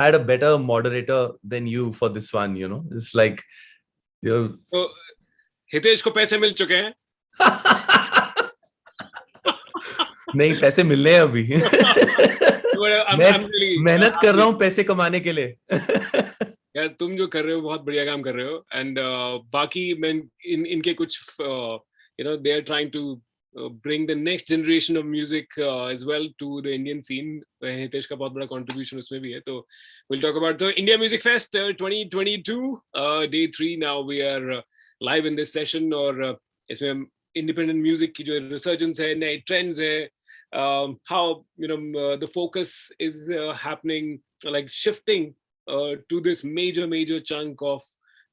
had a better moderator than you for this one, you know. It's like तो हितेश को पैसे मिल चुके हैं? नहीं, पैसे मिलने हैं अभी। मैं मेहनत कर रहा हूँ पैसे कमाने के लिए। यार तुम जो कर रहे हो बहुत बढ़िया काम कर रहे हो, एंड बाकी मैं इनके कुछ they are trying to bring the next generation of music as well to the Indian scene. Hitesh का बहुत बड़ा contribution उसमें भी है, तो we'll talk about the India Music Fest 2022 day 3. Now we are live in this session, और इसमें independent music की जो resurgence है, नए trends है, how the focus is happening, like shifting to this major chunk of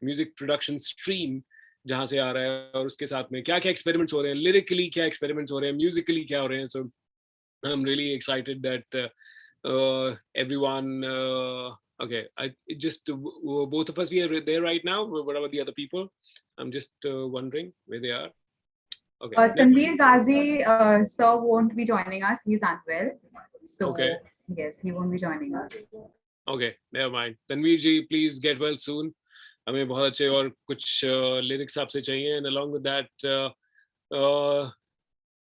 music production stream जहाँ से आ रहा है, और उसके साथ में क्या क्या experiments हो रहे हैं, lyrically क्या experiments हो रहे हैं, musically क्या हो रहे हैं. So I'm really excited that everyone okay, both of us, we are there right now. What about the other people? I'm just wondering where they are. Okay. Tanveer Ghazi sir won't be joining us. He's unwell. So okay. Yes, he won't be joining us. Okay, never mind. Tanveer ji, please get well soon. हमें बहुत अच्छे और कुछ lyrics आपसे चाहिए, and along with that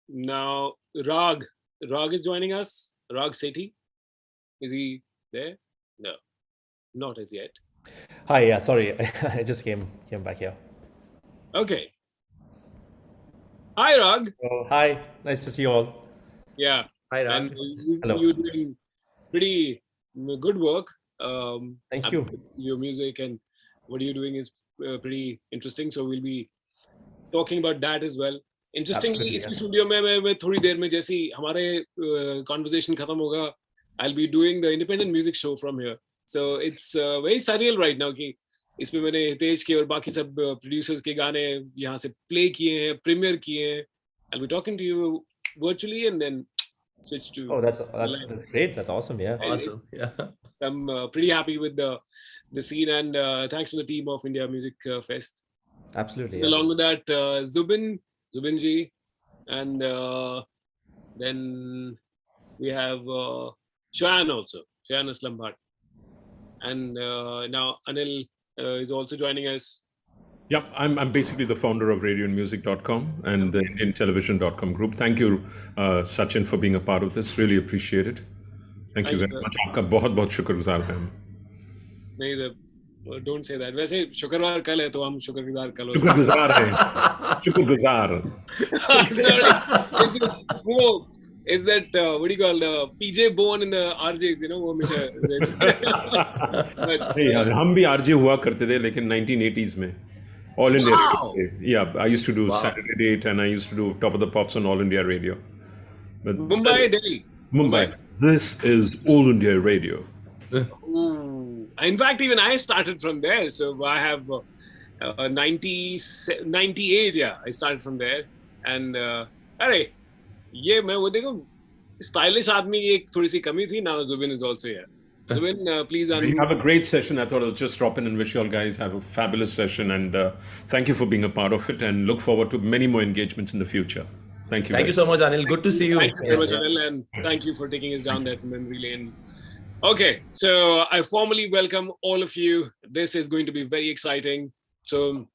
now Rag is joining us. Rag Sethi, is he there? No, not as yet. Hi, yeah, sorry, I just came back here. Okay. Hi, Rag. Oh, hi, nice to see you all. Yeah. Hi, Rag. And Hello. you're doing pretty good work. Thank you. Your music and what you're doing is pretty interesting. So we'll be talking about that as well. Interestingly, इस studio में मैं थोड़ी देर में जैसे ही हमारे conversation खत्म होगा, I'll be doing the independent music show from here. So it's very surreal right now कि इसमें मैंने हितेश के और बाकी सब producers के गाने यहाँ से play किए हैं, premiere किए हैं. I'll be talking to you virtually and then switch to. Oh, that's great. That's awesome. Yeah. Awesome. Yeah. So I'm pretty happy with the scene, and thanks to the team of India Music Fest. Absolutely. Yeah. Along with that, Zubin ji, and then we have Shayan also, Shayan Aslam Bhatt, and now Anil is also joining us. Yep, I'm basically the founder of radioandmusic.com and the IndianTelevision.com group. Thank you, Sachin, for being a part of this. Really appreciate it. Thank you very much. आपका बहुत शुक्रगुजार हैं हम. नहीं, don't say that. वैसे शुक्रवार कल है, तो हम शुक्रगुजार कल. शुक्रगुजार हैं. शुक्रगुजार. वो is that what do you call the PJ Bone in the RJs, वो हमेशा. हम भी RJ हुआ करते थे, लेकिन 1980s में. All India Radio. Yeah, I used to do Saturday Date, and I used to do Top of the Pops on All India Radio. But Mumbai, Delhi. Mumbai. This is All India Radio. In fact, even I started from there. So I have 98. Yeah, I started from there. And अरे ये मैं वो देखो stylish आदमी की एक थोड़ी सी कमी थी. Now Zubin is also here. Zubin, please. You have a great session. I thought I'll just drop in and wish you all guys have a fabulous session, and thank you for being a part of it, and look forward to many more engagements in the future. Thank you. Thank you so much, Anil. Good to see you. Thank you very much, Anil, and thank you for taking us down that memory lane. Okay, so I formally welcome all of you. This is going to be very exciting. So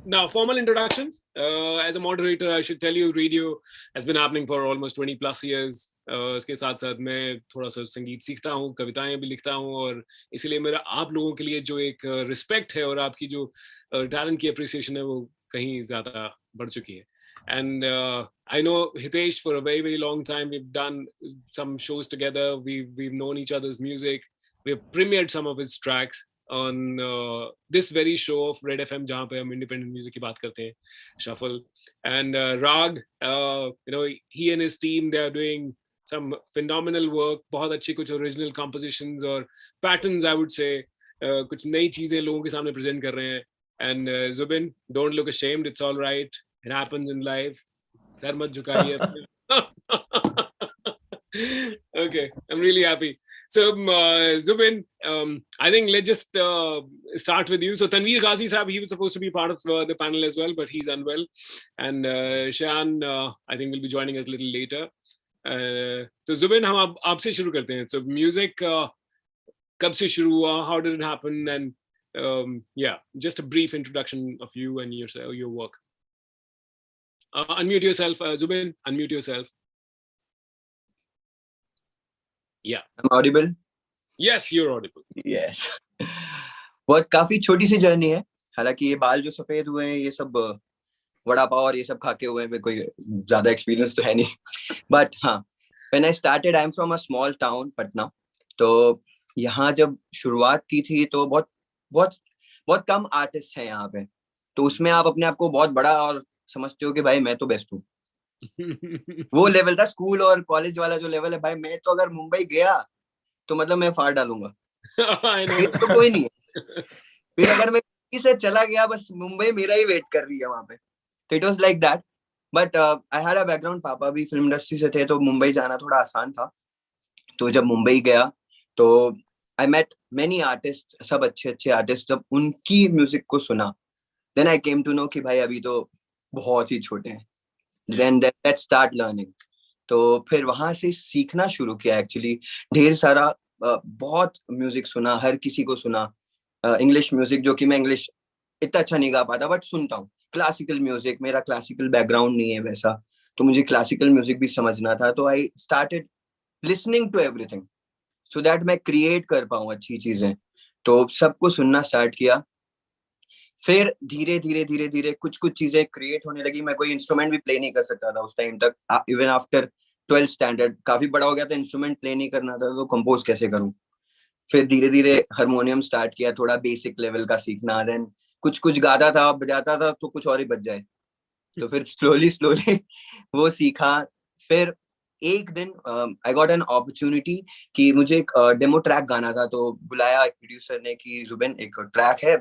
now, formal introductions. As a moderator, I should tell you, radio has been happening for almost 20 plus years. इसके साथ साथ मैं थोड़ा सा संगीत सीखता हूँ, कविताएं भी लिखता हूँ, और इसीलिए मेरा आप लोगों के लिए जो एक रिस्पेक्ट है और आपकी जो टैलेंट की अप्रिसिएशन है वो कहीं ज़्यादा बढ़ चुकी है. And I know Hitesh for a very long time. We've done some shows together. We've known each other's music. We've premiered some of his tracks on this very show of Red FM, जहाँ पे हम independent music की बात करते हैं, Shuffle. And Rag, he and his team, they are doing some phenomenal work. बहुत अच्छी कुछ original compositions और patterns, I would say. कुछ नई चीजें लोगों के सामने present कर रहे हैं. And Zubin, don't look ashamed. It's all right. It happens in life. Sar mat jhukaiye. Okay, I'm really happy. So Zubin, I think let's just start with you. So Tanveer Ghazi sahab, he was supposed to be part of the panel as well, but he's unwell. And Shayan, I think will be joining us a little later. So Zubin, हम आपसे शुरू करते हैं. So music, कब से शुरू हुआ? How did it happen? And yeah, just a brief introduction of you and your work. Unmute yourself, Zubin. Unmute yourself. Yeah. I'm audible? Yes, you're audible. Yes. बहुत काफी छोटी सी जर्नी है. हालांकि ये बाल जो सफेद हुए हैं ये सब वड़ा पाव और ये सब खा के हुए हैं. कोई ज्यादा एक्सपीरियंस तो है नहीं. बट हाँ, when I started, I'm from a small town, Patna. तो यहाँ जब शुरुआत की थी तो बहुत बहुत बहुत कम आर्टिस्ट हैं यहाँ पे. तो उसमें आप अपने आप को बहुत बड़ा और समझते हो कि भाई मैं तो बेस्ट हूँ. वो लेवल था स्कूल और कॉलेज वाला जो लेवल है. भाई मैं तो अगर मुंबई गया तो मतलब मैं फाड़ डालूंगा. तो कोई नहीं है. फिर अगर मैं से चला गया बस मुंबई मेरा ही वेट कर रही है वहां पे. तो it was like that. But I had a background. पापा भी फिल्म इंडस्ट्री से थे तो मुंबई जाना थोड़ा आसान था. तो जब मुंबई गया तो आई मेट मेनी आर्टिस्ट. सब अच्छे अच्छे आर्टिस्ट. जब उनकी म्यूजिक को सुना then I came to know कि भाई अभी तो बहुत ही छोटे हैं. Then let's start learning. तो फिर वहां से सीखना शुरू किया. एक्चुअली ढेर सारा बहुत म्यूजिक सुना. हर किसी को सुना. इंग्लिश म्यूजिक जो कि मैं इंग्लिश इतना अच्छा नहीं गा पाता बट सुनता हूँ. Classical music. मेरा क्लासिकल बैकग्राउंड नहीं है वैसा तो मुझे क्लासिकल म्यूजिक भी समझना था. तो I started listening to everything so that मैं क्रिएट कर पाऊँ अच्छी चीजें. तो सबको सुनना स्टार्ट किया. फिर धीरे धीरे धीरे धीरे कुछ कुछ चीजें क्रिएट होने लगी. मैं कोई इंस्ट्रूमेंट भी प्ले नहीं कर सकता था उस टाइम तक. इवन आफ्टर 12th स्टैंडर्ड काफी बड़ा हो गया था. इंस्ट्रूमेंट प्ले नहीं करना था तो कंपोज कैसे करूं. फिर धीरे धीरे हारमोनियम स्टार्ट किया. थोड़ा बेसिक लेवल का सीखना. देन कुछ कुछ गाता था बजाता था तो कुछ और ही बज जाए. तो फिर स्लोली स्लोली वो सीखा. फिर एक दिन आई गॉट एन अपॉर्चुनिटी कि मुझे एक डेमो ट्रैक गाना था. तो बुलाया एक प्रोड्यूसर ने कि जुबिन एक ट्रैक है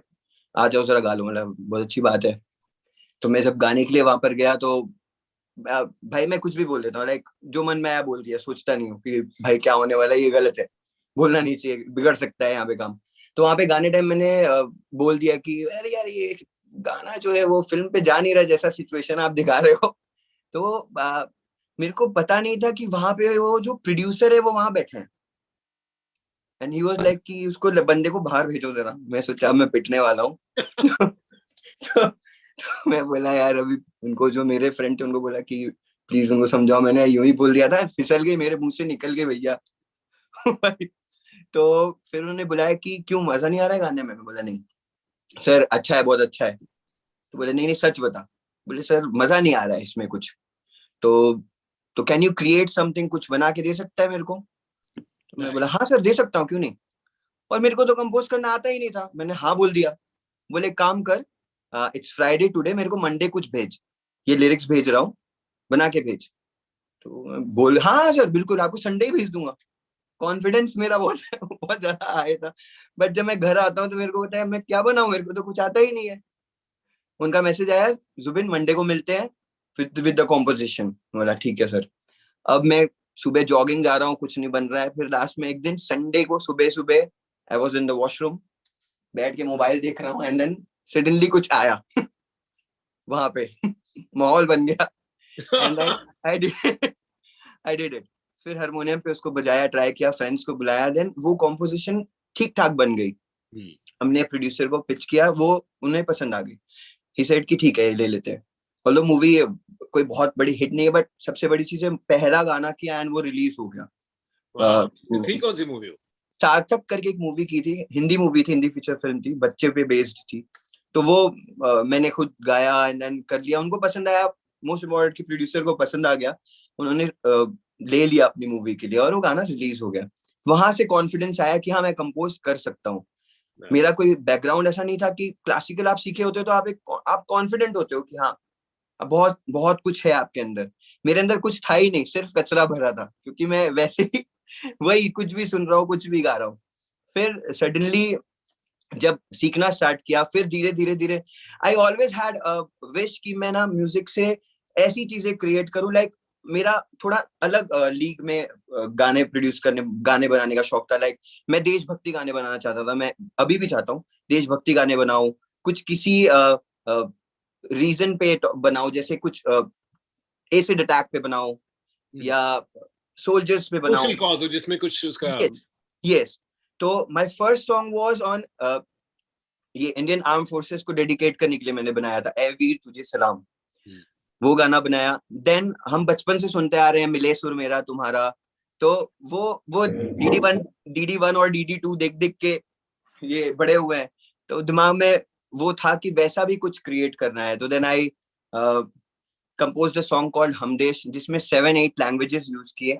आ जाओ जरा गा लो. मतलब बहुत अच्छी बात है. तो मैं जब गाने के लिए वहां पर गया तो भाई मैं कुछ भी बोल देता हूँ. लाइक जो मन में आया बोल दिया. सोचता नहीं हूँ कि भाई क्या होने वाला है. ये गलत है. बोलना नहीं चाहिए. बिगड़ सकता है यहाँ पे काम. तो वहां पे गाने टाइम मैंने बोल दिया कि अरे यार ये गाना जो है वो फिल्म पे जा नहीं रहा जैसा सिचुएशन आप दिखा रहे हो. तो मेरे को पता नहीं था कि वहां पे वो जो प्रोड्यूसर है वो वहां बैठे हैं. एंड ही वाज लाइक कि उसको बंदे को बाहर भेजो जरा. मैं सोचा मैं पिटने वाला हूँ. तो मैं बोला यार अभी उनको जो मेरे फ्रेंड थे उनको बोला कि प्लीज उनको समझाओ. मैंने यूं ही बोल दिया था. फिसल गई मेरे मुंह से निकल गए भैया. तो फिर उन्होंने बुलाया कि क्यों मजा नहीं आ रहा है गाने में. मैं बोला नहीं सर अच्छा है बहुत अच्छा है. तो बोले नहीं नहीं सच बता. बोले सर मजा नहीं आ रहा है इसमें कुछ. तो कैन यू क्रिएट समथिंग. कुछ बना के दे सकता है मेरे को. तो मैं बोला हाँ सर दे सकता हूँ क्यों नहीं. और मेरे को तो कंपोज करना आता ही नहीं था. मैंने हाँ बोल दिया. बोले काम कर इट्स फ्राइडे टुडे मेरे को मंडे कुछ भेज. ये लिरिक्स भेज रहा हूँ बना के भेज. तो बोल हाँ सर बिल्कुल आपको संडे ही भेज दूंगा. कॉन्फिडेंस मेरा बहुत बहुत ज्यादा आया था. बट जब मैं घर आता हूँ तो मेरे को बताया मैं क्या बनाऊं. मेरे को तो कुछ आता ही नहीं है. उनका मैसेज आया जुबिन मंडे को मिलते हैं विद द कॉम्पोजिशन. बोला ठीक है सर. अब मैं सुबह जॉगिंग जा रहा हूँ कुछ नहीं बन रहा है. फिर लास्ट में एक दिन संडे को सुबह सुबह I was in the washroom बैठ के मोबाइल देख रहा हूँ. एंड देन सडनली कुछ आया वहां पे. माहौल बन गया. And I did it. फिर हारमोनियम पे उसको बजाया. ट्राई किया. फ्रेंड्स को बुलाया. देन वो कॉम्पोजिशन ठीक ठाक बन गई. हमने प्रोड्यूसर को पिच किया. वो उन्हें पसंद आ गई. ही सेड कि ठीक है ले लेते हैं. और मूवी कोई बहुत बड़ी हिट नहीं है बट सबसे बड़ी चीज है पहला गाना किया एंड वो रिलीज हो गया. कौन सी मूवी हो? सार्थक करके एक मूवी की थी. हिंदी मूवी थी. हिंदी फीचर फिल्म थी. बच्चे पे बेस्ड थी. तो वो मैंने खुद गाया एंड देन कर लिया. उनको पसंद आया. मोस्ट इम्पोर्टेंट की प्रोड्यूसर को पसंद आ गया. उन्होंने ले लिया अपनी मूवी के लिए और वो गाना रिलीज हो गया. वहां से कॉन्फिडेंस आया कि हाँ मैं कंपोज कर सकता हूँ. मेरा कोई बैकग्राउंड ऐसा नहीं था कि क्लासिकल आप सीखे होते हो तो आप कॉन्फिडेंट होते हो कि हाँ बहुत बहुत कुछ है आपके अंदर. मेरे अंदर कुछ था ही नहीं. सिर्फ कचरा भरा था क्योंकि मैं वैसे ही वही कुछ भी सुन रहा हूँ कुछ भी गा रहा हूँ. फिर सडनली जब सीखना स्टार्ट किया फिर धीरे धीरे धीरे I always had a wish कि मैं ना म्यूजिक से ऐसी चीजें क्रिएट करूं. लाइक मेरा थोड़ा अलग लीग में गाने प्रोड्यूस करने गाने बनाने का शौक था. लाइक मैं देशभक्ति गाने बनाना चाहता था. मैं अभी भी चाहता हूँ देशभक्ति गाने बनाऊं. कुछ किसी रीजन पे बनाऊं. जैसे कुछ एसिड अटैक पे बनाऊं या सोल्जर्स पे बनाऊं. सोशल कॉज हो जिसमें कुछ उसका यस. तो my first song was on ये इंडियन आर्म फोर्सेस को डेडिकेट करने के लिए मैंने बनाया था, ए वीर तुझे सलाम, वो गाना बनाया. देन हम बचपन से सुनते आ रहे हैं मिले सुर मेरा तुम्हारा, तो वो DD1 और DD2 देख के ये बड़े हुए हैं, तो दिमाग में वो था कि वैसा भी कुछ क्रिएट करना है. तो then I composed a song called Hamdesh, जिसमें 7-8 लैंग्वेजेस यूज किए,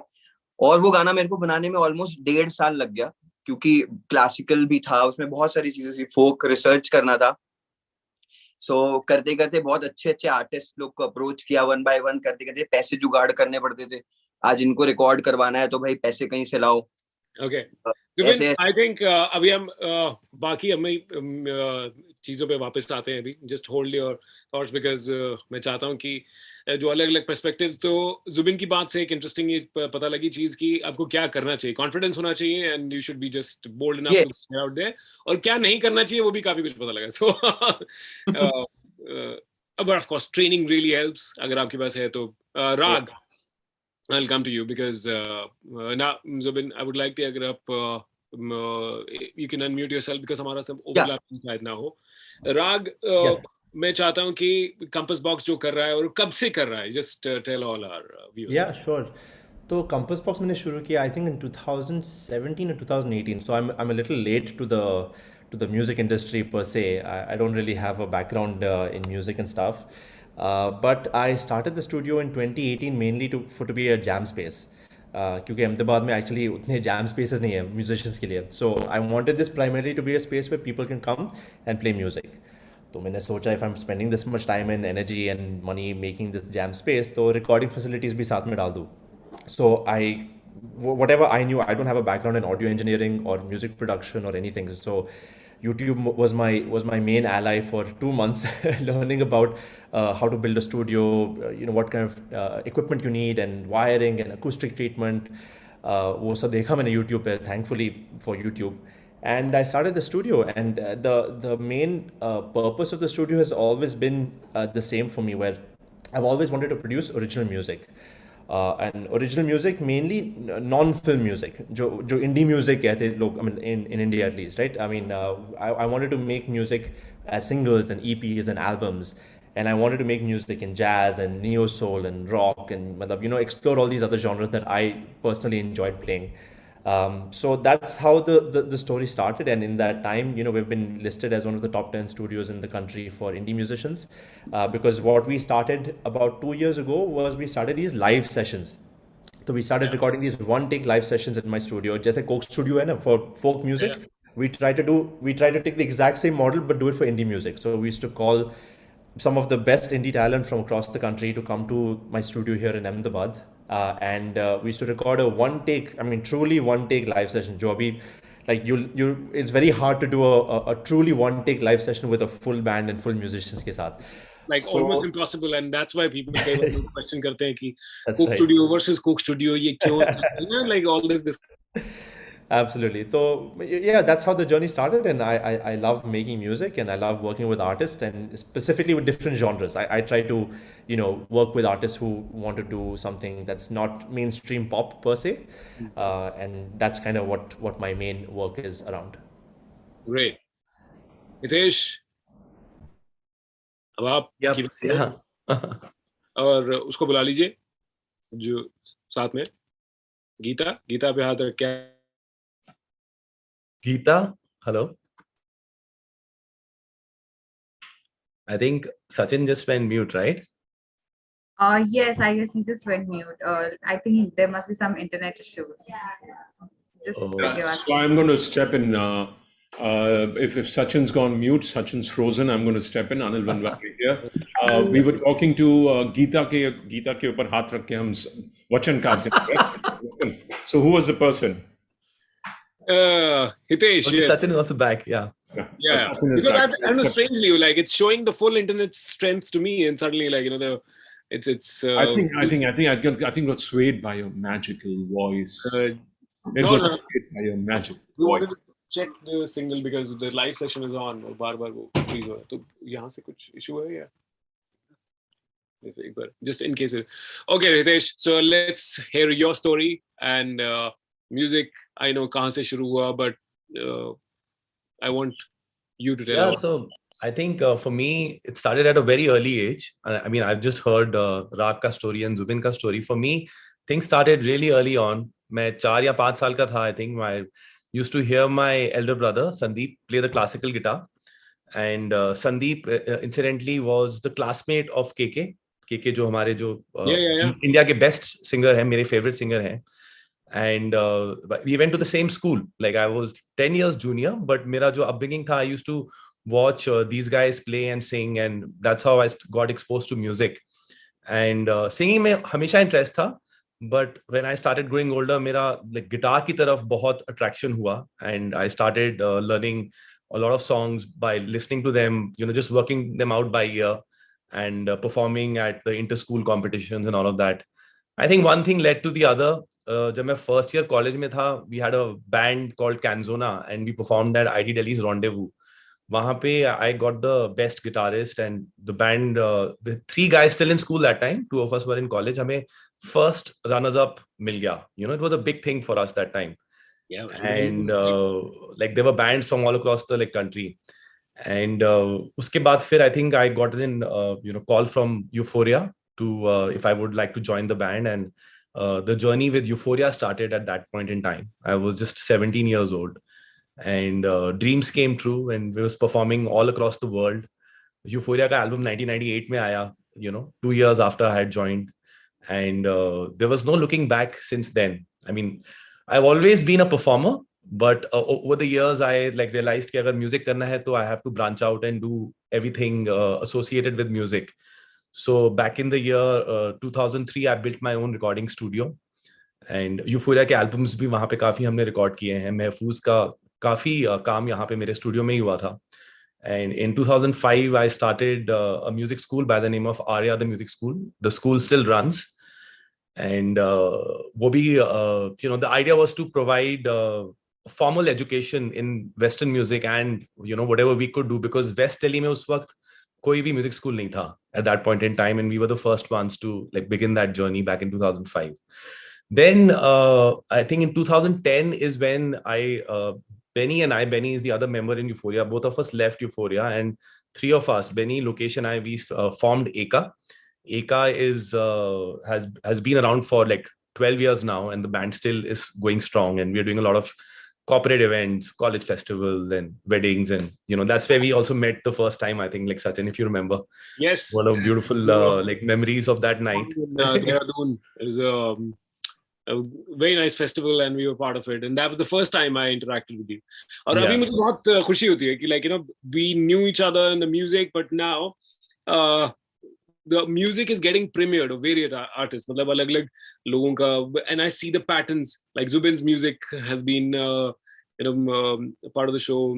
और वो गाना मेरे को बनाने में ऑलमोस्ट 1.5 साल लग गया, क्योंकि क्लासिकल भी था, उसमें बहुत सारी चीजें थी, फोक रिसर्च करना था. सो करते करते बहुत अच्छे आर्टिस्ट लोग को अप्रोच किया, 1 by 1 करते करते पैसे जुगाड़ करने पड़ते थे. आज इनको रिकॉर्ड करवाना है तो भाई पैसे कहीं से लाओ. ओके, आई थिंक अभी हम बाकी हमें चीजों पे वापस आते हैं. अभी just hold your thoughts, because मैं चाहता हूँ कि जो अलग अलग पर्सपेक्टिव, तो जुबिन की बात से एक इंटरेस्टिंग पता लगी चीज कि आपको क्या करना चाहिए. कॉन्फिडेंस होना चाहिए and you should be just bold enough to get out there, और क्या नहीं करना चाहिए वो भी काफी कुछ पता लगा. So but of course training really helps अगर आपके पास है तो. राग, I'll come to you because now Zubin, I would like to agar aap you can unmute yourself because हमारा सब overlap शायद ना हो. राग मैं चाहता हूँ कि कंपास बॉक्स जो कर रहा है और कब से कर रहा है, just tell all our viewers. Yeah, sure. तो कंपास बॉक्स मैंने शुरू किया I think in 2017 or 2018, so I'm a little late to the music industry per se. I don't really have a background in music and stuff. But I started the studio in 2018 mainly to be a jam space. क्योंकि अहमदाबाद में actually उतने jam spaces नहीं है musicians के लिए. So I wanted this primarily to be a space where people can come and play music. तो मैंने सोचा if I'm spending this much time and energy and money making this jam space, तो recording facilities भी साथ में डाल दूँ. So whatever I knew, I don't have a background in audio engineering or music production or anything. So YouTube was my main ally for 2 months, learning about how to build a studio, what kind of equipment you need and wiring and acoustic treatment. वो सब देखा मैंने YouTube पे, thankfully for YouTube. And I started the studio, and the main purpose of the studio has always been the same for me, where I've always wanted to produce original music. And original music mainly non-film music, जो indie music कहते हैं लोग, I mean in India at least, right? I mean I wanted to make music as singles and EPs and albums, and I wanted to make music in jazz and neo soul and rock and explore all these other genres that I personally enjoyed playing. So that's how the story started, and in that time, we've been listed as one of the top 10 studios in the country for indie musicians, because what we started about 2 years ago was we started these live sessions. So we started recording these one-take live sessions at my studio. जैसे Coke Studio है ना for folk music, we try to take the exact same model but do it for indie music. So we used to call some of the best indie talent from across the country to come to my studio here in Ahmedabad. And we used to record a truly one-take live session. Jo abhi, like it's very hard to do a truly one-take live session with a full band and full musicians ke saath. Like almost impossible, and that's why people question karte hain ki Coke Studio versus Coke Studio, ye kyun? Like all this. Absolutely. So yeah, that's how the journey started, and I love making music, and I love working with artists, and specifically with different genres. I try to work with artists who want to do something that's not mainstream pop per se, and that's kind of what my main work is around. Great. Hitesh, अब आप और उसको बुला लीजिए जो साथ में गीता पे हाथ रख के. Geeta, hello. I think Sachin just went mute, right? Yes, I guess he just went mute. I think there must be some internet issues. So I'm going to step in. If Sachin's gone mute, Sachin's frozen, I'm going to step in. Anil Banwari here. We were talking to Geeta ke upar haath rakh ke hum vachan kaate. So who was the person? Hitesh. Okay, yes. Sachin is also back. Yeah. Because I don't know, strangely, like it's showing the full internet strength to me, and suddenly, like it's. I think got swayed by your magical voice. Swayed by your magic voice. We wanted to check the signal because the live session is on. और बार-बार वो freeze हो रहा है. तो यहाँ से कुछ issue है या? Just in case. Okay, Hitesh. So let's hear your story and music. I know कहाँ से शुरू हुआ, but I want you to tell. Yeah, so I think for me, it started at a very early age. I mean, I've just heard Raag ka story and Zubin ka story. For me, things started really early on. मैं 4 या 5 साल का था, I think. I used to hear my elder brother Sandeep play the classical guitar, and Sandeep incidentally was the classmate of KK जो हमारे जो India के best singer है, मेरे फेवरेट सिंगर हैं. And we went to the same school. Like I was 10 years junior, but मेरा जो upbringing था, I used to watch these guys play and sing, and that's how I got exposed to music. And singing में हमेशा interest था, but when I started growing older, मेरा like guitar की तरफ बहुत attraction हुआ, and I started learning a lot of songs by listening to them, just working them out by ear, and performing at the inter-school competitions and all of that. I think one thing led to the other. जब मैं first year college में था, we had a band called Canzona, and we performed at IT Delhi's Rendezvous. वहाँ पे I got the best guitarist, and the band, the 3 guys still in school that time, 2 of us were in college. हमें first runners up मिल गया. It was a big thing for us that time. Yeah, and like there were bands from all across the country. And उसके बाद फिर I think I got an call from Euphoria to if I would like to join the band, and the journey with Euphoria started at that point in time. I was just 17 years old, and dreams came true, and we was performing all across the world. Euphoria का album 1998 में आया, 2 years after I had joined, and there was no looking back since then. I mean, I've always been a performer, but over the years I realized कि अगर music करना है तो I have to branch out and do everything associated with music. So back in the year 2003, I built my own recording studio, and Euphoria के albums भी वहाँ पे काफी हमने record किए हैं. महफूज का काफी काम यहाँ पे मेरे studio में ही हुआ था. And in 2005, I started a music school by the name of Arya the Music School. The school still runs, and वो भी the idea was to provide formal education in Western music and whatever we could do, because West Delhi में उस वक्त कोई भी music school नहीं था at that point in time, and we were the first ones to begin that journey back in 2005. Then I think in 2010 is when Benny is the other member in Euphoria. Both of us left Euphoria, and 3 of us, Benny, Lokesh, and I, we formed Eka. Eka has been around for 12 years now, and the band still is going strong, and we're doing a lot of corporate events, college festivals, and weddings, and that's where we also met the first time, I think, Sachin, if you remember. Yes. One of beautiful memories of that night. Dehradun. It was a very nice festival, and we were part of it, and that was the first time I interacted with you. और अभी मुझे बहुत खुशी होती है कि we knew each other in the music, but now the music is getting premiered of various artists, मतलब अलग-अलग लोगों का, and I see the patterns. Like Zubin's music has been part of the show.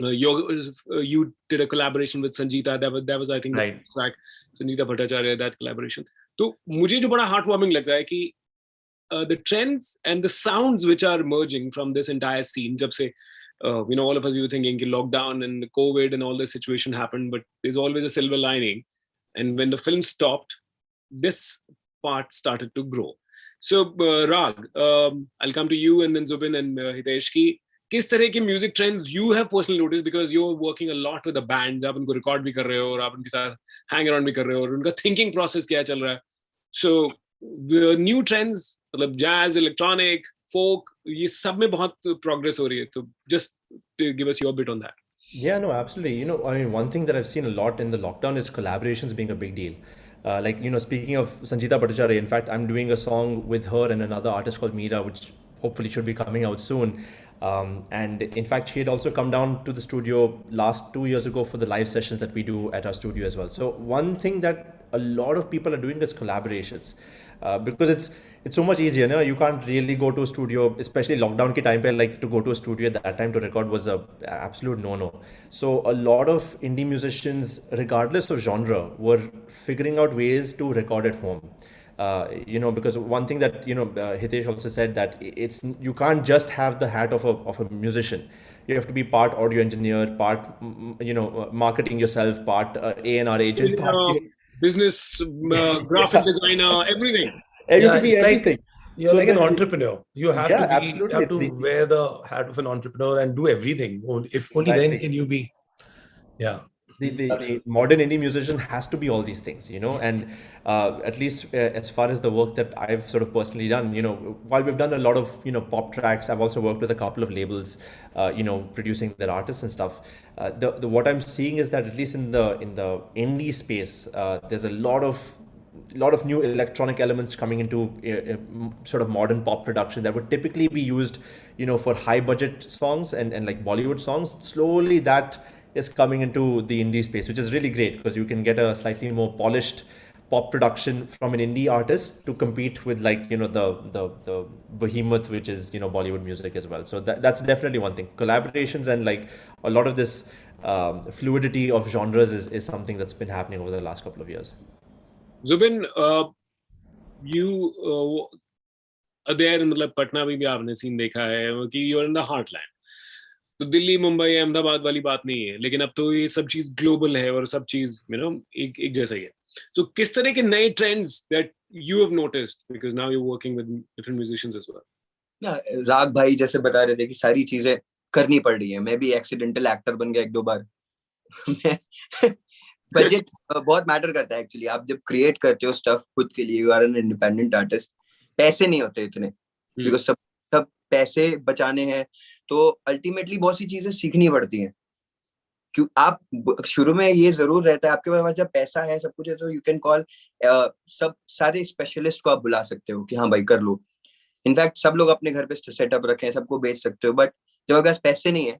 You did a collaboration with Sangeeta. That was I think the first track, Sangeeta Bhattacharya, that collaboration. तो मुझे जो बड़ा heartwarming लगता है कि the trends and the sounds which are emerging from this entire scene, जब से all of us we were thinking कि lockdown and COVID and all this situation happened, but there's always a silver lining. And when the film stopped, this part started to grow. So Raag, I'll come to you and then Zubin and Hitesh ki किस तरह के music trends you have personally noticed, because you're working a lot with the bands, आप उनको record भी कर रहे हो और आप उनके साथ hang around भी कर रहे हो और उनका thinking process क्या चल रहा है. So the new trends, मतलब jazz, electronic, folk, ये सब में बहुत progress हो रही है. So just give us your bit on that. Yeah, no, absolutely. I mean, one thing that I've seen a lot in the lockdown is collaborations being a big deal. Speaking of Sangeeta Bhattacharya, in fact, I'm doing a song with her and another artist called Meera, which hopefully should be coming out soon. And in fact, she had also come down to the studio last 2 years ago for the live sessions that we do at our studio as well. So one thing that a lot of people are doing is collaborations, because it's so much easier. No? You can't really go to a studio, especially lockdown ki time pe, to go to a studio at that time to record was a absolute no. So a lot of indie musicians, regardless of genre, were figuring out ways to record at home. Because one thing that Hitesh also said, that you can't just have the hat of a musician. You have to be part audio engineer, part marketing yourself, part A&R agent, part business, graphic designer, everything. You have to be everything. You're So like an the- entrepreneur. You have Yeah, to be, you absolutely. have to wear the hat of an entrepreneur and do everything. If only then Exactly. can you be, yeah. The modern indie musician has to be all these things, you know, and at least as far as the work that I've sort of personally done, you know, while we've done a lot of, you know, pop tracks, I've also worked with a couple of labels, you know, producing their artists and stuff. The what I'm seeing is that at least in the indie space, there's a lot of new electronic elements coming into sort of modern pop production that would typically be used, you know, for high budget songs and like Bollywood songs. Slowly that is coming into the indie space, which is really great because you can get a slightly more polished pop production from an indie artist to compete with, like, you know, the behemoth, which is, you know, Bollywood music as well. So that's definitely one thing. Collaborations and like a lot of this fluidity of genres is something that's been happening over the last couple of years. Zubin, you there मतलब पटना में भी आपने scene देखा है कि you are in the heartland. तो दिल्ली मुंबई अहमदाबाद वाली बात नहीं है, लेकिन अब तो ये सब चीज ग्लोबल है और सब चीज यू नो एक जैसा ही है. तो किस तरह के नए trends that you have noticed because now you are working with different musicians as well. राग भाई जैसे बता रहे थे कि सारी चीजें करनी पड़ रही है. मैं भी एक्सीडेंटल एक्टर बन गया 1-2 बार. बजट बहुत मैटर करता है एक्चुअली. आप जब क्रिएट करते हो स्टफ खुद के लिए, you are an independent artist, पैसे नहीं होते इतने, बिकॉज सब पैसे बचाने हैं. तो अल्टीमेटली बहुत सी चीजें सीखनी पड़ती हैं. क्यों आप शुरू में ये जरूर रहता है आपके पास जब पैसा है सब कुछ है तो यू कैन कॉल सब सारे स्पेशलिस्ट को आप बुला सकते हो कि हाँ भाई कर लो. इनफैक्ट सब लोग अपने घर पे सेटअप रखे हैं, सबको बेच सकते हो. बट जब आपके पास पैसे नहीं है,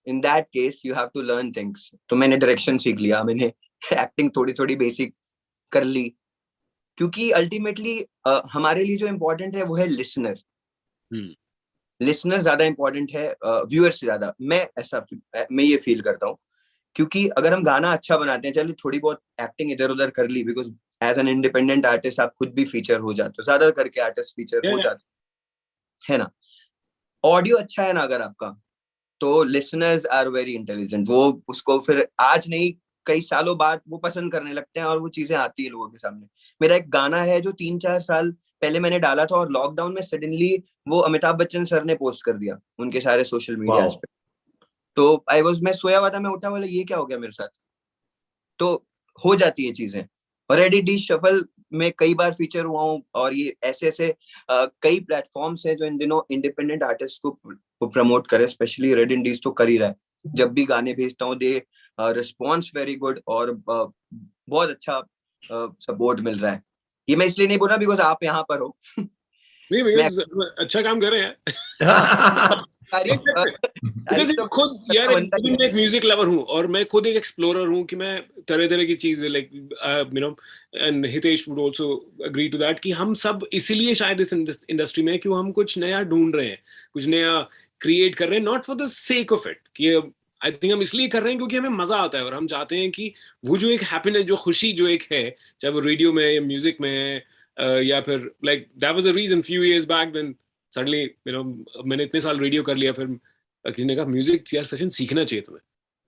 in that case you have to learn things. तो मैंने डायरेक्शन सीख लिया, मैंने एक्टिंग थोड़ी थोड़ी बेसिक कर ली, क्योंकि अल्टीमेटली हमारे लिए जो इम्पोर्टेंट है वो है लिसनर. लिसनर ज्यादा इम्पोर्टेंट है व्यूअर से ज्यादा. मैं ये फील करता हूँ, क्योंकि अगर हम गाना अच्छा बनाते हैं, चलिए थोड़ी बहुत एक्टिंग इधर उधर कर ली, because as an independent artist आप खुद भी फीचर हो जाते हो, ज्यादा करके आर्टिस्ट फीचर हो जाते है ना. ऑडियो अच्छा है ना अगर आपका, तो लिसनर्स आर वेरी इंटेलिजेंट. वो उसको फिर आज नहीं कई सालों बाद वो पसंद करने लगते हैं और वो चीजें आती है लोगों के सामने. मेरा एक गाना है जो 3-4 साल पहले मैंने डाला था और लॉकडाउन में सडनली वो अमिताभ बच्चन सर ने पोस्ट कर दिया उनके सारे सोशल मीडिया पे. तो मैं सोया हुआ था, मैं उठा, बोला ये क्या हो गया मेरे साथ. तो हो जाती है चीजें. और रेडी डी शफल में कई बार फीचर हुआ हूँ, और ये ऐसे कई प्लेटफॉर्म्स हैं जो इन दिनों इंडिपेंडेंट आर्टिस्ट को प्रमोट करे. स्पेशली रेड इंडीज तो कर ही रहा है. जब भी गाने भेजता हूँ दे रिस्पॉन्स वेरी गुड, और बहुत अच्छा सपोर्ट मिल रहा है. ये मैं इसलिए नहीं बोल रहा बिकॉज आप यहाँ पर हो. नहीं बिकॉज़ अच्छा काम कर रहे हैं. खुद यार मैं एक म्यूजिक लवर हूँ और मैं खुद एक एक्सप्लोरर हूँ कि मैं तरह तरह की चीज like you know and Hitesh would also agree to that कि हम सब इसीलिए शायद इस इंडस्ट्री में क्यों हम कुछ नया ढूंढ रहे हैं, कुछ नया क्रिएट कर रहे हैं, not for the sake of it. कि आई थिंक हम इसलिए कर रहे हैं क्योंकि हमें मजा आता है और हम चाहते हैं कि वो जो एक हैप्पीनेस, जो खुशी जो एक है, चाहे वो रेडियो में या म्यूजिक में या फिर like that was a reason few years back when suddenly you know मैंने इतने साल रेडियो कर लिया, फिर किसी ने कहा म्यूजिक यार सेशन सीखना चाहिए तुम्हें,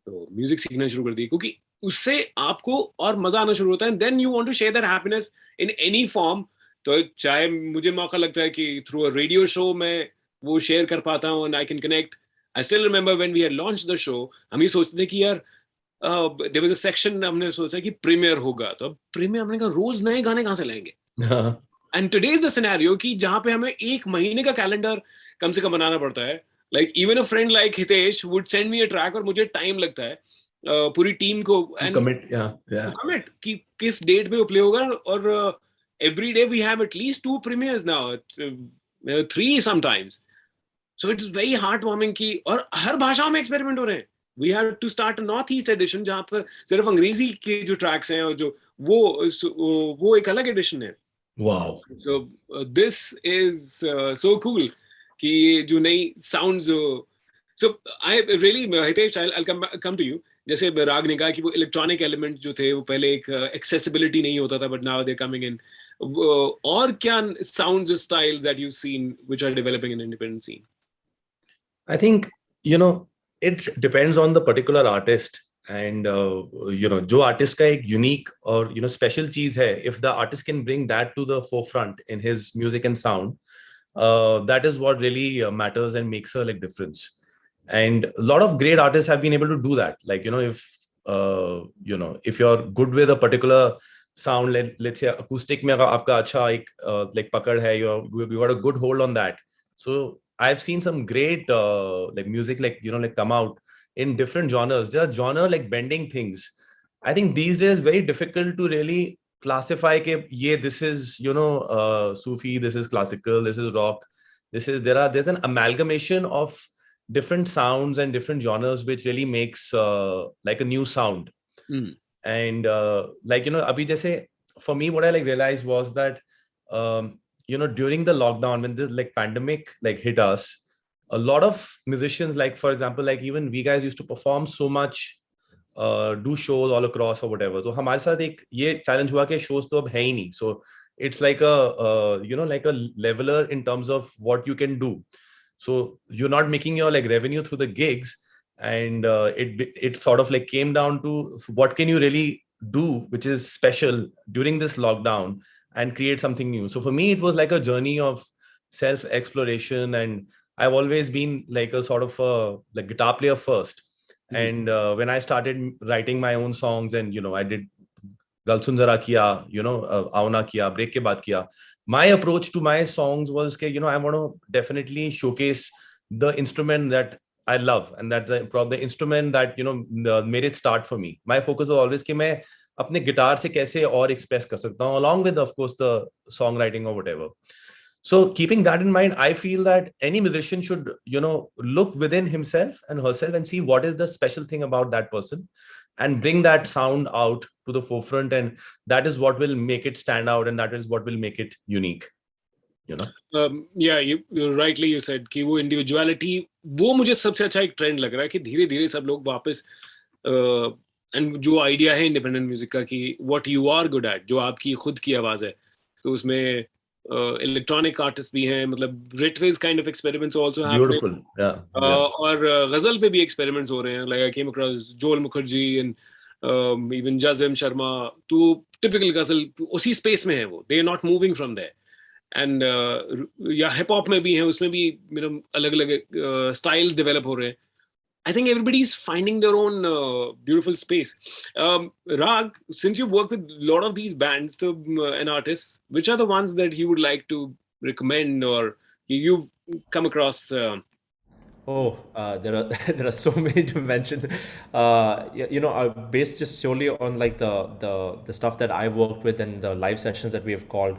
तो म्यूजिक सीखना शुरू कर दी क्योंकि उससे आपको और मजा आना शुरू होता है. Then you want to share that happiness in any form. तो चाहे मुझे मौका लगता है कि थ्रू अ रेडियो शो मैं वो शेयर कर पाता हूँ and I can connect. I still remember when we had launched the show, हम ये सोचते थे कि यार देयर वाज अ सेक्शन, हमने सोचा कि प्रीमियर होगा, तो अब प्रीमियर हमने कहा रोज नए गाने कहाँ से लाएंगे. And today is the scenario कि जहाँ पे हमें एक महीने का कैलेंडर कम से कम बनाना पड़ता है. Like even a friend like Hitesh would send me a track और मुझे टाइम लगता है पूरी टीम को एंड कमिट कि किस डेट पे वो प्ले होगा. और every day we have at least 2 premieres now, 3 sometimes. So it is very heart warming कि और हर भाषाओं में एक्सपेरिमेंट हो रहे हैं. We have to start north east edition जहाँ पर सिर्फ अंग्रेजी के जो ट्रैक्स हैं और जो वो एक अलग एडिशन है. Wow. So this is so cool कि जो नई sounds. So I really Hitesh, I'll come to you. जैसे राग ने कहा कि वो इलेक्ट्रॉनिक एलिमेंट जो थे वो पहले एक एक्सेसिबिलिटी नहीं होता था, but now they coming in. और क्या sounds styles that you've seen which are developing in independent scene? I think, you know, it depends on the particular artist. And you know, जो artist का एक unique और you know special चीज है, if the artist can bring that to the forefront in his music and sound, that is what really matters and makes a like difference. And a lot of great artists have been able to do that. Like, if you're good with a particular sound, let's say acoustic mein agar aapka acha ek like pakad hai, you got a good hold on that. So I've seen some great like music like come out in different genres. There are genre like bending things. I think these days very difficult to really classify ke this is Sufi, this is classical, this is rock, there's an amalgamation of different sounds and different genres which really makes like a new sound. And abhi jaise, for me what I like realized was that during the lockdown, when this like pandemic like hit us, a lot of musicians, like for example, like even we guys used to perform so much, do shows all across or whatever. So हमारे साथ एक ये challenge हुआ कि shows तो अब है ही नहीं. So it's like a like a leveler in terms of what you can do. So you're not making your like revenue through the gigs, and it sort of like came down to what can you really do which is special during this lockdown and create something new. So for me it was like a journey of self exploration, and I've always been like a sort of a like guitar player first. And when I started writing my own songs, and I did Galsun Zara kiya, Auna kiya, Break ke baad kiya, my approach to my songs was ke, I want to definitely showcase the instrument that I love, and that's the instrument that made it start for me. My focus was always कि मैं अपने guitar से कैसे और express कर सकता हूँ, along with of course the songwriting or whatever. So keeping that in mind, I feel that any musician should look within himself and herself and see what is the special thing about that person, and bring that sound out to the forefront, and that is what will make it stand out, and that is what will make it unique. Yeah, you rightly you said कि वो individuality, वो मुझे सबसे अच्छा एक trend लग रहा है कि धीरे धीरे सब लोग वापस एंड जो आइडिया है इंडिपेंडेंट म्यूजिक का कि what you are good at, जो आपकी खुद की आवाज है, तो उसमें इलेक्ट्रॉनिक आर्टिस्ट भी हैं, मतलब रिटवेज kind of experiments also Beautiful, yeah. और गजल पे भी एक्सपेरिमेंट्स हो रहे हैं, लाइक आई केम अक्रॉस जोल मुखर्जी एंड इवन जाजिम शर्मा, तो टिपिकल गजल उसी स्पेस में है वो, they are not moving from there. And या हिप हॉप में भी है, उसमें भी अलग अलग स्टाइल्स डेवलप हो रहे हैं. I think everybody is finding their own beautiful space. Rag, since you work with a lot of these bands and artists, which are the ones that you would like to recommend or you've come across? There are so many to mention. Based just solely on like the stuff that I've worked with and the live sessions that we have called.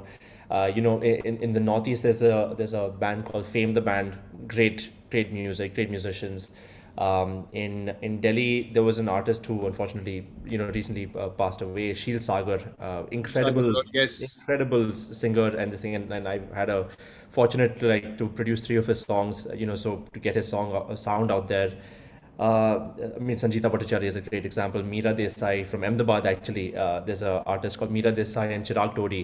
In the Northeast, there's a band called Fame the Band. Great music, great musicians. In Delhi, there was an artist who unfortunately, recently passed away, Sheel Sagar, incredible singer and this thing. And I had a fortunate to produce 3 of his songs, so to get his sound out there. Sangeeta Bhattacharya is a great example. Meera Desai from Ahmedabad, actually. There's an artist called Meera Desai and Chirag Todi,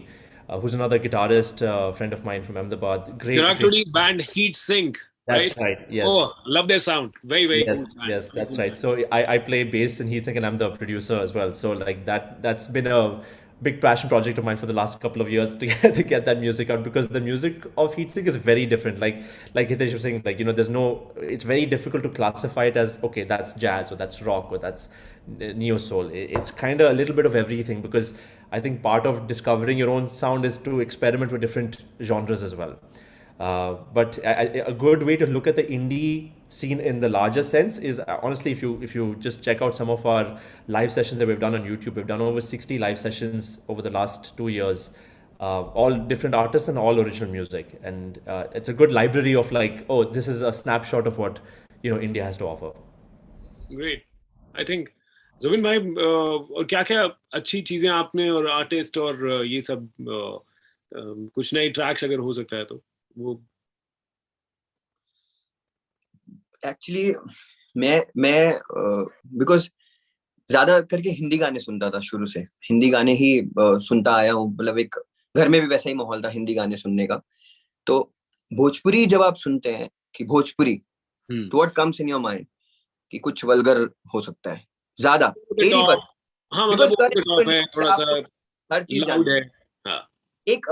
who's another guitarist, friend of mine from Ahmedabad. Chirag Todi band Heat Sink. That's right. Yes. Oh, love their sound. Very, very yes, cool. Yes, that's right. So I play bass in Heatsink, and I'm the producer as well. So like that's been a big passion project of mine for the last couple of years to get that music out, because the music of Heatsink is very different. Like Hitesh was saying, it's very difficult to classify it as, okay, that's jazz or that's rock or that's neo soul. It's kind of a little bit of everything, because I think part of discovering your own sound is to experiment with different genres as well. But a good way to look at the indie scene in the larger sense is honestly, if you just check out some of our live sessions that we've done on YouTube. We've done over 60 live sessions over the last 2 years, all different artists and all original music, and it's a good library of this is a snapshot of what India has to offer. Great. I think Zubin भाई, और क्या-क्या अच्छी चीजें आपने और artist और ये सब कुछ नए ट्रैक्स अगर हो सकता है तो वो. एक्चुअली मैं बिकॉज ज्यादा करके हिंदी गाने सुनता था शुरू से, हिंदी गाने ही सुनता आया हूँ. मतलब एक घर में भी वैसा ही माहौल था हिंदी गाने सुनने का. तो भोजपुरी जब आप सुनते हैं कि भोजपुरी, तो what comes in your mind कि कुछ वल्गर हो सकता है ज्यादा. हाँ, मतलब थोड़ा सा हर चीज लाउड है. एक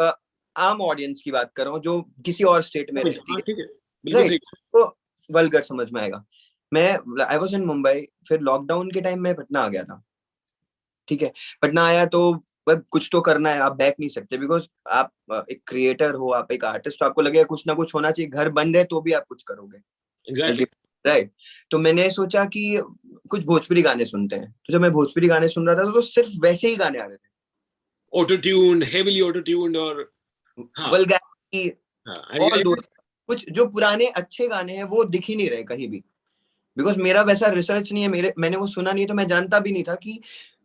आम ऑडियंस की बात कर रहा हूँ जो किसी और स्टेट में रहती है, ठीक है, बिल्कुल राइट, सही। तो वल्गर समझ में आएगा। मैं आई वाज इन मुंबई, फिर लॉकडाउन के टाइम मैं पटना आ गया था, ठीक है। पटना आया तो कुछ तो करना है, आप बैठ नहीं सकते, बिकॉज आप एक क्रिएटर हो, आप एक आर्टिस्ट हो, आपको लगेगा कुछ ना कुछ होना चाहिए, घर बंद है तो भी आप कुछ करोगे, एग्जैक्टली। राइट। तो मैंने सोचा कि कुछ भोजपुरी गाने सुनते हैं, तो जब मैं भोजपुरी गाने सुन रहा था तो सिर्फ वैसे ही गाने आ रहे थे, auto tuned, heavily auto tuned, और हाँ, वल्गैरिटी, हाँ, ऑल दोस, कुछ जो पुराने अच्छे गाने हैं वो दिख ही नहीं रहे कहीं भी, बिकॉज मेरा वैसा रिसर्च नहीं है, मैंने वो सुना नहीं, तो मैं जानता भी नहीं था कि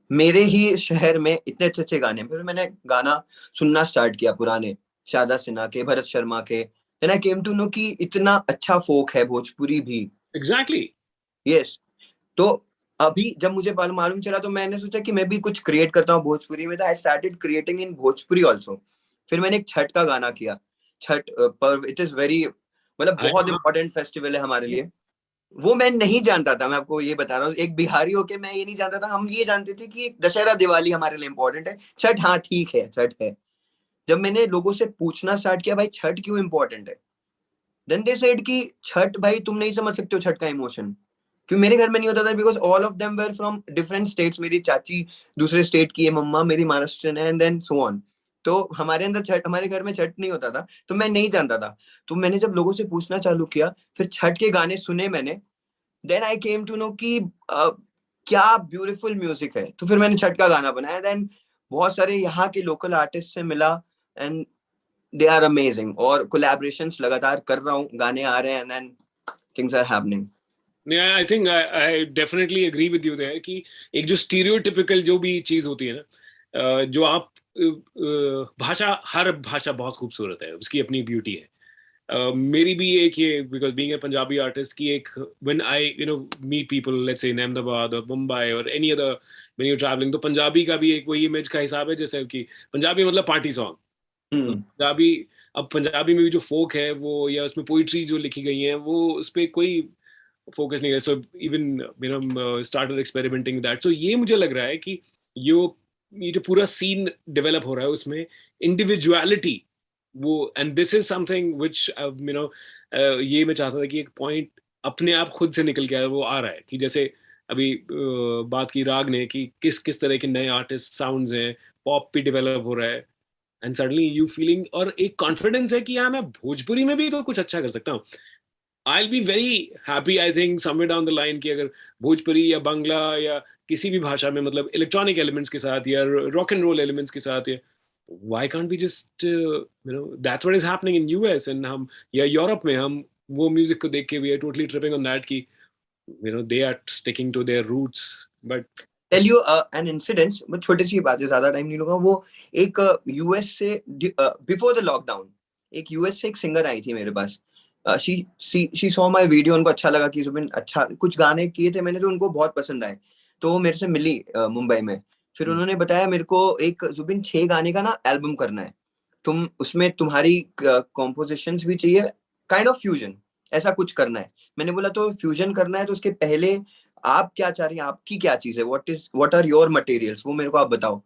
मेरे ही शहर में इतने अच्छे अच्छे गाने। फिर मैंने गाना सुनना स्टार्ट किया पुराने शारदा सिन्हा के, भरत शर्मा के, then I came to know कि इतना अच्छा फोक है भोजपुरी भी। एग्जैक्टली। यस, तो अभी जब मुझे मालूम चला तो मैंने सोचा कि मैं भी कुछ क्रिएट करता हूँ भोजपुरी में, I started creating in Bhojpuri also. फिर मैंने एक छठ का गाना किया, छठ पर्व, इट इज वेरी, मतलब बहुत इंपॉर्टेंट फेस्टिवल है हमारे लिए। वो मैं नहीं जानता था, मैं आपको ये बता रहा हूँ, एक बिहारी होके मैं ये नहीं जानता था। हम ये जानते थे कि दशहरा दिवाली हमारे लिए इंपॉर्टेंट है, छठ हाँ ठीक है छठ है। जब मैंने लोगों से पूछना स्टार्ट किया भाई छठ क्यों इंपॉर्टेंट है, देन दे सेड कि छठ भाई तुम नहीं समझ सकते हो छठ का इमोशन, क्योंकि मेरे घर में नहीं होता था, because all of them were from different states. मेरी चाची दूसरे स्टेट की है, मम्मा मेरी महाराष्ट्र है, एंड देन सो ऑन। तो हमारे अंदर छठ, हमारे घर में छठ नहीं होता था, तो मैं नहीं जानता था। तो मैंने जब लोगों से पूछना चालू किया, फिर छठ के गाने सुने मैंने, then I came to know कि क्या ब्यूटीफुल म्यूजिक है। तो फिर मैंने छठ का गाना बनाया, देन बहुत सारे यहाँ के लोकल आर्टिस्ट से मिला, एंड दे आर अमेजिंग, और कोलैबोरेशंस लगातार कर रहा हूँ, गाने आ रहे हैं, and then things are happening. Yeah, I think I definitely agree with you there कि एक जो stereotypical जो भी चीज होती है ना, जो आप भाषा, हर भाषा बहुत खूबसूरत है, उसकी अपनी ब्यूटी है। मेरी भी एक ये, because being a Punjabi artist की एक, when I meet people let's say in Ahmedabad और मुंबई और any other when you travelling, तो पंजाबी का भी एक वही इमेज का हिसाब है, जैसे कि पंजाबी मतलब पार्टी सॉन्ग। तो पंजाबी, अब पंजाबी में भी जो फोक है वो, या उसमें पोइट्री जो लिखी गई हैं वो, उस पर कोई फोकस नहीं है। So even started experimenting that. So ये मुझे लग रहा है कि ये जो पूरा सीन डेवलप हो रहा है उसमें इंडिविजुअलिटी वो, and this is something which ये मैं चाहता था कि एक पॉइंट अपने आप खुद से निकल के आया, वो आ रहा है कि जैसे अभी बात की राग ने कि किस किस तरह के नए आर्टिस्ट साउंड्स हैं, पॉप भी डेवलप हो रहा है, एंड सडनली यू फीलिंग, और एक कॉन्फिडेंस है कि हाँ मैं भोजपुरी में भी तो कुछ अच्छा कर सकता हूँ। I'll be very happy, I think, somewhere down the line कि अगर भोजपुरी या बांग्ला या किसी भी भाषा में, मतलब इलेक्ट्रॉनिक एलिमेंट्स के साथ या रॉक एंड रोल एलिमेंट्स के साथ, या why can't we just that's what is happening in US, and हम या यूरोप में हम वो म्यूजिक को देख के we are totally tripping on that कि they are sticking to their roots, but tell you an incident, वो छोटी सी बात है, ज्यादा टाइम नहीं लूंगा। वो एक यूएस से बिफोर द लॉकडाउन एक यूएस से एक सिंगर आई थी मेरे पास। शी सॉ माय वीडियो, उनको अच्छा लगा कि जुबिन अच्छा कुछ गाने किए थे मैंने, तो उनको बहुत पसंद आए, तो वो मेरे से मिली मुंबई में। फिर उन्होंने बताया मेरे को एक जुबिन 6 गाने का ना एल्बम करना है, तुम उसमें तुम्हारी कॉम्पोजिशंस भी चाहिए, काइंड ऑफ फ्यूजन ऐसा कुछ करना है। मैंने बोला तो फ्यूजन करना है तो उसके पहले आप क्या चाह रही हैं, आपकी क्या चीज है, व्हाट आर योर मटेरियल्स, वो मेरे को आप बताओ।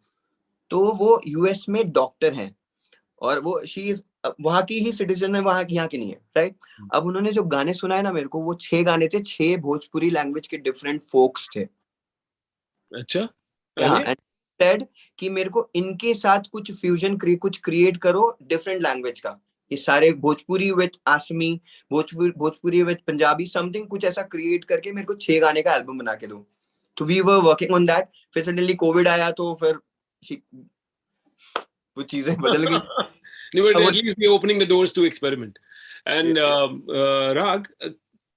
तो वो यूएस में डॉक्टर हैं, और वो शी इज वहां की ही सिटीजन है, वहां की, यहाँ की नहीं है, राइट। अब उन्होंने जो गाने सुनाए ना मेरे को, वो 6 गाने थे, 6 भोजपुरी लैंग्वेज के डिफरेंट फोक्स थे। अच्छा, हाँ, एंड सेड कि मेरे को इनके साथ कुछ फ्यूजन कुछ क्रिएट करो डिफरेंट लैंग्वेज का, ये सारे Bhojpuri with Assamese, Bhojpuri with Punjabi, something कुछ ऐसा क्रिएट करके मेरे को 6 गाने का एल्बम बना के दो। तो we were working on that. फिर सडनली कोविड आया, तो फिर वो चीजें बदल गई। but at least we're opening the doors to experiment. And Rag,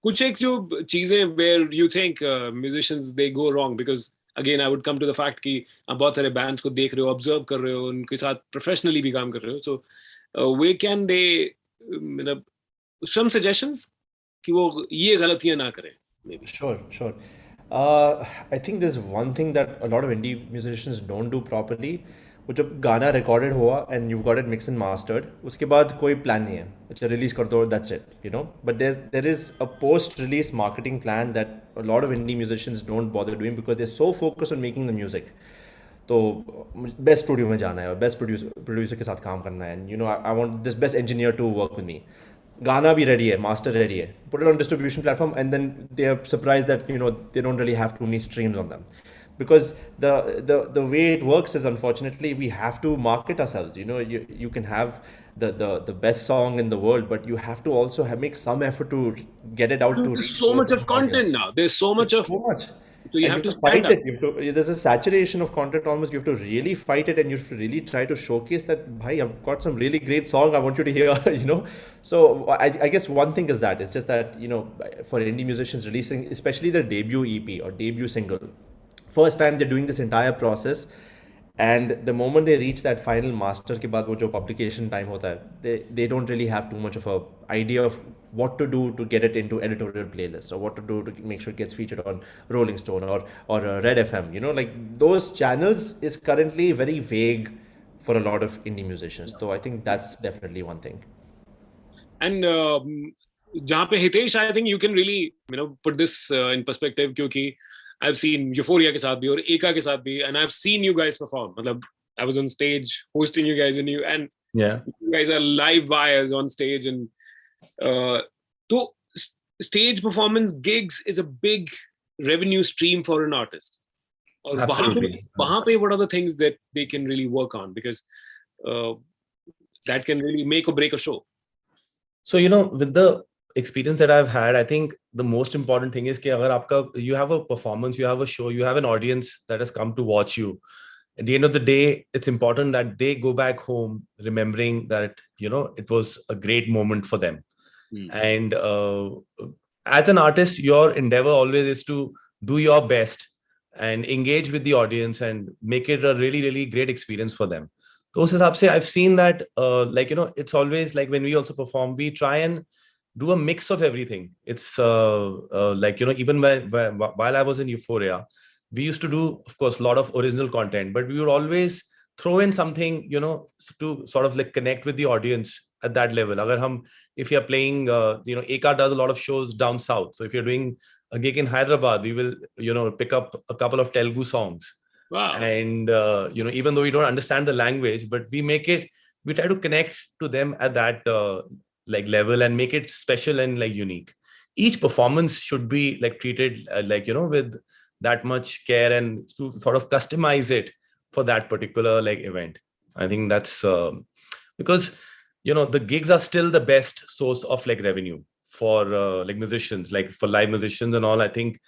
कुछ एक जो चीजें where you think musicians they go wrong, because again I would come to the fact कि आप बहुत सारे bands को देख रहे हो, observe कर रहे हो, उनके साथ professionally भी काम कर रहे हो, so where can they मतलब some suggestions कि वो ये गलतियां ना करें maybe? Sure. I think there's one thing that a lot of indie musicians don't do properly. वो जब गाना रिकॉर्डेड हुआ and you got it mix and mastered, उसके बाद कोई प्लान नहीं है, अच्छा रिलीज कर दो, that's it, you know. But there is a post release marketing plan that a lot of indie musicians don't bother doing because they are so focused on making the music. तो best studio में जाना है और best producer के साथ काम करना है, and I want this best engineer to work with me. गाना भी रेडी है, मास्टर रेडी है, put it on distribution platform, and then they are surprised that they don't really have too many streams on them. Because the way it works is, unfortunately, we have to market ourselves. You can have the best song in the world, but you have to also make some effort to get it out to There's reach so to much of content now. There's so much of so much. so you And have to fight stand up. it. There's a saturation of content almost. You have to really fight it, and you have to really try to showcase that, bhai, I've got some really great song I want you to hear. So I guess one thing is that it's just that, for indie musicians releasing, especially their debut EP or debut single, first time they're doing this entire process, and the moment they reach that final master के बाद वो जो publication time होता है, they don't really have too much of a idea of what to do to get it into editorial playlists, or what to do to make sure it gets featured on Rolling Stone or Red FM. Like those channels is currently very vague for a lot of indie musicians. So I think that's definitely one thing. And जहाँ पे Hitesh, I think you can really put this in perspective, क्योंकि I've seen Euphoria के साथ भी और एका के साथ भी, and I've seen you guys perform. मतलब I was on stage hosting you guys, and you guys are live wires on stage, and तो stage performance gigs is a big revenue stream for an artist. और वहाँ पे what are the things that they can really work on, because that can really make or break a show. So with the experience that I've had, I think the most important thing is that you have a performance, you have a show, you have an audience that has come to watch you. At the end of the day, it's important that they go back home remembering that it was a great moment for them. And as an artist, your endeavor always is to do your best and engage with the audience and make it a really, really great experience for them. So us hisab se, I've seen that it's always like when we also perform, we try and do a mix of everything. It's even while I was in Euphoria, we used to do, of course, a lot of original content, but we would always throw in something, to sort of like connect with the audience at that level. If you're playing, Eka does a lot of shows down south. So if you're doing a gig in Hyderabad, we will, pick up a couple of Telugu songs. Wow. And, even though we don't understand the language, but we try to connect to them at that level and make it special and unique. Each performance should be treated with that much care and to sort of customize it for that particular event. I think that's because the gigs are still the best source of revenue for musicians, for live musicians and all. I think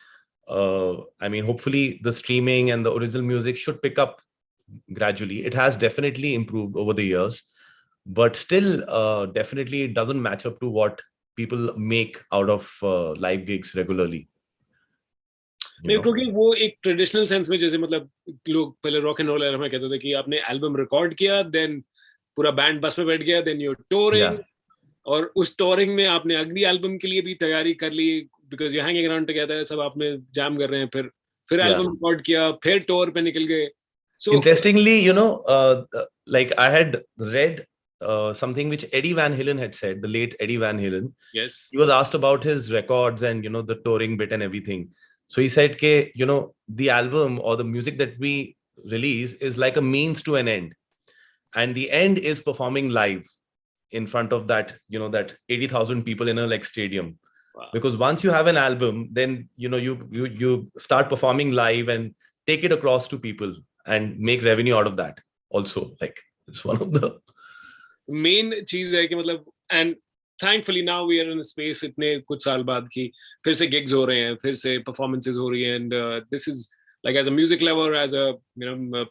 hopefully the streaming and the original music should pick up gradually. It has definitely improved over the years, but still definitely it doesn't match up to what people make out of live gigs regularly. क्योंकि वो एक traditional sense में, जैसे मतलब लोग पहले rock and role era में कहते थे कि आपने एल्बम रिकॉर्ड किया, देन पूरा बैंड बस में बैठ गया, देन यू टूरिंग, और उस टूरिंग में आपने अगली एल्बम के लिए भी तैयारी कर ली, because you hanging around together, सब आपने जैम कर रहे हैं, फिर एल्बम रिकॉर्ड किया, फिर टूर पे निकल गए. So interestingly, I had read something which Eddie Van Halen had said, the late Eddie Van Halen. Yes. He was asked about his records and, the touring bit and everything. So he said, the album or the music that we release is like a means to an end. And the end is performing live in front of that, that 80,000 people in a stadium. Wow. Because once you have an album, then, you start performing live and take it across to people and make revenue out of that also. It's one of the main cheese hai ki matlab, and thankfully now we are in a space itne kuch saal baad ki फिर से gigs हो रहे हैं, फिर से performances हो रही हैं, and this is as a music lover, as a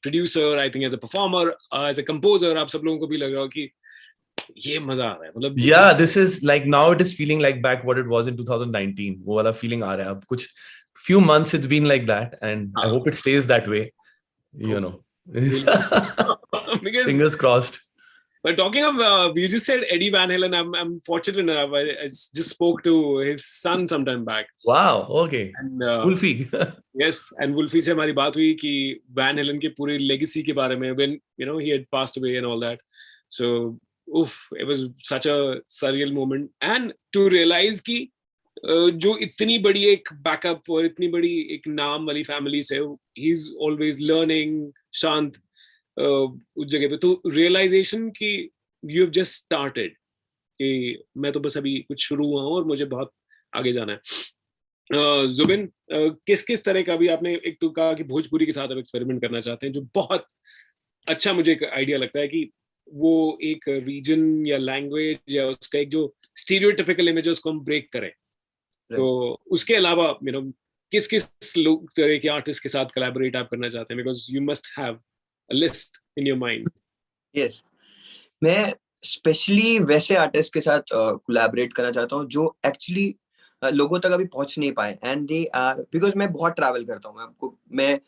producer, I think as a performer, as a composer, आप सब लोगों को भी लग रहा हो कि ये मजा आ रहा है, मतलब yeah, this is now it is feeling like back what it was in 2019. वो वाला feeling आ रहा है अब. कुछ few months it's been like that, and I hope it stays that way. Fingers crossed. But talking of, you just said Eddie Van Halen. I'm fortunate enough. I just spoke to his son sometime back. Wow. Okay. And Wolfie. Yes, and Wolfie से हमारी बात हुई कि Van Halen के पूरे legacy के बारे में, when he had passed away and all that. So, it was such a surreal moment, and to realize कि जो इतनी बड़ी एक बैकअप और इतनी बड़ी एक नाम वाली फैमिली से, ही इज ऑलवेज लर्निंग, शांत उस जगह पे, तो रियलाइजेशन कि यू हैव जस्ट स्टार्टेड, कि मैं तो बस अभी कुछ शुरू हुआ हूँ और मुझे बहुत आगे जाना है। जुबिन, किस किस तरह का, भी आपने एक तो कहा कि भोजपुरी के साथ आप एक्सपेरिमेंट करना चाहते हैं, जो बहुत अच्छा मुझे एक आइडिया लगता है कि वो एक रीजन या लैंग्वेज या उसका एक जो स्टीरियोटिपिकल इमेज है उसको हम ब्रेक करें। तो उसके अलावा किस किस लोग तरह के आर्टिस्ट के साथ कोलैबोरेट आप करना चाहते हैं, because you must have a list in your mind. Yes, मैं स्पेशली वैसे आर्टिस्ट के साथ कोलैबोरेट करना चाहता हूँ जो एक्चुअली लोगों तक अभी पहुंच नहीं पाए, एंड दे आर, बिकॉज मैं बहुत ट्रैवल करता हूँ, मैं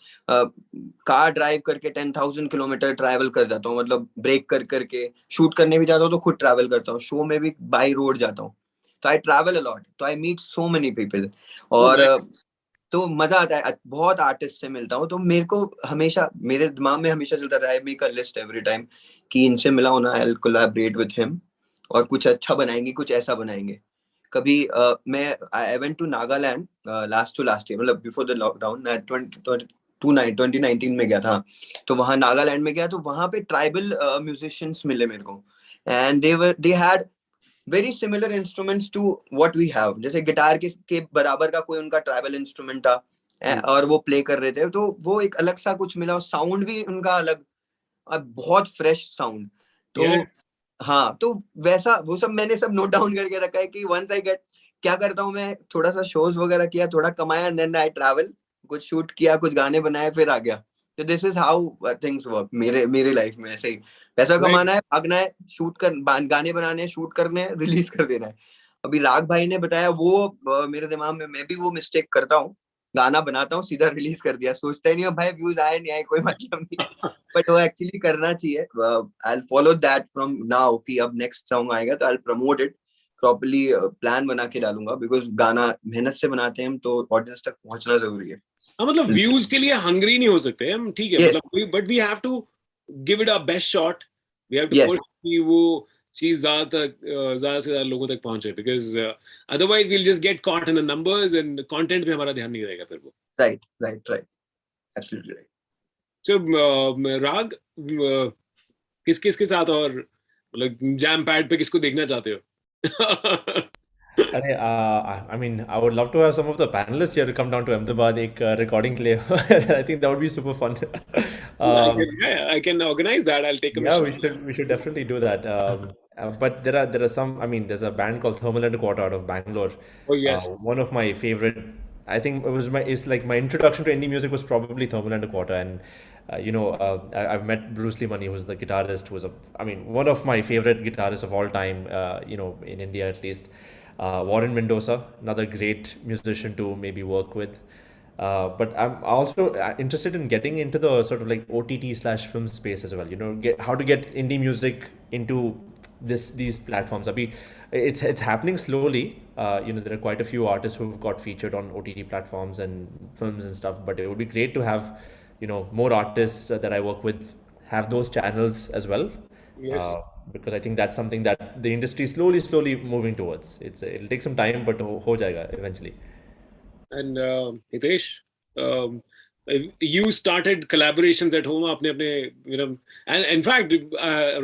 कार ड्राइव करके 10,000 किलोमीटर ट्रैवल कर जाता हूँ, मतलब ब्रेक कर करके शूट करने भी जाता हूँ तो खुद ट्रैवल करता हूँ, शो में भी बाई रोड जाता हूँ, तो आई ट्रैवल अ लॉट, तो I meet so many people, और तो मजा आता है, बहुत आर्टिस्ट से मिलता हूँ, तो मेरे को हमेशा, मेरे दिमाग में हमेशा चलता रहा है, make a list every time कि इनसे मिला होना, I will collaborate with him और कुछ अच्छा बनाएंगे, कुछ ऐसा बनाएंगे। कभी मैं I went to Nagaland last year, मतलब बिफोर द लॉकडाउन, 2019 में गया था, तो वहाँ नागालैंड में गया, तो वहाँ पे ट्राइबल म्यूजिशियंस मिले मेरे को, and they had very similar instruments to what we have, जैसे गिटार के बराबर का कोई उनका ट्राइबल इंस्ट्रूमेंट था, और वो प्ले कर रहे थे, तो वो एक अलग सा कुछ मिला, और साउंड भी उनका अलग, बहुत फ्रेश साउंड, तो हाँ, तो वैसा वो सब मैंने सब नोट डाउन करके रखा है कि वंस आई गेट, क्या करता हूँ मैं, थोड़ा सा शोज वगैरह किया, थोड़ा कमाया, एंड देन आई ट्रैवल, कुछ शूट किया, कुछ गाने बनाए, फिर आ गया, तो this is how things work मेरे लाइफ में, ऐसे ही पैसा कमाना है, भागना है, शूट कर, गाने बनाने हैं, शूट करने हैं, रिलीज कर देना है। अभी राग भाई ने बताया वो मेरे दिमाग में, मैं भी वो मिस्टेक करता हूँ, गाना बनाता हूँ, सीधा रिलीज कर दिया, सोचता ही नहीं हो भाई व्यूज आए नहीं आए कोई मतलब नहीं, बट वो एक्चुअली करना चाहिए। I will follow that from now, कि अब नेक्स्ट सॉन्ग आएगा तो I will promote it properly, plan बना के डालूंगा, बिकॉज गाना मेहनत से बनाते हैं हम, तो ऑडियंस तक पहुंचना जरूरी है। मतलब व्यूज के लिए हंग्री नहीं हो सकते हम, ठीक है, मतलब but we have to give it a best shot, we have to push कि वो चीज ज्यादा से ज्यादा लोगों तक पहुंचे, because otherwise we'll just get caught in the numbers and content पे हमारा ध्यान नहीं रहेगा फिर वो। Right, absolutely right. सो राग, किस किस के साथ, और मतलब जैम पैड पे किसको देखना चाहते हो? I mean, I would love to have some of the panelists here to come down to Ahmedabad, एक recording के लिए. I think that would be super fun. I can organize that. I'll take a mission. We should definitely do that. But there are some. I mean, there's a band called Thermal and Quarter out of Bangalore. Oh yes. One of my favorite. I think it's like my introduction to indie music was probably Thermal and Quarter, and I've met Bruce Lee Money, who's the guitarist, one of my favorite guitarists of all time. In India at least. Warren Mendoza, another great musician to maybe work with. But I'm also interested in getting into the sort of like OTT/film space as well. How to get indie music into these platforms. It's happening slowly. There are quite a few artists who've got featured on OTT platforms and films and stuff. But it would be great to have, more artists that I work with have those channels as well. Yes. Because I think that's something that the industry is slowly moving towards. It'll take some time, but ho jayega eventually. And Hitesh, you started collaborations at home, and in fact,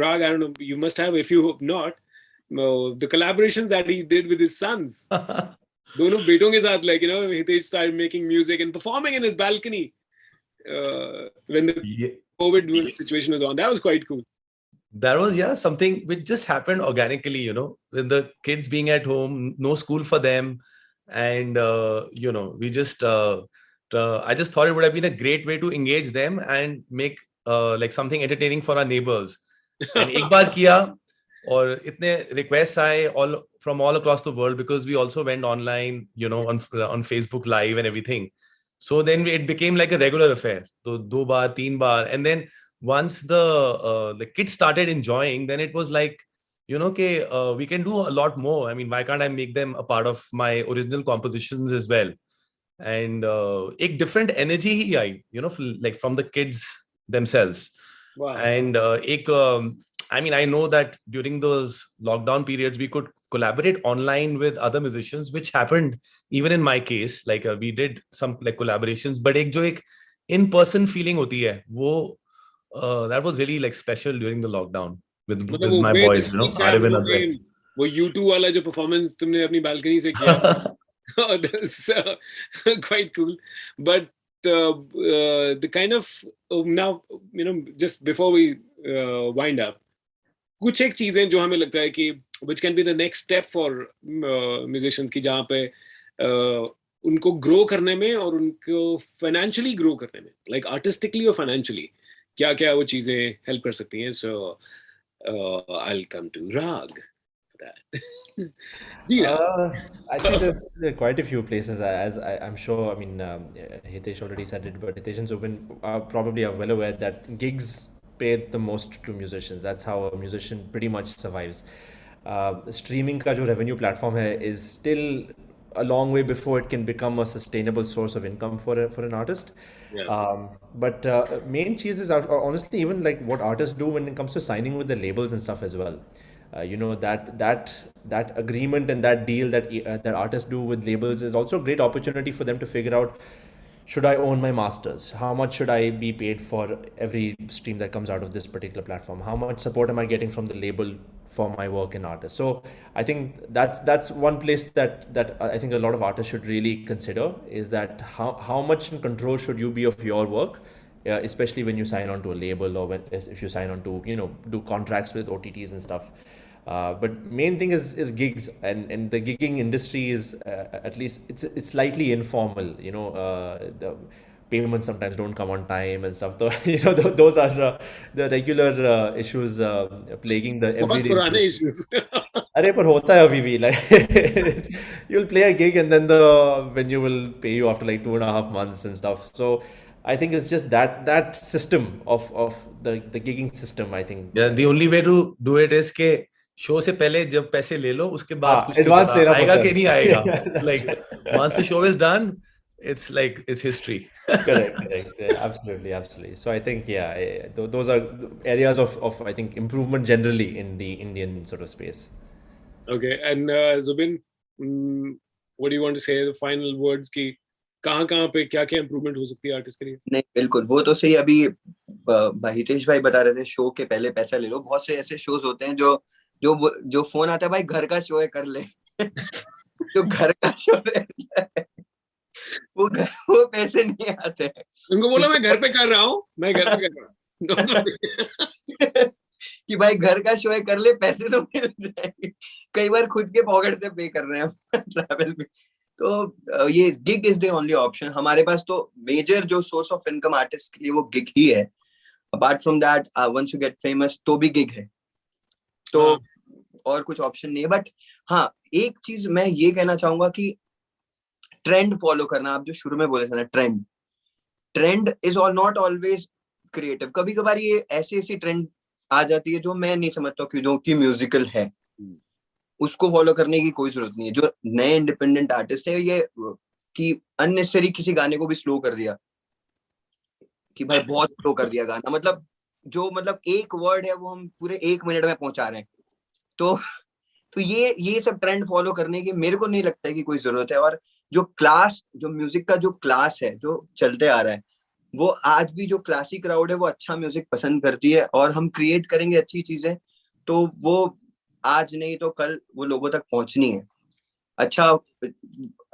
Rag, I don't know, you must have, if you not, the collaborations that he did with his sons. दोनों बेटों के साथ, Hitesh started making music and performing in his balcony when the COVID situation was on. That was quite cool. That was, something which just happened organically, with the kids being at home, no school for them. And, we just, I just thought it would have been a great way to engage them and make like something entertaining for our neighbors. And एक बार किया, और इतने requests आए from all across the world, because we also went online, on Facebook Live and everything. So then it became like a regular affair. So 2 baar, 3 baar, and then once the kids started enjoying, then it was like, we can do a lot more. I mean, why can't I make them a part of my original compositions as well? And एक different energy he I, like from the kids themselves. Wow. And I mean, I know that during those lockdown periods, we could collaborate online with other musicians, which happened even in my case. Like we did some like collaborations, but एक जो एक in-person feeling होती है, वो that was really like special during the lockdown मतलब with वो my way to boys, you know, speak that, Arif and Advait. वो U2 वाला जो performance तुमने अपनी balcony से किया, that's quite cool. But the kind of now, you know, just before we wind up, कुछ एक चीजें जो हमें लगता है कि which can be the next step for musicians की जहाँ पे उनको grow करने में और उनको financially grow करने में, like artistically और financially, क्या क्या वो चीजें help कर सकती हैं. So I'll come to Rag for that. I think there are quite a few places, as I'm sure. I mean, Hitesh already said it, but Hitesh and Zubin probably are well aware that gigs pay the most to musicians. That's how a musician pretty much survives. Streaming का जो revenue platform है is still a long way before it can become a sustainable source of income for an artist. Yeah. But main cheese is honestly even like what artists do when it comes to signing with the labels and stuff as well. You know, that agreement and that deal that artists do with labels is also a great opportunity for them to figure out, should I own my masters? How much should I be paid for every stream that comes out of this particular platform? How much support am I getting from the label for my work in artist? So I think that's one place that I think a lot of artists should really consider, is that how much in control should you be of your work, especially when you sign on to a label, or if you sign on to, you know, do contracts with OTTs and stuff. But main thing is gigs, and the gigging industry is at least it's slightly informal. You know, the payments sometimes don't come on time and stuff. So, you know, those are the regular issues plaguing the बहुत everyday पुराने industry. issues. अरे पर होता है अभी भी, like you'll play a gig and then the venue will pay you after like 2.5 months and stuff. So I think it's just that system of the gigging system. I think Yeah, the only way to do it is के show से पहले जब पैसे ले लो, उसके बाद कुछ नहीं एडवांस पता लेना आएगा पड़ता कि है. नहीं आएगा. That's Like right. once the show is done, it's like it's history. Correct. Yeah, absolutely. So I think, yeah, those are areas of I think improvement generally in the Indian sort of space. Okay, and Zubin, what do you want to say? The final words की कहाँ पे क्या improvement हो सकती है artist के लिए? नहीं, बिल्कुल वो तो सही. अभी हितेश भाई बता रहे थे शो के पहले पैसा ले लो. बहुत से ऐसे शोज होते हैं जो फोन आता है, भाई घर का शो है कर ले. जो घर का शो रहता है वो पैसे नहीं आते हैं. उनको बोला मैं घर पे कर रहा हूँ, मैं घर पे कर रहा हूँ. कि भाई घर का शो है कर ले, पैसे तो मिल जाएंगे. कई बार खुद के पॉकेट से पे कर रहे हैं ट्रैवल में. तो ये gig is the only option. हमारे पास तो मेजर जो सोर्स ऑफ इनकम आर्टिस्ट के लिए वो गिग ही है. Apart from that, once you get famous तो भी गिग है, तो और कुछ ऑप्शन नहीं है. बट हाँ, एक चीज मैं ये कहना चाहूंगा कि ट्रेंड फॉलो करना. आप जो शुरू में बोले थे ना, trend is all not always creative. कभी कभार ये ऐसी ट्रेंड आ जाती है जो मैं नहीं समझता कि म्यूजिकल है, उसको फॉलो करने की कोई जरूरत नहीं है. जो नए इंडिपेंडेंट आर्टिस्ट है, ये कि अननेसेसरी किसी गाने को भी स्लो कर दिया, कि भाई बहुत स्लो कर दिया गाना, मतलब एक वर्ड है वो हम पूरे 1 मिनट में पहुंचा रहे हैं. तो ये सब ट्रेंड फॉलो करने की मेरे को नहीं लगता है कि कोई जरूरत है. और जो म्यूजिक का जो क्लास है जो चलते आ रहा है, वो आज भी जो क्लासिक क्राउड है वो अच्छा म्यूजिक पसंद करती है. और हम क्रिएट करेंगे अच्छी चीजें तो वो आज नहीं तो कल वो लोगों तक पहुंचनी है. अच्छा,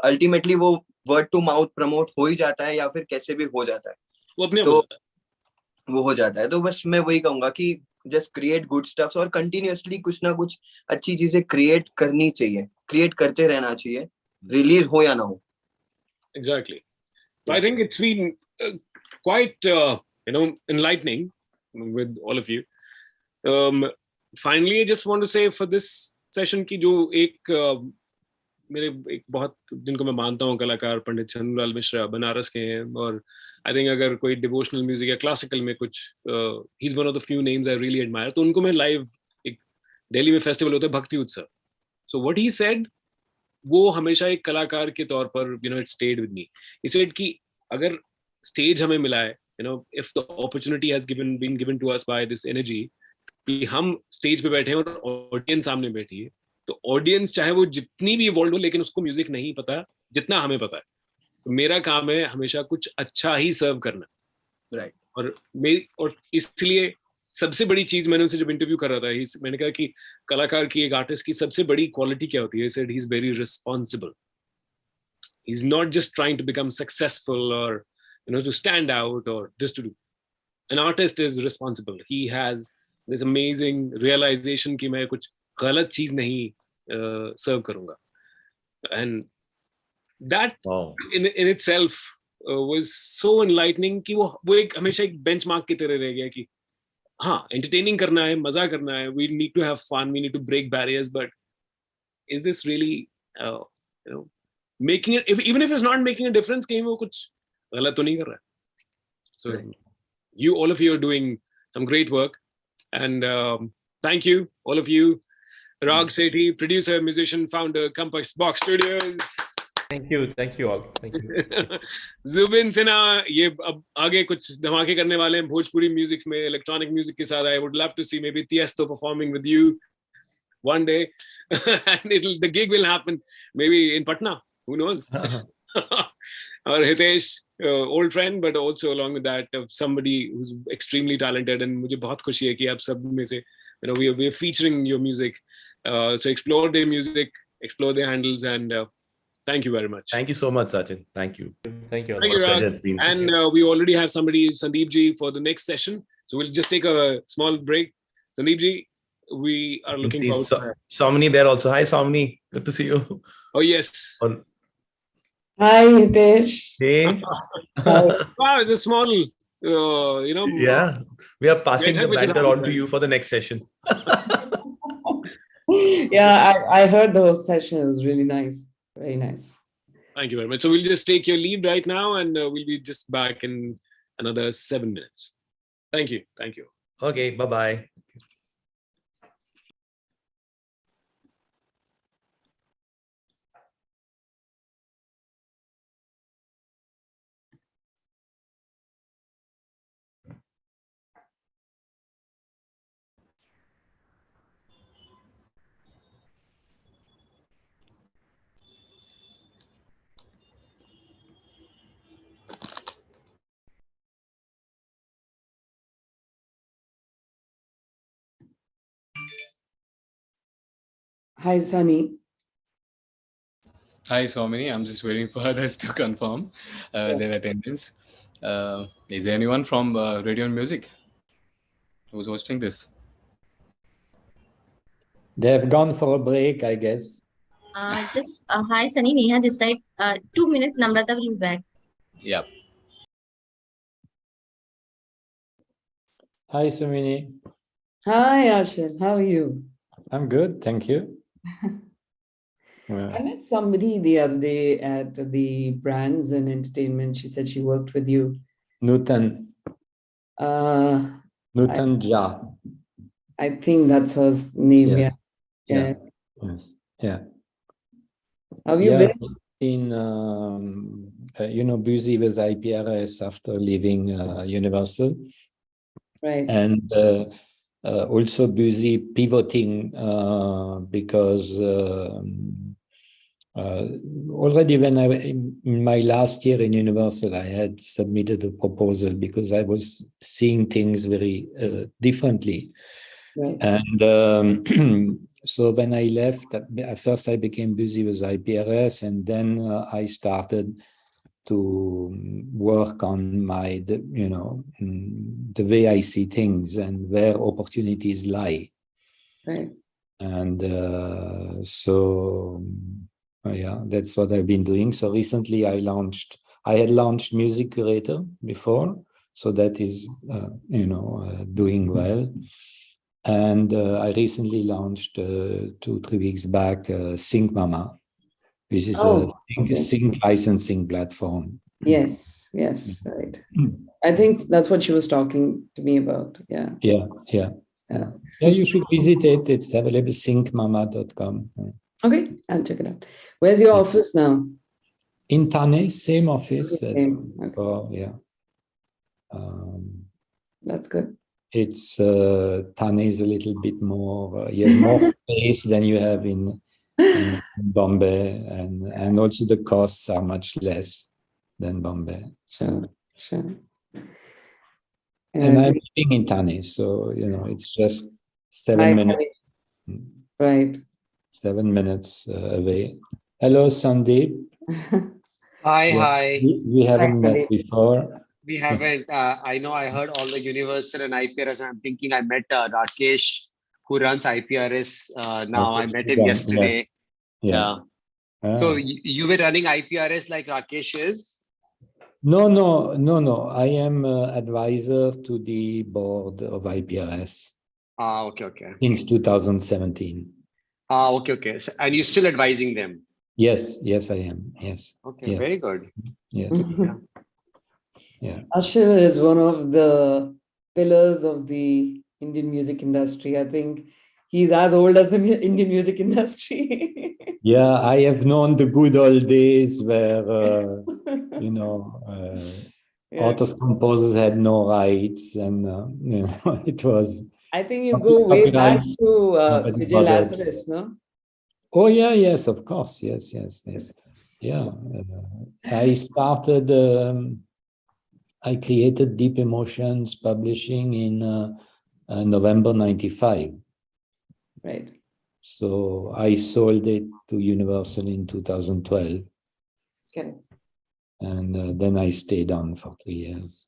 अल्टीमेटली वो वर्ड टू माउथ प्रमोट हो ही जाता है या फिर कैसे भी हो जाता है, वो हो जाता है. तो बस मैं वही कहूंगा कि जस्ट क्रिएट गुड स्टफ्स और कंटिन्यूअसली कुछ ना कुछ अच्छी चीजें क्रिएट करनी चाहिए, क्रिएट करते रहना चाहिए, रिलीज हो या ना हो. Exactly. So I think it's been quite enlightening with all of you. Finally, I just want to say for this session कि जो मेरे एक बहुत जिनको मैं मानता हूँ कलाकार पंडित चंद्रलाल मिश्रा बनारस के हैं, और आई थिंक अगर कोई डिवोशनल म्यूजिक या क्लासिकल में कुछ he is one of the few names I really admire. तो उनको मैं लाइव, एक दिल्ली में फेस्टिवल होता है भक्ति उत्सव, सो व्हाट ही सेड वो हमेशा एक कलाकार के तौर पर it stayed with me. He said कि अगर स्टेज हमें मिला है, if the opportunity has been given to us by this energy कि हम स्टेज पे बैठे हैं और ऑडियंस सामने बैठी है, तो ऑडियंस चाहे वो जितनी भी इवॉल्व हो, लेकिन उसको म्यूजिक नहीं पता जितना हमें पता है. तो मेरा काम है हमेशा कुछ अच्छा ही सर्व करना. राइट. और इसलिए सबसे बड़ी चीज, मैंने उनसे जब इंटरव्यू कर रहा था, मैंने कहा कि कलाकार की, एक आर्टिस्ट की सबसे बड़ी क्वालिटी क्या होती है? He said he's very responsible. He's not just trying to become successful or to stand out or just to do. An artist is responsible. He has this amazing realization कि मैं कुछ गलत चीज नहीं serve करूंगा. And that in itself was so enlightening कि वो एक हमेशा एक benchmark की तरह रह गया कि हाँ, entertaining करना है, मजा करना है, we need to have fun, we need to break barriers, but is this really making it, even if it's not making a difference, कहीं वो कुछ गलत तो नहीं कर रहा है. So all of you are doing some great work, and thank you, all of you. Rag Sethi, producer, musician, founder, Compass Box Studios. Thank you all. Thank you. Zubin Sinha, ये अब आगे कुछ धमाके करने वाले हैं भोजपुरी म्यूजिक में, electronic music के साथ. I would love to see maybe Tiesto performing with you one day, and the gig will happen maybe in Patna. Who knows? Or Hitesh, old friend, but also along with that, somebody who's extremely talented. And मुझे बहुत खुशी है कि आप सब में से, we are featuring your music. So explore their music, explore their handles, and thank you very much. Thank you so much, Sachin. Thank you. Thank you. Thank you, Pleasure Rag. it's been. And we already have somebody, Sandeep ji, for the next session. So we'll just take a small break. Sandeep ji, we are looking forward to that. Somni there also. Hi, Somni. Good to see you. Oh, yes. Hi, Hitesh. Hey. Wow, it's a small, Yeah, we are passing the banter on to you for the next session. Yeah, I heard the whole session. It was really nice. Very nice. Thank you very much. So we'll just take your leave right now, and we'll be just back in another 7 minutes. Thank you. Thank you. Okay, bye-bye. Hi, Sunny. Hi, Swamini. I'm just waiting for others to confirm their attendance. Is there anyone from Radio and Music who's hosting this? They've gone for a break, I guess. Hi, Sunny, Neha this side. 2 minutes, Namrata will be back. Yeah. Hi, Sumini. Hi, Ashil. How are you? I'm good, thank you. I met somebody the other day at the Brands and Entertainment. She said she worked with you. Nutan Jha. I think that's her name. Yes. Yeah. Yes. Yeah. How have you been? In busy with IPRS after leaving Universal. Right. And also busy pivoting because already when in my last year in Universal, I had submitted a proposal because I was seeing things very differently. Right. And so when I left, at first I became busy with IPRS, and then I started to work on the way I see things and where opportunities lie. Right. And that's what I've been doing. So recently I had launched Music Curator before, so that is doing well. And I recently launched 2-3 weeks back Sync Mama, which is a sync licensing platform. Yes, right. I think that's what she was talking to me about. Yeah. Yeah, you should visit it. It's available syncmama.com. Okay, I'll check it out. Where's your office now? In Thane, same office. Okay. Yeah. That's good. it's Thane is a little bit more. You have more space than you have in Bombay, and also the costs are much less than Bombay. Sure. And I'm living in Thane, so it's just 7 minutes. Right. 7 minutes away. Hello, Sandeep. Hi. We haven't met before. We haven't. I know I heard all the Universal and IPRS, and I'm thinking I met Rakesh, who runs IPRS now. I met him yesterday. Yeah. So you were running IPRS like Rakesh is? No. I am advisor to the board of IPRS. Okay. Since 2017. Okay. So, and you're still advising them? Yes, I am. Yes. Okay, yes. very good. Yes. Yeah. Ashil is one of the pillars of the Indian music industry. I think he's as old as the Indian music industry. Yeah, I have known the good old days where, artists, composers had no rights, and it was. I think you go way back to Vijay Lazarus, no? Oh yeah, yes, of course, yes. Yeah, I started. I created Deep Emotions Publishing in November '95. Right. So I sold it to Universal in 2012. Okay. And then I stayed on for 3 years.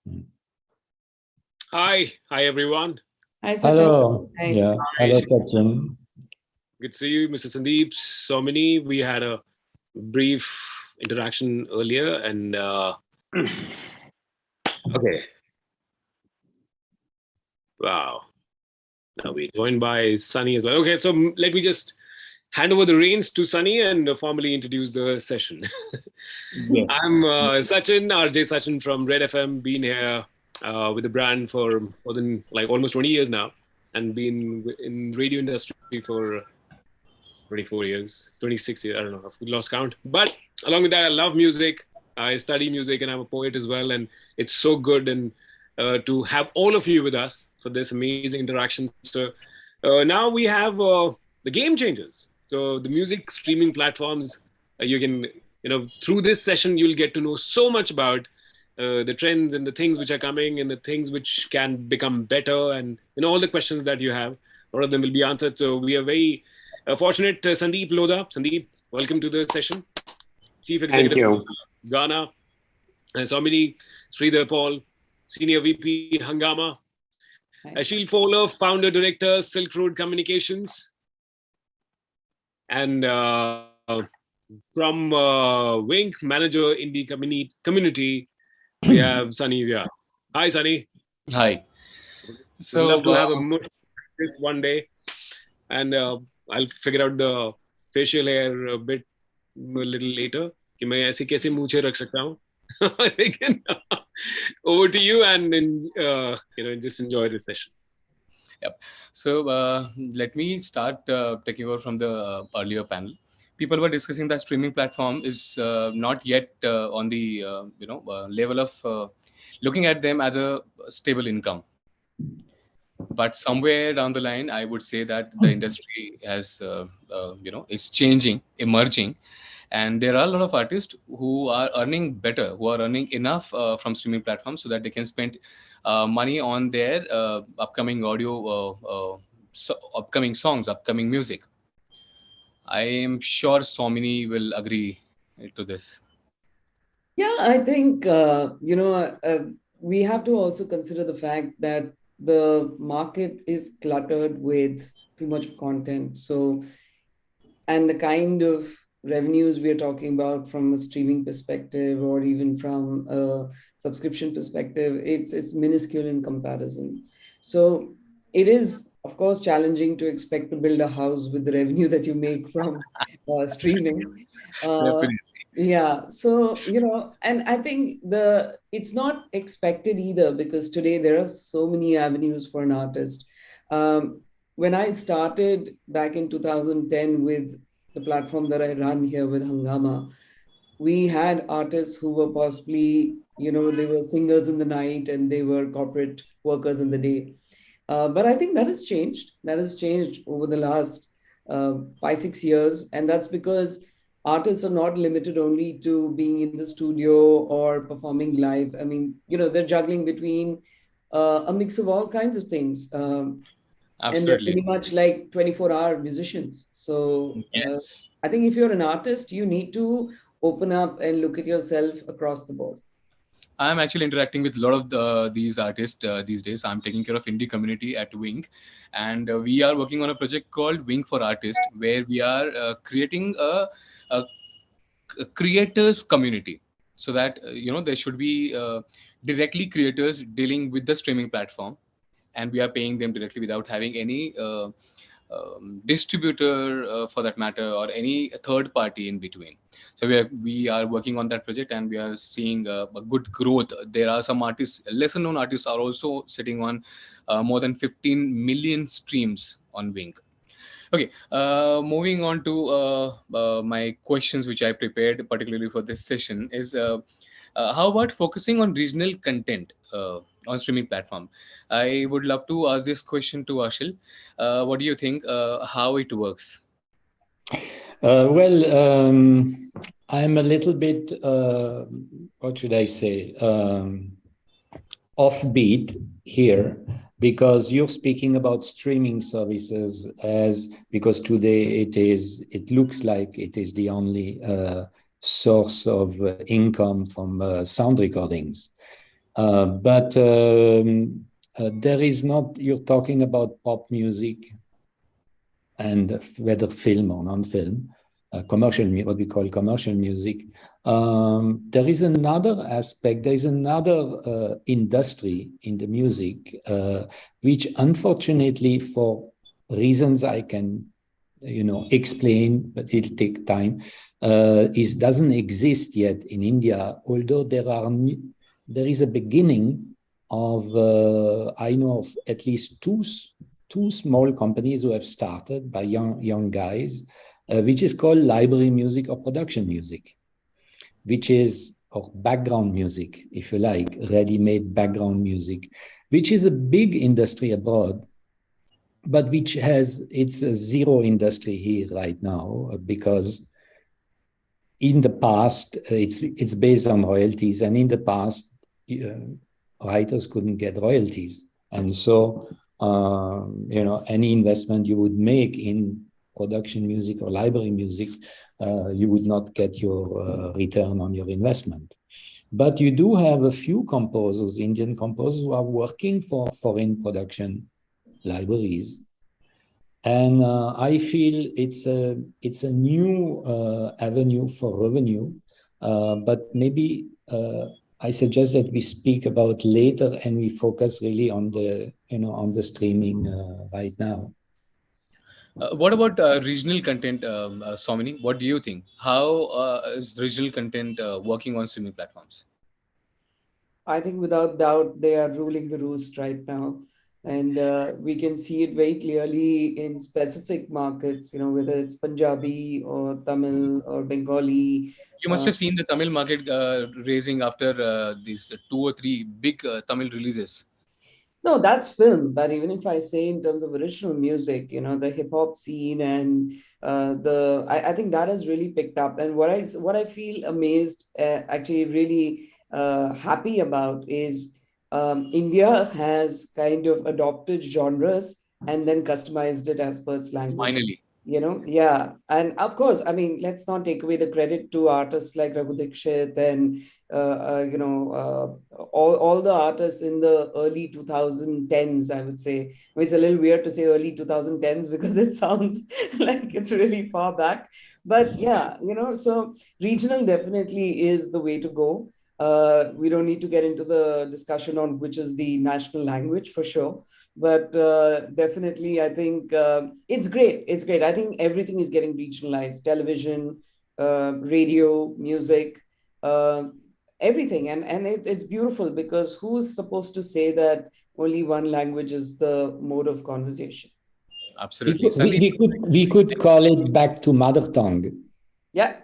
Hi everyone. Hi, Sachin. Hello. Hi. Yeah. Hello, Sachin. Good to see you, Mr. Sandeep. Somini, we had a brief interaction earlier, and okay. Wow. Now we're joined by Sunny as well. Okay, so let me just hand over the reins to Sunny and formally introduce the session. Yes. I'm Sachin, RJ Sachin from Red FM, been here with the brand for more than almost 20 years now, and been in radio industry for 24 years, 26 years, I don't know, I've lost count. But along with that, I love music. I study music and I'm a poet as well. And it's so good and to have all of you with us for this amazing interaction. So now we have the game changers. So the music streaming platforms, you can, through this session, you'll get to know so much about the trends and the things which are coming and the things which can become better, and all the questions that you have, all of them will be answered. So we are very fortunate. Sandeep Lodha. Sandeep, welcome to the session. Chief Executive of Ghana. Somini Sridhar Paul, Senior VP Hangama. Ashil Fowler, Founder Director Silk Road Communications. And from Wink, Manager Indie Community, we have Sunny Vyas. Hi, Sunny. Hi. So love to have a mush this one day, and I'll figure out the facial hair a little later. कि मैं ऐसे कैसे मूछे रख सकता हूँ? Over to you, and just enjoy this session. Yep. So let me start taking over from the earlier panel. People were discussing that streaming platform is not yet on the level of looking at them as a stable income. But somewhere down the line, I would say that the industry has, is changing, emerging. And there are a lot of artists who are earning better, who are earning enough from streaming platforms so that they can spend money on their upcoming audio, upcoming songs, upcoming music. I am sure Somini will agree to this. Yeah, I think, we have to also consider the fact that the market is cluttered with too much content. So, and the kind of revenues we are talking about from a streaming perspective or even from a subscription perspective, it's minuscule in comparison. So it is, of course, challenging to expect to build a house with the revenue that you make from streaming. Yeah. So, and I think it's not expected either, because today there are so many avenues for an artist. When I started back in 2010 with the platform that I run here with Hangama, we had artists who were possibly, they were singers in the night and they were corporate workers in the day. But I think that has changed. That has changed over the last 5-6 years. And that's because artists are not limited only to being in the studio or performing live. I mean, they're juggling between a mix of all kinds of things. And they're Absolutely. pretty much like 24-hour musicians. So Yes. I think if you're an artist, you need to open up and look at yourself across the board. I'm actually interacting with a lot of these artists these days. I'm taking care of indie community at Wing, and we are working on a project called Wing for Artists, where we are creating a creators community, so that there should be directly creators dealing with the streaming platform, and we are paying them directly without having any distributor for that matter, or any third party in between. So we are working on that project, and we are seeing a good growth. There are some artists, lesser known artists, are also sitting on more than 15 million streams on Wing. Okay, moving on to my questions, which I prepared particularly for this session, is how about focusing on regional content on streaming platform? I would love to ask this question to Ashil. What do you think? How it works? Well, I'm a little bit, what should I say, offbeat here, because you're speaking about streaming services because today it looks like it is the only source of income from sound recordings. But there is not, you're talking about pop music, and whether film or non-film, commercial, what we call commercial music. There is another aspect, there is another industry in the music, which unfortunately, for reasons I can explain, but it'll take time, doesn't exist yet in India, although there is a beginning of, I know of at least two small companies who have started by young guys, which is called library music or production music, or background music, if you like, ready-made background music, which is a big industry abroad, but it's a zero industry here right now, because in the past, it's based on royalties, and in the past, writers couldn't get royalties. And so, any investment you would make in production music or library music, you would not get your return on your investment. But you do have a few composers, Indian composers, who are working for foreign production libraries. And I feel it's a new avenue for revenue, but maybe I suggest that we speak about later, and we focus really on the streaming right now. What about regional content, Somini? What do you think? How is regional content working on streaming platforms? I think without doubt, they are ruling the roost right now. And we can see it very clearly in specific markets, whether it's Punjabi or Tamil or Bengali. You must have seen the Tamil market raising after these 2 or 3 big Tamil releases. No, that's film. But even if I say in terms of original music, the hip hop scene and I think that has really picked up. And what I feel amazed, actually really happy about, is India has kind of adopted genres and then customized it as per its language. Finally. Yeah. And of course, I mean, let's not take away the credit to artists like Raghu Dixit and, all the artists in the early 2010s, I would say. I mean, it's a little weird to say early 2010s because it sounds like it's really far back. But yeah, so regional definitely is the way to go. We don't need to get into the discussion on which is the national language for sure. But definitely, I think it's great. It's great. I think everything is getting regionalized: television, radio, music, everything. And it's beautiful, because who's supposed to say that only one language is the mode of conversation? Absolutely. We could call it back to mother tongue. Yeah.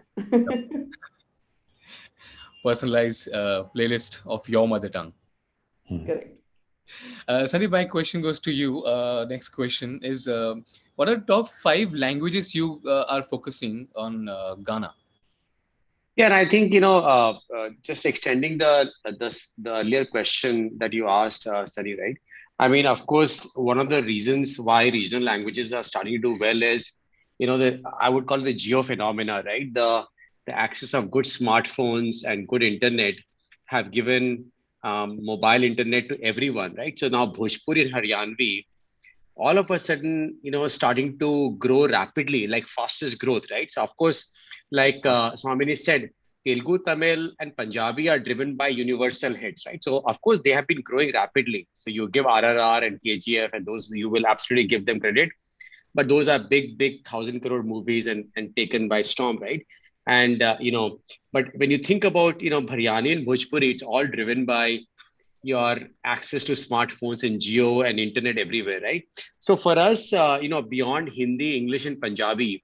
Personalized playlist of your mother tongue. Correct. Sunny, my question goes to you. Next question is, what are the top 5 languages you are focusing on Ghana? Yeah, and I think just extending the earlier question that you asked, Sunny, right? I mean, of course, one of the reasons why regional languages are starting to do well is, the I would call it the geo phenomena, right? The access of good smartphones and good internet have given mobile internet to everyone, right? So now Bhojpuri and Haryanvi all of a sudden, starting to grow rapidly, like fastest growth, right? So of course, like Swamini said, Telugu, Tamil, and Punjabi are driven by universal hits, right? So of course, they have been growing rapidly. So you give RRR and KGF, and those you will absolutely give them credit. But those are big, big 1,000 crore movies and taken by storm, right? And but when you think about Bharyani and Bhojpuri, it's all driven by your access to smartphones and geo and internet everywhere, right? So for us, beyond Hindi, English, and Punjabi,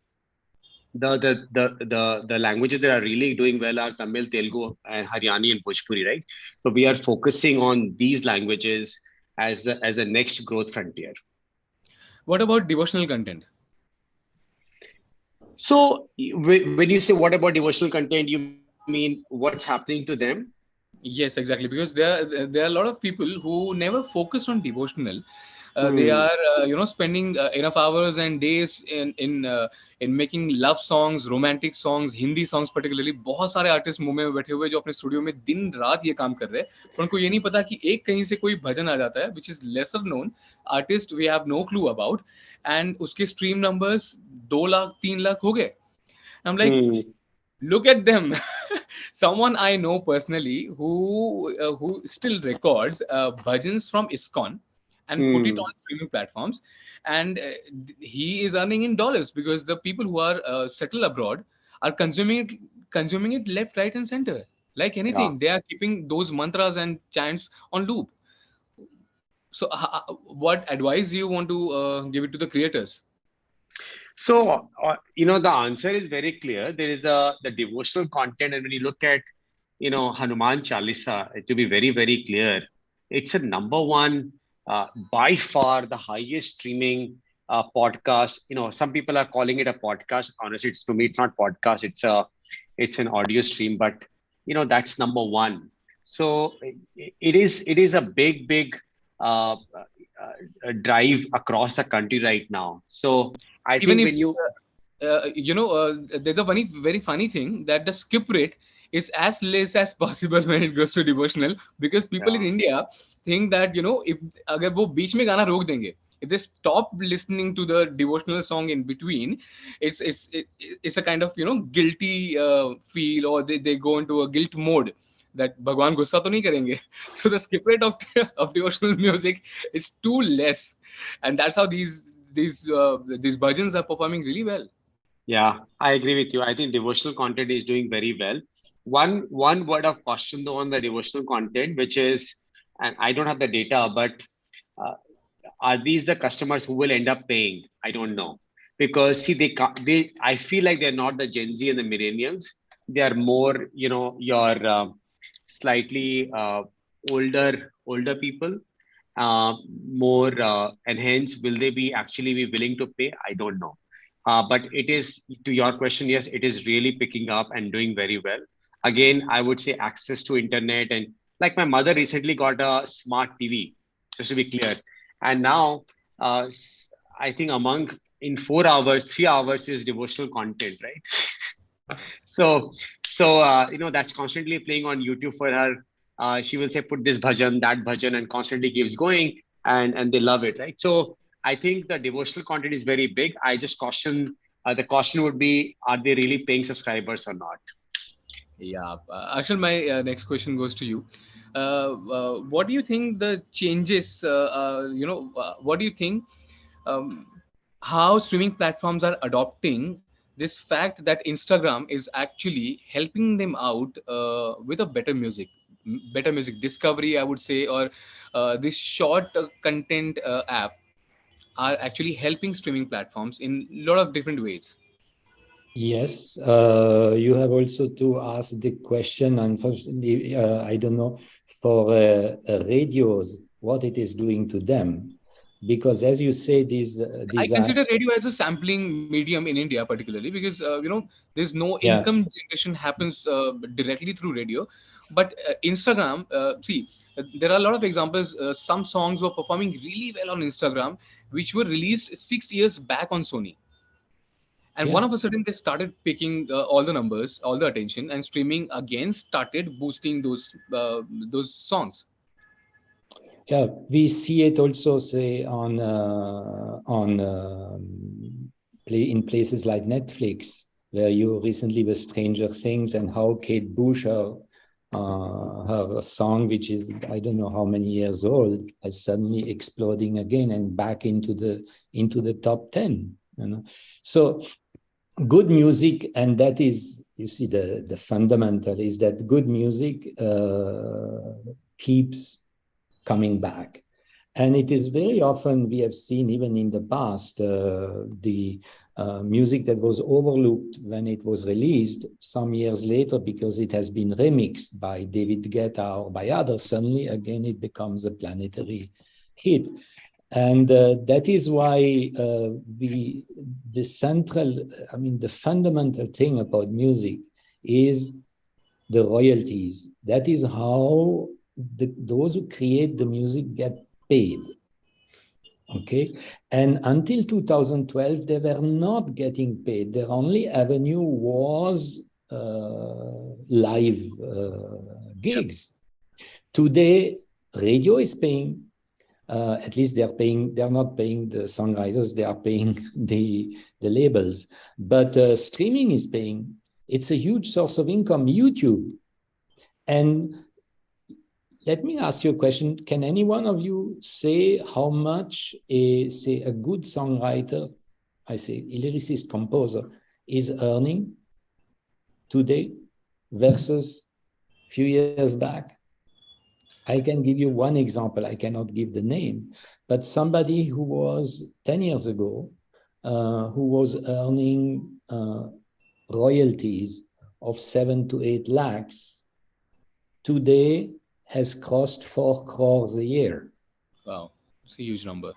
the languages that are really doing well are Tamil, Telugu, and Haryani and Bhojpuri, right? So we are focusing on these languages as the next growth frontier. What about devotional content? So when you say what about devotional content, you mean what's happening to them? Yes, exactly. Because there are a lot of people who never focus on devotional. They are spending enough hours and days in making love songs, romantic songs, Hindi songs particularly. बहुत सारे artist Mumbai में बैठे हुए जो अपने studio में दिन रात ये काम कर रहे हैं, पर उनको ये नहीं पता कि एक कहीं से कोई भजन आ जाता है which is lesser known artist we have no clue about, and उसके stream numbers 2 लाख 3 लाख हो गए. I'm like, look at them. Someone I know personally who still records bhajans from ISKCON and put it on streaming platforms, and he is earning in dollars because the people who are settled abroad are consuming it left, right, and center like anything. Yeah. They are keeping those mantras and chants on loop. So what advice do you want to give it to the creators? So, the answer is very clear. There is the devotional content, and when you look at, Hanuman Chalisa, to be very, very clear, it's a number one, by far the highest streaming podcast. Some people are calling it a podcast. Honestly, to me, it's not podcast. It's an audio stream, but that's number one. So it is a big, big drive across the country right now. So I Even think if when you there's a very funny thing that the skip rate is as less as possible when it goes to devotional, because people in India think that if अगर वो बीच में गाना रोक देंगे, if they stop listening to the devotional song in between, it's a kind of guilty feel, or they go into a guilt mode that भगवान गुस्सा तो नहीं करेंगे. So the skip rate of devotional music is too less, and that's how these bhajans are performing really well. Yeah, I agree with you. I think devotional content is doing very well. One word of caution though on the devotional content, which is, and I don't have the data, but are these the customers who will end up paying? I don't know, because see, they I feel like they're not the Gen Z and the millennials. They are more, your slightly older people, more, and hence will they be actually be willing to pay? I don't know. But it is, to your question, yes, it is really picking up and doing very well. Again, I would say access to internet, and like my mother recently got a smart TV, just to be clear. And now, I think in 4 hours, 3 hours is devotional content, right? So that's constantly playing on YouTube for her. She will say, put this bhajan, that bhajan, and constantly keeps going, and they love it, right? So I think the devotional content is very big. I just caution, the caution would be, are they really paying subscribers or not? Yeah, Ashal, my next question goes to you. What do you think the changes? What do you think? Um, how streaming platforms are adopting this fact that Instagram is actually helping them out with a better music discovery, I would say, or this short content app are actually helping streaming platforms in a lot of different ways. Yes, you have also to ask the question. Unfortunately, I don't know, for radios, what it is doing to them. Because as you say, these I consider radio as a sampling medium in India, particularly because there's no income generation happens directly through radio, but Instagram. There are a lot of examples. Some songs were performing really well on Instagram, which were released 6 years back on Sony, and one of a sudden they started picking all the numbers, all the attention, and streaming again started boosting those songs. Yeah, we see it also, say, in places like Netflix, where you recently with Stranger Things, and how Kate Bush, her song, which is I don't know how many years old, is suddenly exploding again and back into the top 10. So good music, and that is, you see, the fundamental is that good music keeps coming back. And it is very often, we have seen even in the past, the music that was overlooked when it was released some years later, because it has been remixed by David Guetta or by others, suddenly again it becomes a planetary hit. And that is why the fundamental thing about music is the royalties. That is how those who create the music get paid. Okay, and until 2012, they were not getting paid. Their only avenue was live gigs. Today, radio is paying. At least they're paying. They're not paying the songwriters. They are paying the labels. But streaming is paying. It's a huge source of income. YouTube. And let me ask you a question. Can any one of you say how much a good songwriter, a lyricist, composer, is earning today versus a few years back? I can give you one example. I cannot give the name, but somebody who was 10 years ago, who was earning royalties of 7 to 8 lakhs, today has crossed 4 crores a year. Wow, it's a huge number.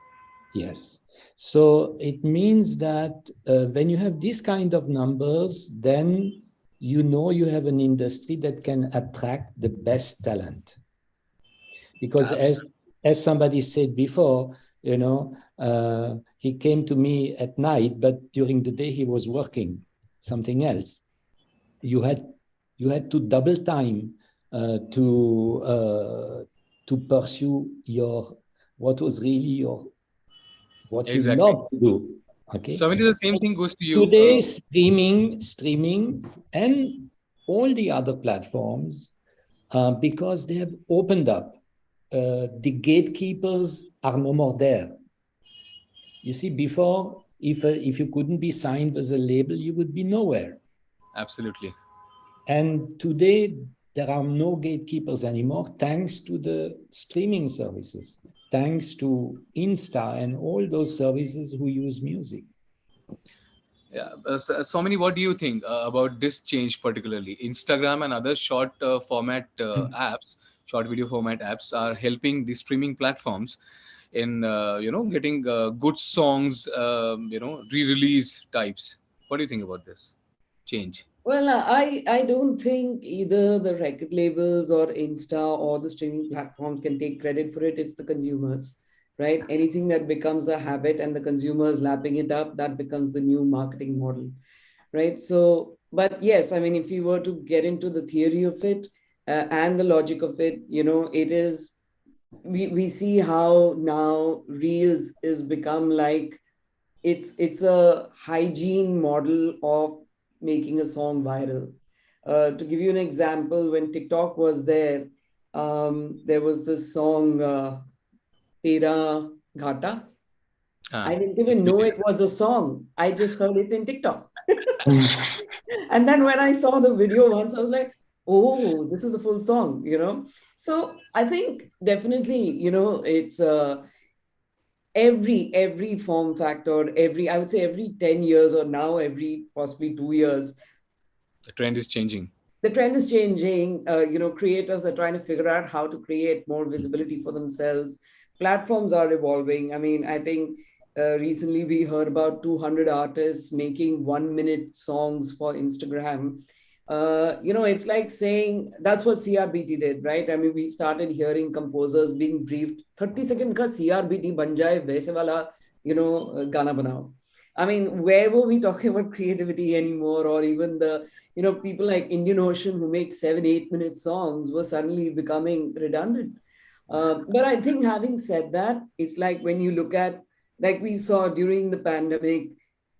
Yes. So it means that when you have this kind of numbers, then you have an industry that can attract the best talent. Because as somebody said before, he came to me at night, but during the day he was working something else. You had to double time to pursue what you love to do. Okay. So the same thing goes to you. Today, streaming, and all the other platforms, because they have opened up, the gatekeepers are no more there. You see, before, if you couldn't be signed with a label, you would be nowhere. Absolutely. And today, there are no gatekeepers anymore, thanks to the streaming services, thanks to Insta and all those services who use music. Yeah, Somini, what do you think about this change particularly? Instagram and other short format apps, short video format apps are helping the streaming platforms in getting good songs, re-release types. What do you think about this change? Well, I don't think either the record labels or Insta or the streaming platforms can take credit for it. It's the consumers, right? Anything that becomes a habit and the consumers lapping it up, that becomes the new marketing model, right? So, but yes, I mean, if you were to get into the theory of it and the logic of it, it is, we see how now Reels is become like, it's a hygiene model of making a song viral. To give you an example, when TikTok was there was this song, Tera Ghata. I didn't even know it was a song. I just heard it in TikTok. And then when I saw the video once, I was like, oh, this is the full song, So I think definitely, it's every form factor, I would say every 10 years or now every possibly 2 years, the trend is changing. the trend is changing. Creators are trying to figure out how to create more visibility for themselves. Platforms are evolving. I mean, I think recently we heard about 200 artists making 1 minute songs for Instagram. It's like saying that's what CRBT did, right? I mean, we started hearing composers being briefed 30-second ka CRBT ban jaye वैसे वाला गाना banao. I mean, where were we talking about creativity anymore? Or even the people like Indian Ocean who make 7-8 minute songs were suddenly becoming redundant. But I think having said that, it's like when you look at, like we saw during the pandemic,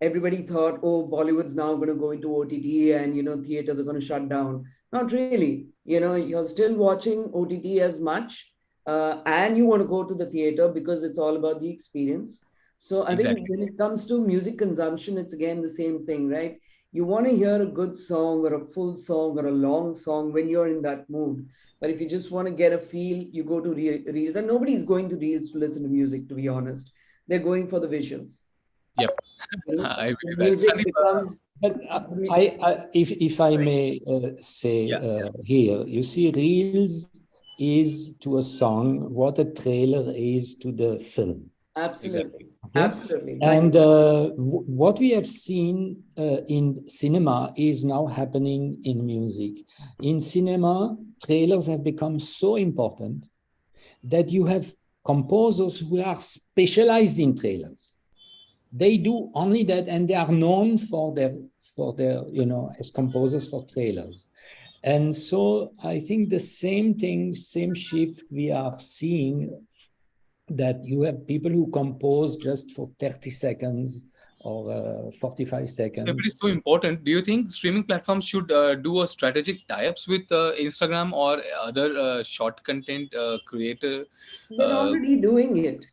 everybody thought, oh, Bollywood's now going to go into OTT and, theaters are going to shut down. Not really. You're still watching OTT as much and you want to go to the theater because it's all about the experience. So I think when it comes to music consumption, it's again the same thing, right? You want to hear a good song or a full song or a long song when you're in that mood. But if you just want to get a feel, you go to Reels. And nobody's going to Reels to listen to music, to be honest. They're going for the visuals. Yep. I believe Music that. becomes... If I may say here, you see, Reels is to a song what a trailer is to the film. Absolutely. Okay? Absolutely. And what we have seen in cinema is now happening in music. In cinema, trailers have become so important that you have composers who are specialized in trailers. They do only that, and they are known for their as composers for trailers. And so I think the same thing, same shift we are seeing, that you have people who compose just for 30 seconds or 45 seconds. So if it is so important, do you think streaming platforms should do a strategic tie-ups with Instagram or other short content creator? They're already doing it.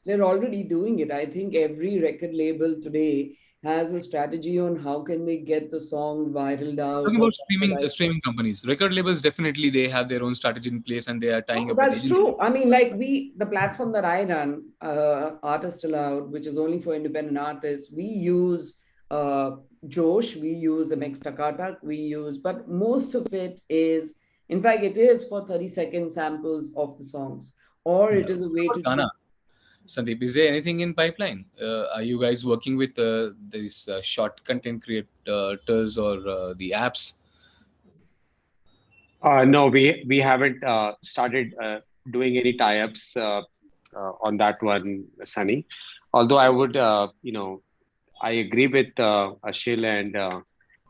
I think every record label today has a strategy on how can they get the song viraled out. Talking about streaming companies, record labels, definitely they have their own strategy in place and they are tying up with That's true. I mean, like the platform that I run, Artist Aloud, which is only for independent artists, we use Josh, we use MX Takatak, but most of it is, in fact, it is for 30-second samples of the songs, or it is a way to just... Sandeep, is there anything in pipeline? Are you guys working with these short content creators or the apps? No, we haven't started doing any tie-ups on that one, Sunny. Although I would, I agree with Ashil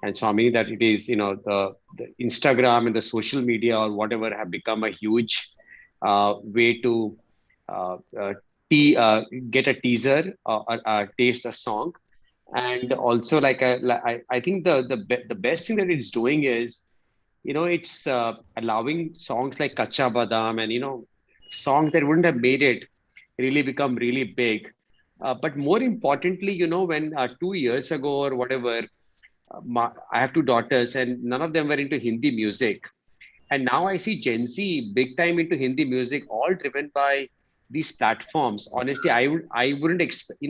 and Swami that it is, the Instagram and the social media or whatever have become a huge way to get a teaser or taste a song. And also, I think the best thing that it's doing is, it's allowing songs like Kacha Badam and, songs that wouldn't have made it really become really big. But more importantly, when 2 years ago or whatever, I have two daughters and none of them were into Hindi music. And now I see Gen Z big time into Hindi music, all driven by these platforms. Honestly, I wouldn't expect,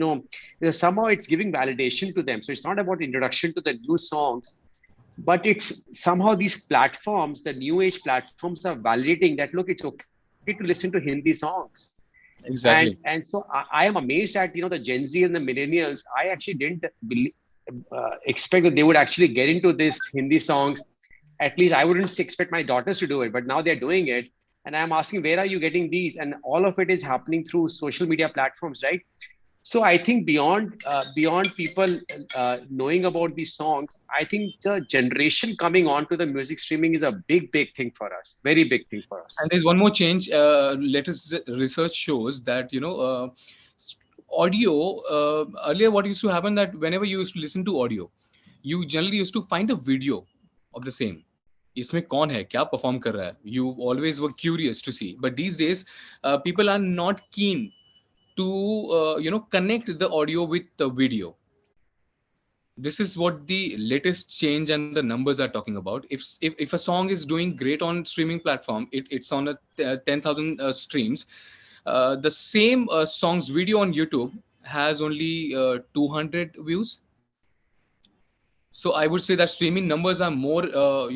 somehow it's giving validation to them. So it's not about introduction to the new songs, but it's somehow these platforms, the new age platforms, are validating that, look, it's okay to listen to Hindi songs. Exactly. And so I am amazed at, the Gen Z and the millennials. I actually didn't expect that they would actually get into this Hindi songs. At least I wouldn't expect my daughters to do it, but now they're doing it. And I'm asking, where are you getting these? And all of it is happening through social media platforms, right? So I think beyond people knowing about these songs, I think the generation coming on to the music streaming is a big thing for us. Very big thing for us. And there's one more change. Latest research shows that, audio, earlier what used to happen, that whenever you used to listen to audio, you generally used to find the video of the same. इसमें कौन है, क्या perform कर रहा है? You always were curious to see. But these days, people are not keen to connect the audio with the video. This is what the latest change and the numbers are talking about. If a song is doing great on streaming platform, it's on a 10,000 streams. The same song's video on YouTube has only 200 views. So I would say that streaming numbers are more, I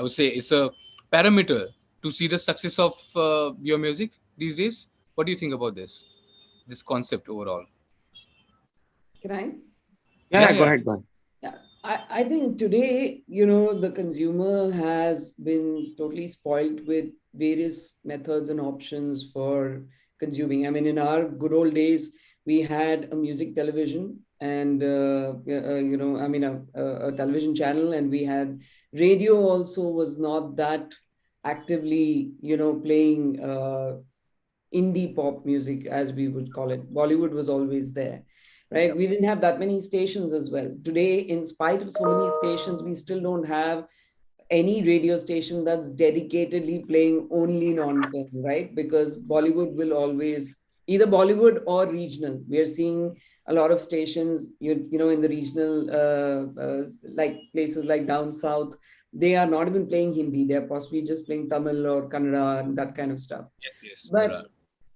would say it's a parameter to see the success of your music these days. What do you think about this concept overall? Can I? Yeah, Go yeah. ahead, go ahead. Yeah, I think today, the consumer has been totally spoiled with various methods and options for consuming. I mean, in our good old days, we had a music television and, I mean, a television channel, and we had radio also was not that actively, playing indie pop music, as we would call it. Bollywood was always there, right? We didn't have that many stations as well. Today, in spite of so many stations, we still don't have any radio station that's dedicatedly playing only non-film, right? Because Bollywood will always, either Bollywood or regional. We are seeing a lot of stations, in the regional, like places like down south, they are not even playing Hindi. They're possibly just playing Tamil or Kannada and that kind of stuff. Yes, there are. But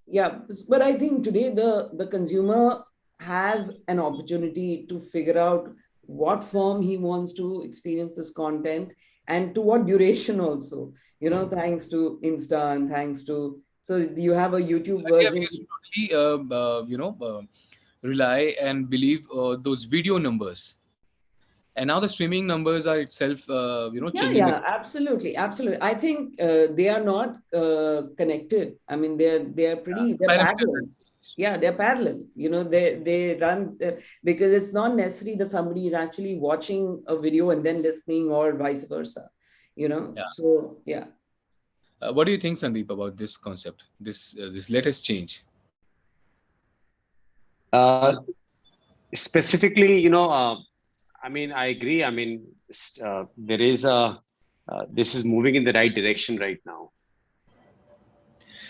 yeah, but I think today the consumer has an opportunity to figure out what form he wants to experience this content and to what duration also, thanks to Insta and thanks to, so you have a YouTube Earlier, we version. used to totally, rely and believe those video numbers, and now the streaming numbers are itself, Yeah, changing with absolutely, absolutely. I think they are not connected. I mean, they're parameters. parallel. Yeah, they're parallel. They run because it's not necessary that somebody is actually watching a video and then listening, or vice versa. Yeah. So yeah. What do you think, Sandeep, about this concept, this latest change? Specifically, I mean, I agree. I mean, there is this is moving in the right direction right now.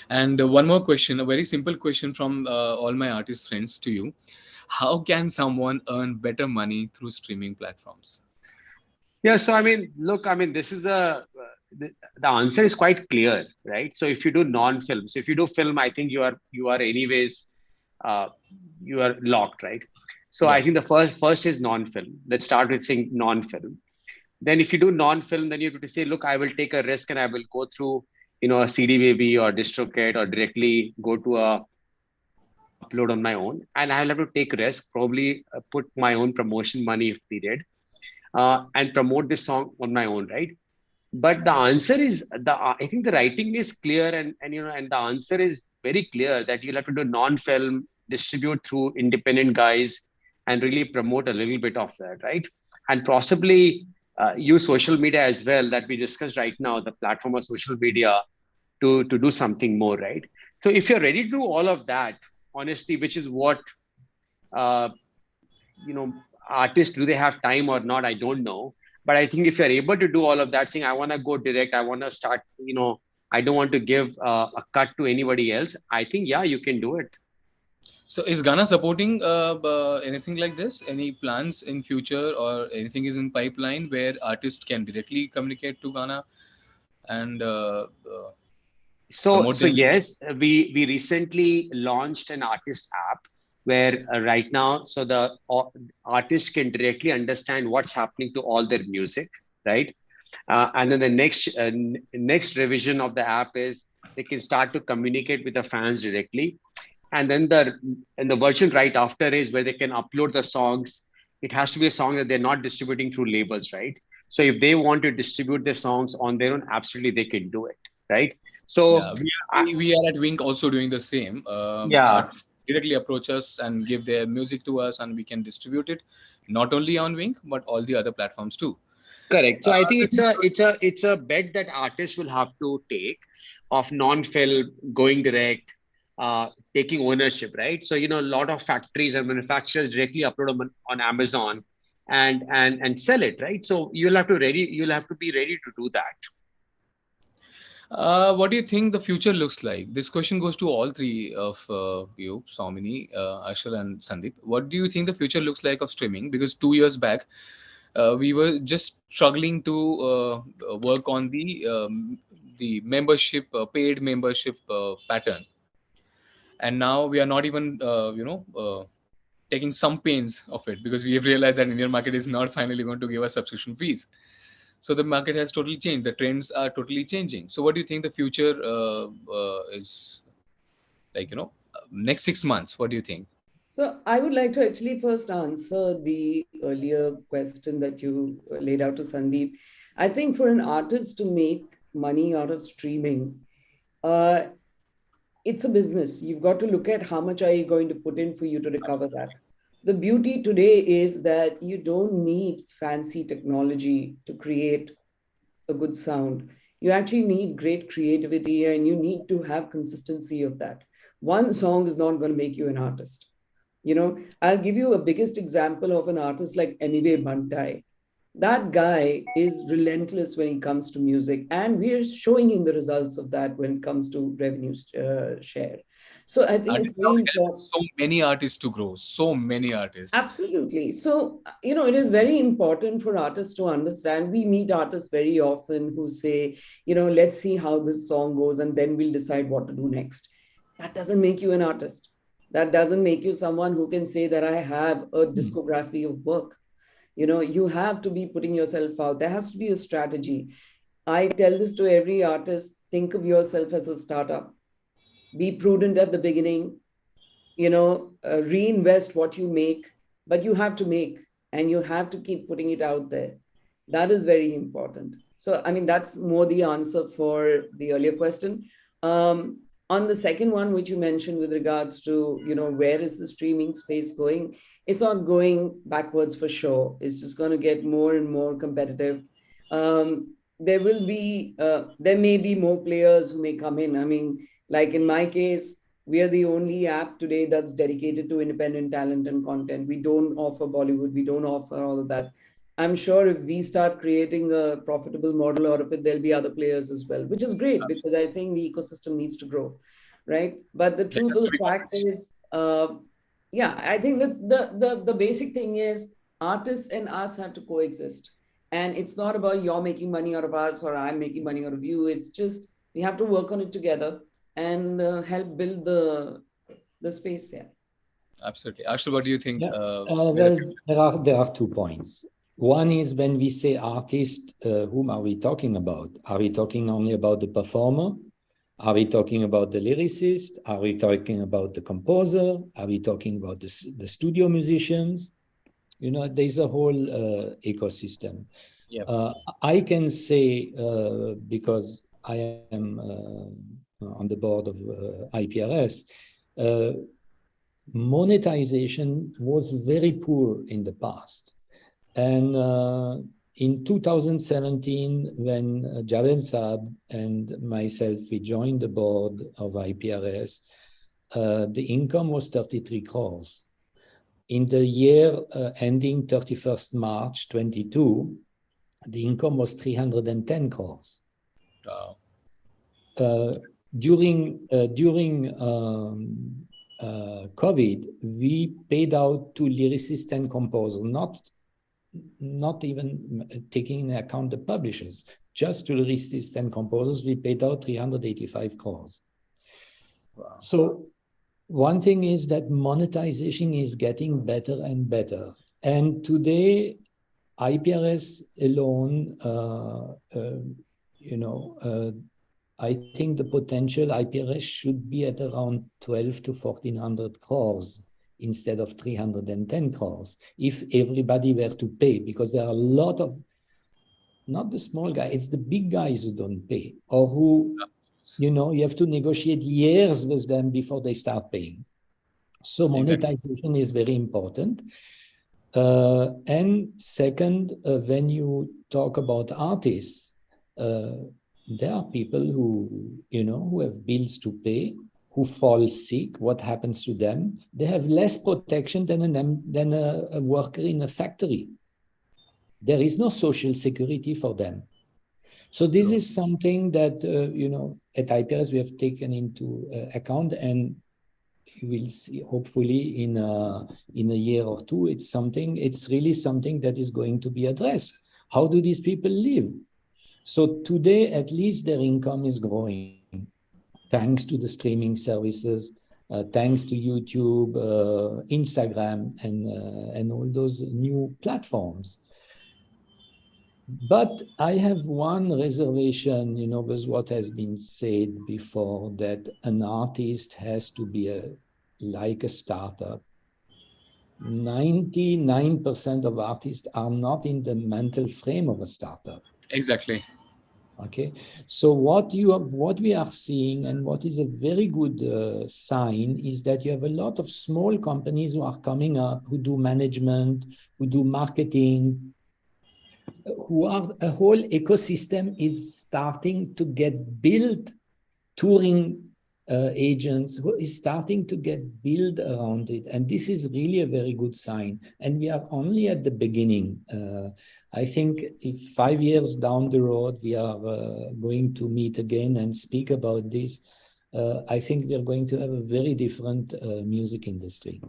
And one more question, a very simple question from all my artist friends to you. How can someone earn better money through streaming platforms? Yeah, so I mean, look, I mean, this is the answer is quite clear, right? So if you do non-film, so if you do film, I think you are anyways uh, you are locked, right? So I Yeah. think the first is non-film. Let's start with saying non-film. Then if you do non-film, then you have to say, look, I will take a risk and I will go through, a CD baby or DistroKid or directly go to a upload on my own, and I'll have to take risk, probably put my own promotion money if needed, and promote this song on my own, right? But the answer is I think the writing is clear, and the answer is very clear that you'll have to do non-film, distribute through independent guys, and really promote a little bit of that, right? And possibly use social media as well, that we discussed right now, the platform of social media, to do something more, right? So if you're ready to do all of that, honestly, which is what uh, you know artists, do they have time or not, I don't know. But I think if you're able to do all of that, saying I want to go direct, I want to start, I don't want to give a cut to anybody else, I think, yeah, you can do it. So is Ghana supporting anything like this? Any plans in future or anything is in pipeline where artists can directly communicate to Ghana and So promote so their music? yes, we recently launched an artist app where right now, so the artists can directly understand what's happening to all their music, right? And then the next revision of the app is they can start to communicate with the fans directly. And then the version right after is where they can upload the songs. It has to be a song that they're not distributing through labels, right? So if they want to distribute their songs on their own, absolutely they can do it, right? So Yeah, we are at Wink also doing the same. yeah, Artists directly approach us and give their music to us, and we can distribute it not only on Wink but all the other platforms too. correct. So I think Uh, it's a bet that artists will have to take, of non-film, going direct, taking ownership, right? So a lot of factories and manufacturers directly upload on Amazon and sell it, right? So you'll have to be ready to do that. what do you think the future looks like? This question goes to all three of you, Saumini, Ashal, and Sandeep. What do you think the future looks like of streaming? Because 2 years back, we were just struggling to work on the membership, paid membership pattern, and now we are not even taking some pains of it, because we have realized that Indian market is not finally going to give us subscription fees. So the market has totally changed. The trends are totally changing. So what do you think the future is like? Next 6 months. What do you think? So I would like to actually first answer the earlier question that you laid out to Sandeep. I think for an artist to make money out of streaming, uh, it's a business. You've got to look at how much are you going to put in for you to recover that. The beauty today is that you don't need fancy technology to create a good sound. You actually need great creativity and you need to have consistency of that. One song is not going to make you an artist. I'll give you a biggest example of an artist like Emiwe Bantai. That guy is relentless when it comes to music, and we're showing him the results of that when it comes to revenue share. So I think And it's it now very helps important. so many artists to grow. So many artists. Absolutely. So, it is very important for artists to understand. We meet artists very often who say, let's see how this song goes and then we'll decide what to do next. That doesn't make you an artist. That doesn't make you someone who can say that I have a discography of work. You have to be putting yourself out. There has to be a strategy. I tell this to every artist: think of yourself as a startup. Be prudent at the beginning, reinvest what you make, but you have to make and you have to keep putting it out there. That is very important. So, I mean, that's more the answer for the earlier question. On the second one, which you mentioned with regards to, where is the streaming space going? It's not going backwards for sure. It's just going to get more and more competitive. There may be more players who may come in. I mean, like in my case, we are the only app today that's dedicated to independent talent and content. We don't offer Bollywood. We don't offer all of that. I'm sure if we start creating a profitable model out of it, there'll be other players as well, which is great because I think the ecosystem needs to grow, right? But the truth of the fact is, I think that the basic thing is artists and us have to coexist. And it's not about you're making money out of us or I'm making money out of you. It's just we have to work on it together and help build the space there. Absolutely. Ashul, what do you think? Well, there are 2 points. One is when we say artist, whom are we talking about? Are we talking only about the performer? Are we talking about the lyricist? Are we talking about the composer? Are we talking about the studio musicians? There's a whole ecosystem. Yep. I can say, because I am on the board of IPRS, monetization was very poor in the past. And in 2017, when Javed Saab and myself, we joined the board of IPRS, the income was 33 crores. In the year ending 31st March 22, the income was 310 crores. Wow. During COVID, we paid out to lyricists and composers, not even taking into account the publishers, just to lyricists and composers, we paid out 385 crores. Wow. So one thing is that monetization is getting better and better. And today, IPRS alone, I think the potential IPRS should be at around 12 to 1400 crores instead of 310 crores if everybody were to pay, because there are a lot of, not the small guy, it's the big guys who don't pay, or who, you have to negotiate years with them before they start paying. So monetization is very important. And second, when you talk about artists, there are people who, who have bills to pay, who fall sick. What happens to them? They have less protection than a worker in a factory. There is no social security for them. So this is something that, at IPRS we have taken into account, and you will see, hopefully in a year or two, it's really something that is going to be addressed. How do these people live? So today, at least their income is growing thanks to the streaming services, thanks to YouTube, Instagram, and all those new platforms. But I have one reservation, with what has been said before, that an artist has to be like a startup. 99% of artists are not in the mental frame of a startup. Exactly. Okay, so what we are seeing, and what is a very good sign, is that you have a lot of small companies who are coming up, who do management, who do marketing, a whole ecosystem is starting to get built. Touring agents who is starting to get built around it, and this is really a very good sign. And we are only at the beginning. I think if 5 years down the road we are going to meet again and speak about this, I think we are going to have a very different music industry.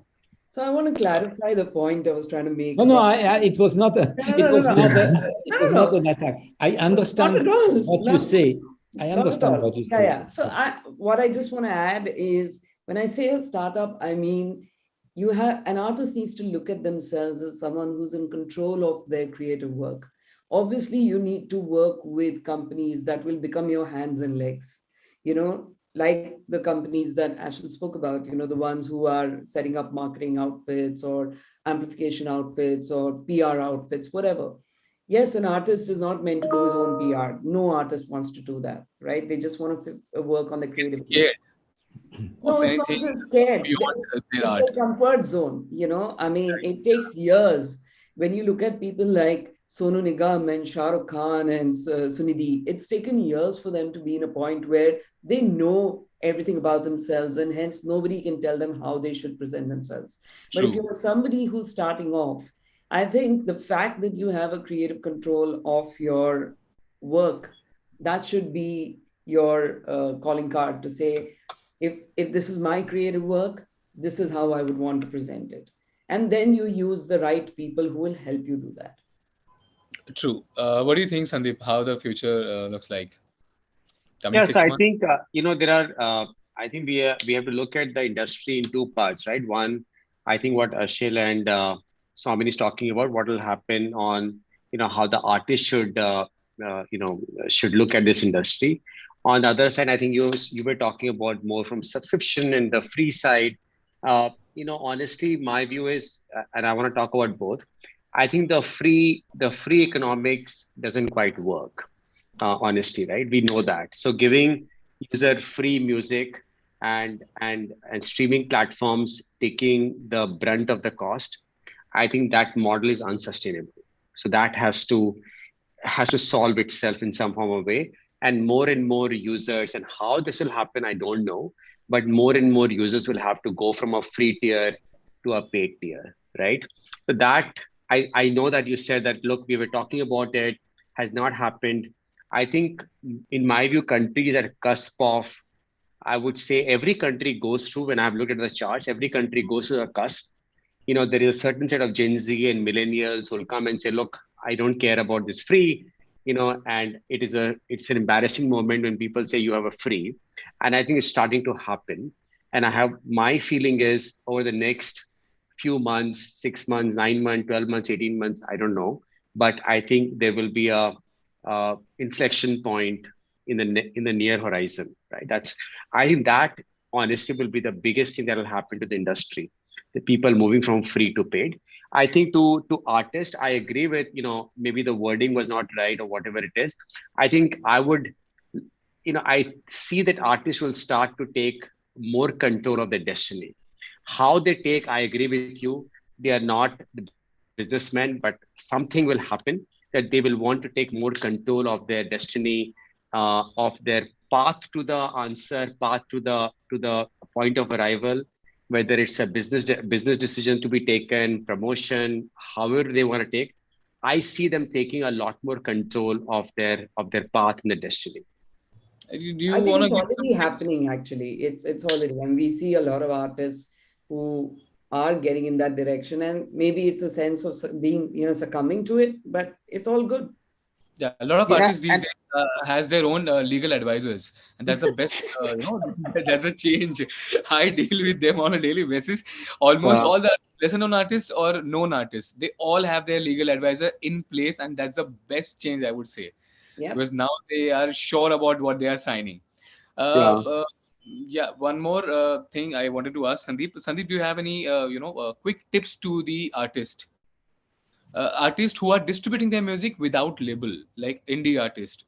So I want to clarify the point I was trying to make. No, it was not a, it was not an attack. I understand what you say. I understand what you say. Yeah. So what I just want to add is, when I say a startup, I mean, an artist needs to look at themselves as someone who's in control of their creative work. Obviously, you need to work with companies that will become your hands and legs, like the companies that Ashton spoke about, the ones who are setting up marketing outfits or amplification outfits or PR outfits, whatever. Yes, an artist is not meant to do his own PR. No artist wants to do that, right? They just want to work on the creativity. No, it's not just scared. It's the comfort zone, I mean, it takes years. When you look at people like Sonu Nigam and Shah Rukh Khan and Sunidhi, it's taken years for them to be in a point where they know everything about themselves, and hence nobody can tell them how they should present themselves. But if you're somebody who's starting off, I think the fact that you have a creative control of your work, that should be your calling card to say, if this is my creative work, this is how I would want to present it. And then you use the right people who will help you do that. True. What do you think, Sandeep, how the future looks like? Yes, I think, there are, I think we have to look at the industry in two parts, right? One, I think what Ashil and Swamini is talking about, what will happen on, how the artist should, should look at this industry. On the other side, I think you were talking about more from subscription and the free side. Honestly, my view is, and I want to talk about both. I think the free economics doesn't quite work. Honestly, right? We know that. So giving user free music and streaming platforms taking the brunt of the cost, I think that model is unsustainable. So that has to solve itself in some form of way. And more users, and how this will happen, I don't know. But more and more users will have to go from a free tier to a paid tier, right? So that I know that you said that, look, we were talking about it, has not happened. I think, in my view, countries at cusp of, I would say every country goes through, when I've looked at the charts, every country goes through a cusp. There is a certain set of Gen Z and millennials who will come and say, look, I don't care about this free, and it's an embarrassing moment when people say you have a free. And I think it's starting to happen. And my feeling is, over the next few months, 6 months, 9 months, 12 months, 18 months, I don't know. But I think there will be a inflection point in the near horizon, right? I think that honestly will be the biggest thing that will happen to the industry, the people moving from free to paid. I think to artists, I agree with, maybe the wording was not right or whatever it is. I think I would, I see that artists will start to take more control of their destiny. How they take, I agree with you. They are not the businessmen, but something will happen that they will want to take more control of their destiny, of their path to the answer, path to the point of arrival, whether it's a business decision to be taken, promotion, however they want to take. I see them taking a lot more control of their path and the destiny. I think it's already happening, actually. It's already, and we see a lot of artists who are getting in that direction, and maybe it's a sense of being, succumbing to it, but it's all good. Yeah, a lot of Yeah, artists these days has their own legal advisors, and that's the best. That's a change. I deal with them on a daily basis. Almost uh, all the lesser known artists or known artists, they all have their legal advisor in place, and that's the best change I would say, Yep. because now they are sure about what they are signing. yeah. Yeah, one more thing I wanted to ask Sandeep. Sandeep, do you have any quick tips to the artists who are distributing their music without label, like indie artists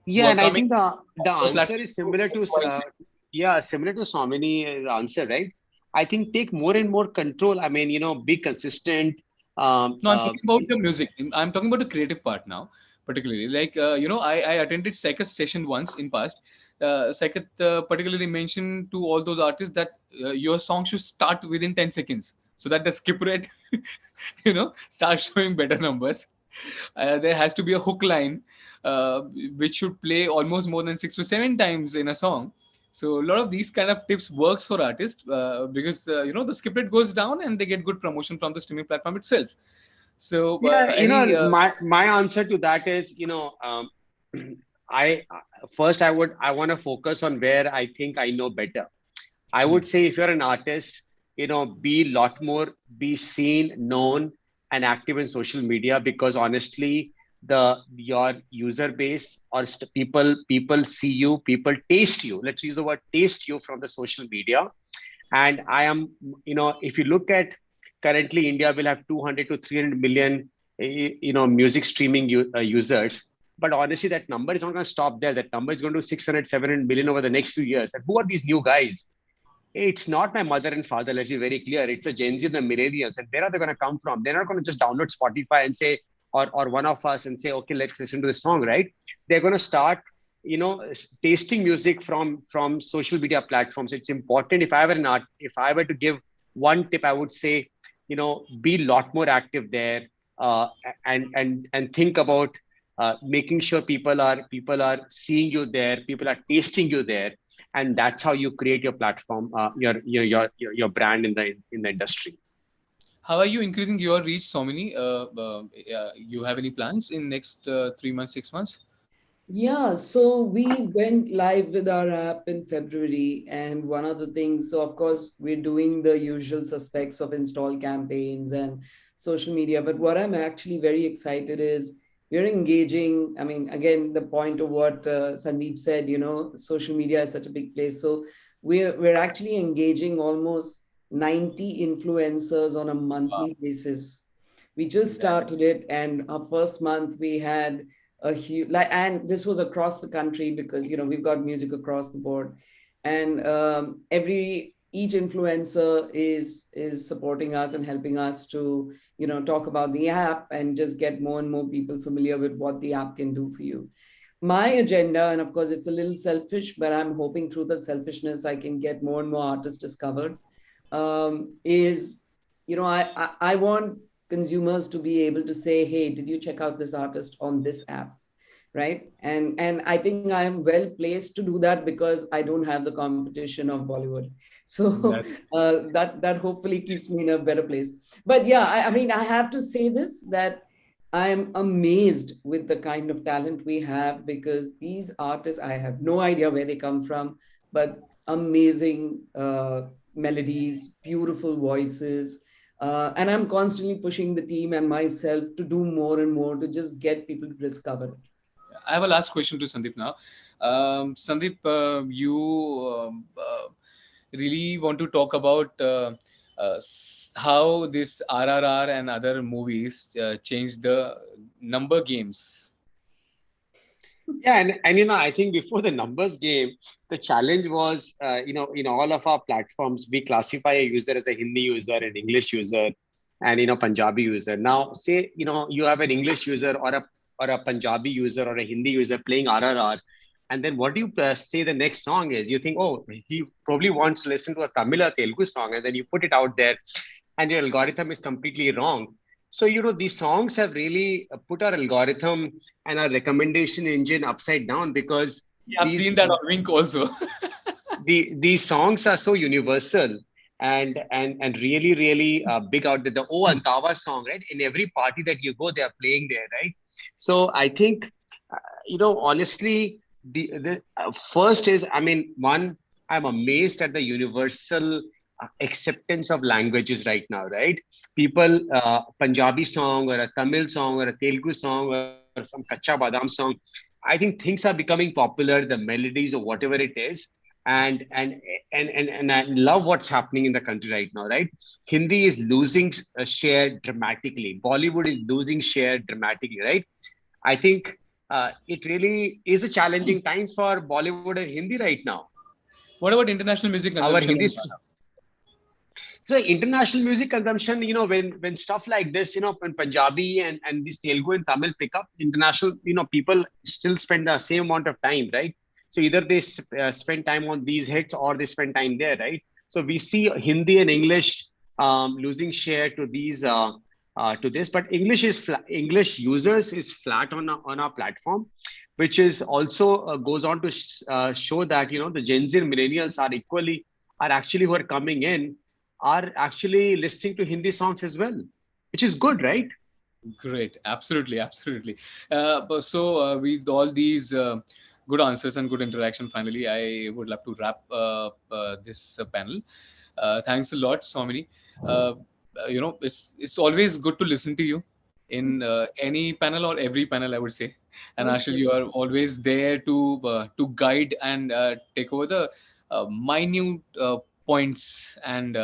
who Yeah, are and I coming think the to a answer platform is to similar to voice it? yeah, similar to Swamini's answer, right? I think take more and more control. I mean, be consistent. Um, No, I'm uh, talking about the music. I'm talking about the creative part now, particularly. Like, I attended Saika's session once in past. Saikat particularly mentioned to all those artists that your song should start within 10 seconds so that the skip rate, starts showing better numbers. There has to be a hook line, uh, which should play almost more than 6 to 7 times in a song. So a lot of these kind of tips works for artists because the skip rate goes down and they get good promotion from the streaming platform itself. So yeah, any my answer to that is, I first I want to focus on where I think I know better. I Hmm. would say if you're an artist, be a lot more, be seen, known, and active in social media because honestly, your user base or people see you, people taste you. Let's use the word taste you from the social media. And I am, if you look at currently, India will have 200 to 300 million, music streaming users. But honestly, that number is not going to stop there. That number is going to 600, 700 million over the next few years. And who are these new guys? It's not my mother and father, let's be very clear. It's a Gen Z and the millennials. And where are they going to come from? They're not going to just download Spotify and say, or one of us and say, okay, let's listen to this song, right? They're going to start, tasting music from social media platforms. It's important. If I were to give one tip, I would say, be a lot more active there, and think about making sure people are seeing you there, people are tasting you there, and that's how you create your platform, your brand in the industry. how are you increasing your reach, so many? You have any plans in next 3 months, 6 months? Yeah, so we went live with our app in February, and one of the things, so of course, we're doing the usual suspects of install campaigns and social media. But what I'm actually very excited is we're engaging. I mean, again, the point of what Sandeep said, social media is such a big place. So we're actually engaging almost 90 influencers on a Wow. monthly basis. We just started it, and our first month we had a huge and this was across the country because we've got music across the board, and each influencer is supporting us and helping us to talk about the app and just get more and more people familiar with what the app can do for you. My agenda, and of course it's a little selfish, but I'm hoping through the selfishness I can get more and more artists discovered, is I want consumers to be able to say, hey, did you check out this artist on this app, right? And I think I'm well placed to do that because I don't have the competition of Bollywood. So That that hopefully keeps me in a better place. But yeah, I mean, I have to say this, that I'm amazed with the kind of talent we have, because these artists, I have no idea where they come from, but amazing melodies, beautiful voices. And I'm constantly pushing the team and myself to do more and more to just get people to discover it. I have a last question to Sandeep now. Sandeep, you really want to talk about how this RRR and other movies changed the number games. Yeah, and I think before the numbers game, the challenge was, in all of our platforms, we classify a user as a Hindi user, an English user, and Punjabi user. Now, say you have an English user or a Punjabi user or a Hindi user playing RRR, and then what do you say the next song is? You think, oh, he probably wants to listen to a Tamil or Telugu song, and then you put it out there, and your algorithm is completely wrong. So, these songs have really put our algorithm and our recommendation engine upside down because Yeah, I've seen that on Wink also. these songs are so universal. and really big out there. The Oh Antawa song, right? In every party that you go, they are playing there, right? So I think, honestly, the first is, I mean, one, I'm amazed at the universal acceptance of languages right now, right? People, Punjabi song or a Tamil song or a Telugu song or some Kacha Badam song, I think things are becoming popular, the melodies or whatever it is. And I love what's happening in the country right now, right? Hindi is losing share dramatically. Bollywood is losing share dramatically, right? I think it really is a challenging times for Bollywood and Hindi right now. What about international music Our consumption? Hindi. So international music consumption, when stuff like this, when Punjabi and this Telugu and Tamil pick up, international, people still spend the same amount of time, right? So either they spend time on these hits or they spend time there, right? So we see Hindi and English losing share to these to this, but English users is flat on our platform, which is also goes on to show that the Gen Z and millennials are actually who are coming in are actually listening to Hindi songs as well, which is good, right? Great, absolutely. So with all these good answers and good interaction, finally, I would love to wrap this panel. Thanks a lot, Swamini. It's always good to listen to you in any panel or every panel, I would say. And actually, you are always there to guide and take over the minute points and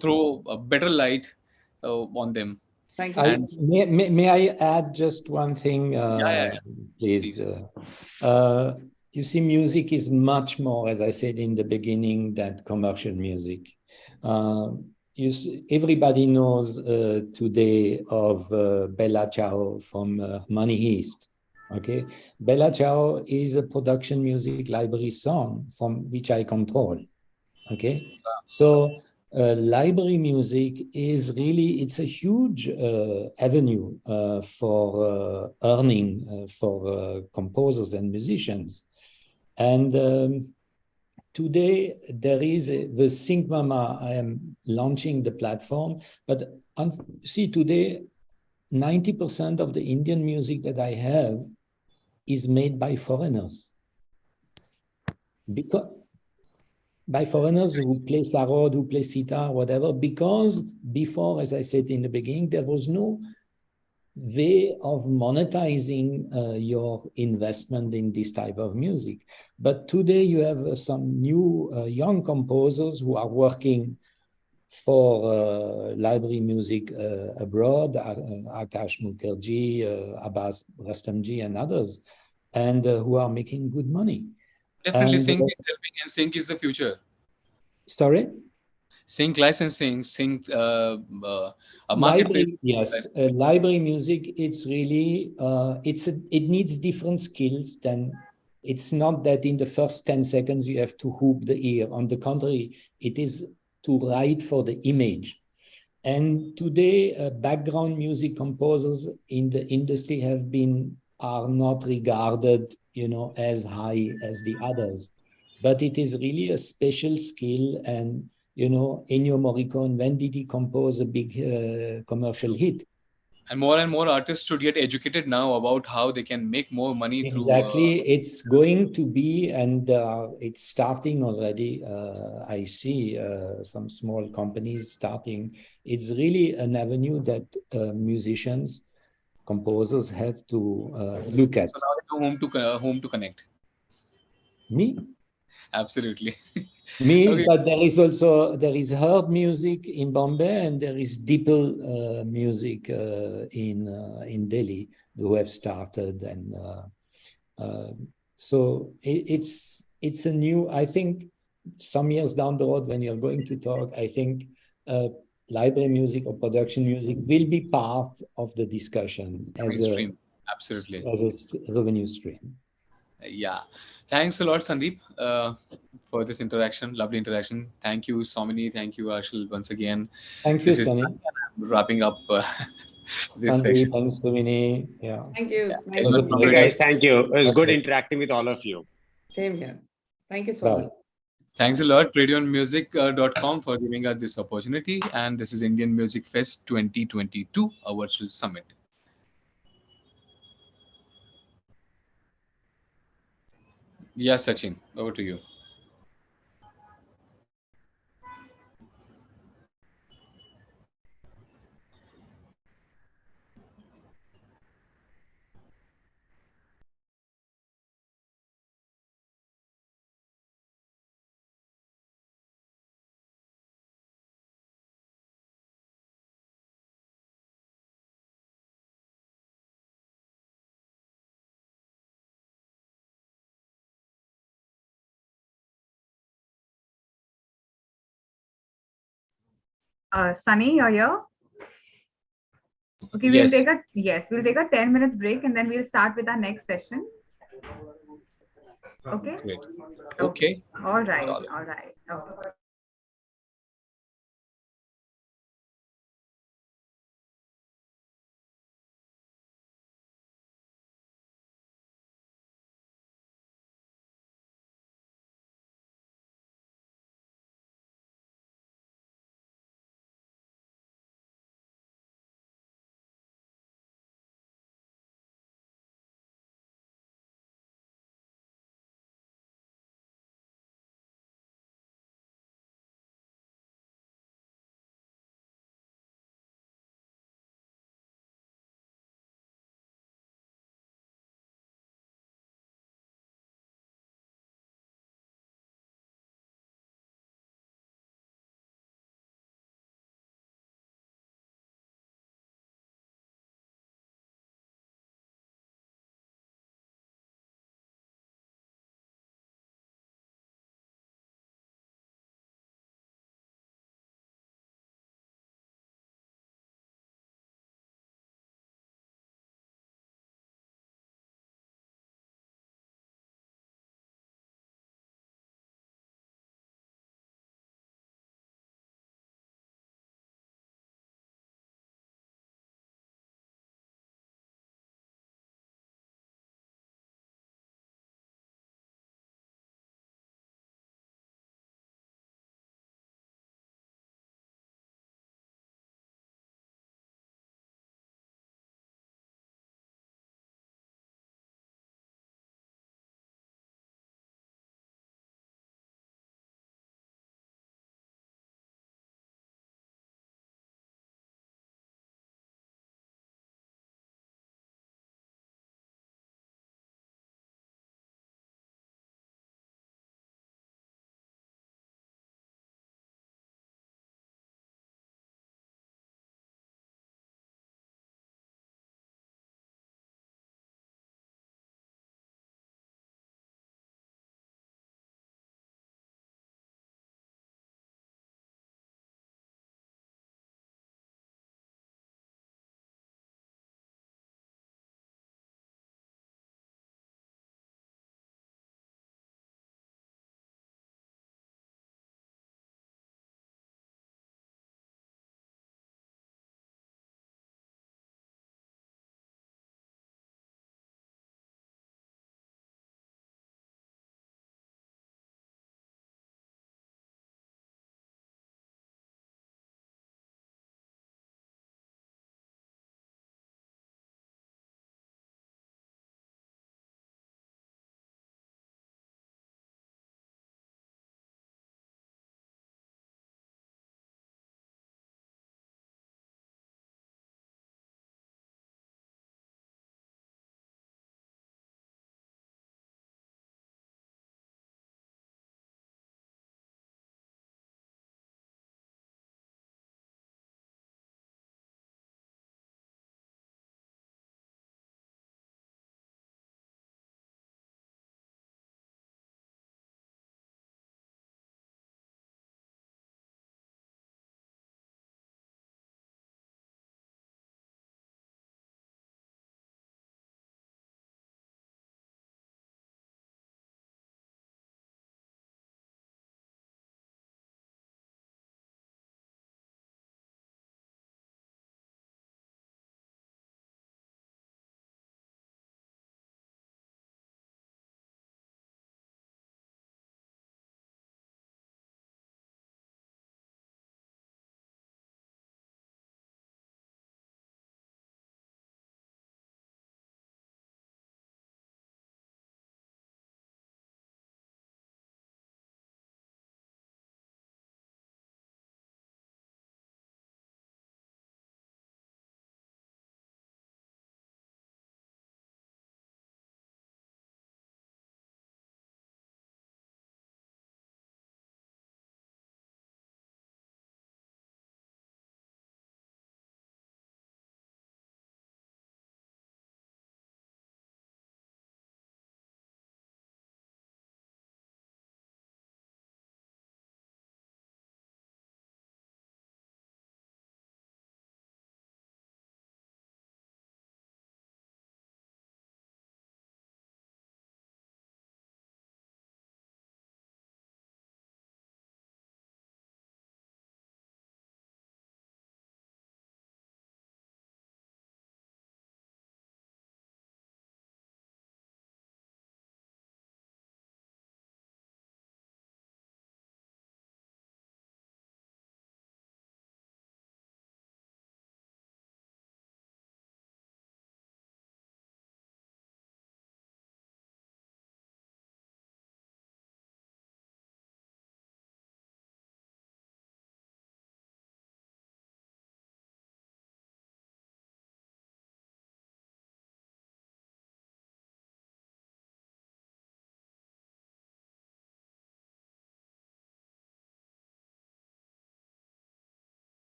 throw a better light on them. Thank you. May I add just one thing, please? You see, music is much more, as I said in the beginning, than commercial music. Everybody knows today of Bella Ciao from Money Heist. Okay, Bella Ciao is a production music library song from which I control. Okay, so library music is really, it's a huge avenue for earning for composers and musicians. And today there is the Sync Mama. I am launching the platform, but see, today 90% of the Indian music that I have is made by foreigners. By foreigners who play sarod, who play sitar, whatever, because before, as I said in the beginning, there was no way of monetizing your investment in this type of music. But today you have some new young composers who are working for library music abroad, Akash Mukherjee, Abbas Rastamji and others, and who are making good money. Definitely, Sync is helping, and Sync is the future. Sorry? Sync licensing, Sync a marketplace. Yes, library music, it's really, it needs different skills than, it's not that in the first 10 seconds you have to hoop the ear. On the contrary, it is to write for the image. And today, background music composers in the industry are not regarded, as high as the others. But it is really a special skill. And, Ennio Morricone, when did he compose a big commercial hit? And more artists should get educated now about how they can make more money through. Exactly. It's going to be, and it's starting already. I see some small companies starting. It's really an avenue that musicians, composers have to look at. So now they know whom to connect. Me? Absolutely. Me, Okay. but there is herd music in Bombay, and there is Deepal music in Delhi who have started, and so it's a new. I think some years down the road, when you're going to talk, I think library music or production music will be part of the discussion as a revenue stream. Yeah. Thanks a lot, Sandeep, for this interaction. Lovely interaction. Thank you, Swamini. Thank you, Ashil, once again. Thank you, Sunny. Wrapping up this Sandeep, section. thanks, Swamini. Yeah. Thank you. Thank you, guys. Thank you. It was good interacting with all of you. Same here. Thank you so much. Thanks a lot, radioandmusic.com, for giving us this opportunity. And this is Indian Music Fest 2022, a virtual summit. Yes, Sachin, over to you. Sunny, you're here? Okay, Yes. we'll take a 10 minutes break and then we'll start with our next session. Okay? Great. Okay. All right. Okay.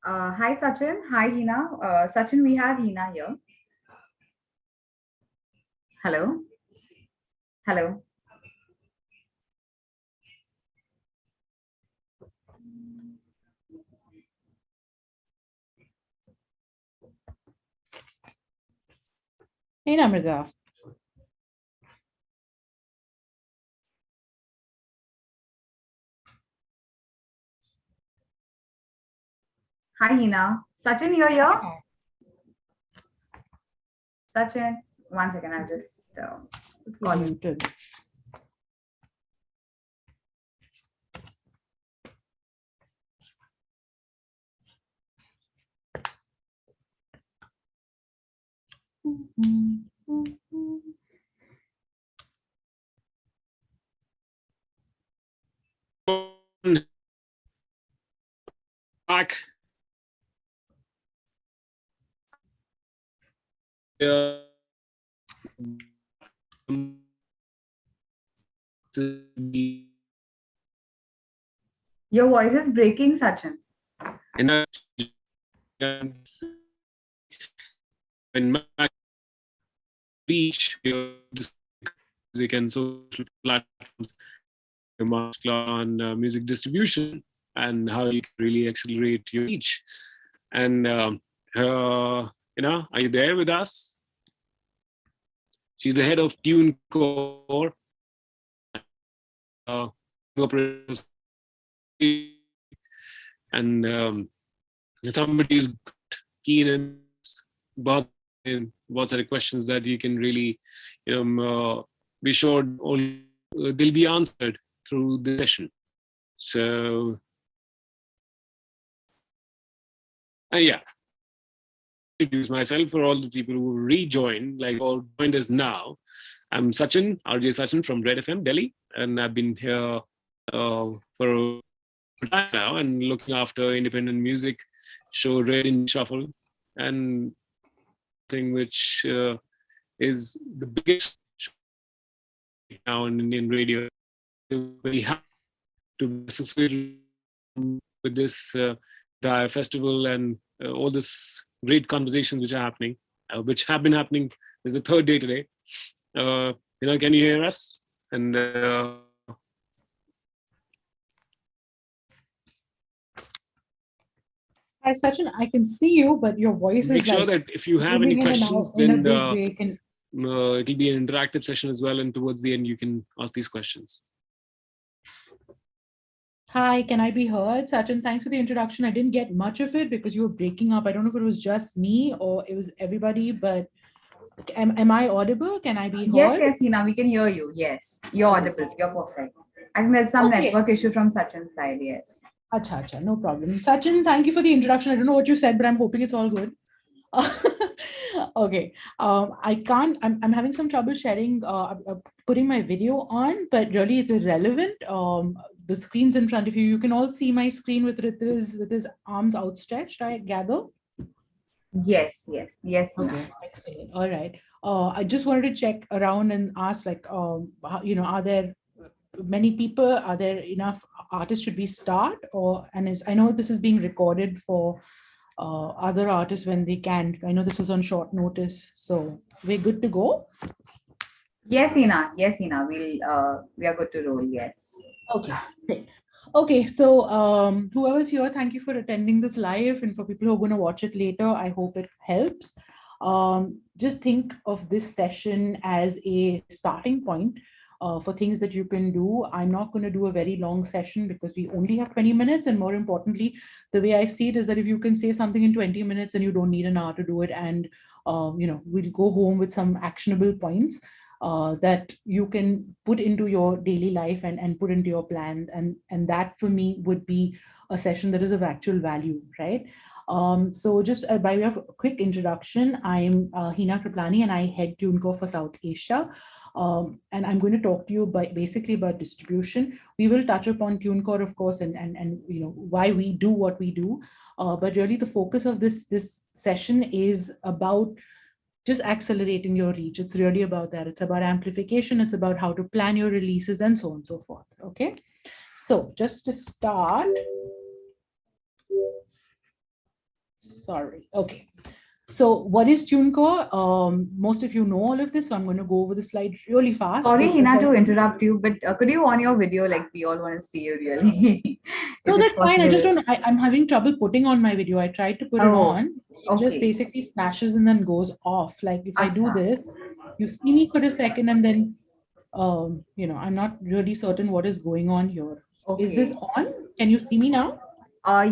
Hi, Sachin. Hi, Hina. Sachin, we have Hina here. Hello. Hello. Hey, Namrata. Hi, Hina. Sachin, you're here? Sachin, 1 second. I'll just call you. Back. Your voice is breaking, Sachin. When reach your music and social platforms, on music distribution, and how you can really accelerate your reach. And are you there with us? She's the head of Tuneco, and somebody who's keen and about what are the questions that you can really, be sure they'll be answered through the session. So, yeah, introduce myself for all the people who rejoined, or joined us now. I'm Sachin, RJ Sachin from Red FM, Delhi, and I've been here for a time now and looking after independent music show Red in Shuffle, and thing which is the biggest show now in Indian radio. We have to be associated with this festival and all this great conversations which are happening, which have been happening. This is the third day today. Can you hear us? And Hi, Sachin. I can see you, but your voice make is sure like that if you have any questions, in a then big break. It'll be an interactive session as well, and towards the end you can ask these questions. Hi, can I be heard? Sachin, thanks for the introduction. I didn't get much of it because you were breaking up. I don't know if it was just me or it was everybody, but am I audible? Can I be heard? Yes, Hina, we can hear you. Yes, you're audible. You're perfect. I think there's some network issue from Sachin's side. Yes. Acha, no problem. Sachin, thank you for the introduction. I don't know what you said, but I'm hoping it's all good. Okay. I'm having some trouble sharing, putting my video on, but really it's irrelevant. The screen's in front of you. You can all see my screen with his arms outstretched, I gather. Yes. Okay, excellent. All right. I just wanted to check around and ask, are there many people? Are there enough artists? Should we start? I know this is being recorded for other artists when they can. I know this was on short notice, so we're good to go. Yes, Hina. We are good to roll. Yes. Okay, great. Okay, so whoever's here, thank you for attending this live, and for people who are going to watch it later, I hope it helps. Just think of this session as a starting point for things that you can do. I'm not going to do a very long session because we only have 20 minutes, and more importantly, the way I see it is that if you can say something in 20 minutes and you don't need an hour to do it, and we'll go home with some actionable points that you can put into your daily life and put into your plan, and that for me would be a session that is of actual value, right? So just by way of a quick introduction, I'm Hina Kriplani and I head Tuneco for South Asia. And I'm going to talk to you basically about distribution. We will touch upon Tuneco, of course, and why we do what we do. But really the focus of this session is about just accelerating your reach. It's really about that. It's about amplification. It's about how to plan your releases and so on and so forth. Okay. So just to start, Sorry. Okay. So what is Tuneco? Most of you know all of this, so I'm going to go over the slide really fast. Sorry, Hina, to interrupt you, but could you on your video, like we all want to see you really? No, that's fine. I just don't, I'm having trouble putting on my video. I tried to put it on. It just basically flashes and then goes off. Like if I do this, you see me for a second and then, you know, I'm not really certain what is going on here. Is this on? Can you see me now?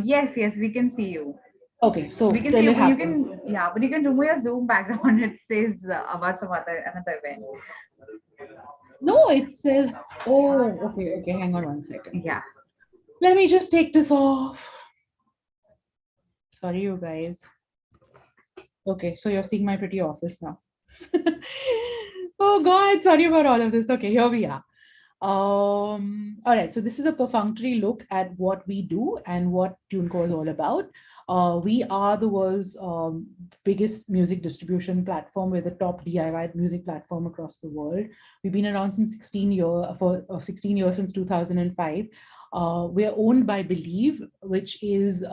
Yes, we can see you. Okay, so we can see you, but you can, but you can remove your Zoom background. It says about some another event. No, it says, oh, okay, hang on one second. Yeah. Let me just take this off. Sorry, you guys. Okay, so you're seeing my pretty office now. Oh God, sorry about all of this. Okay, here we are. All right, so this is a perfunctory look at what we do and what Tuneco is all about. We are the world's biggest music distribution platform. We're the top DIY music platform across the world. We've been around since 16 years, since 2005. We're owned by Believe, which is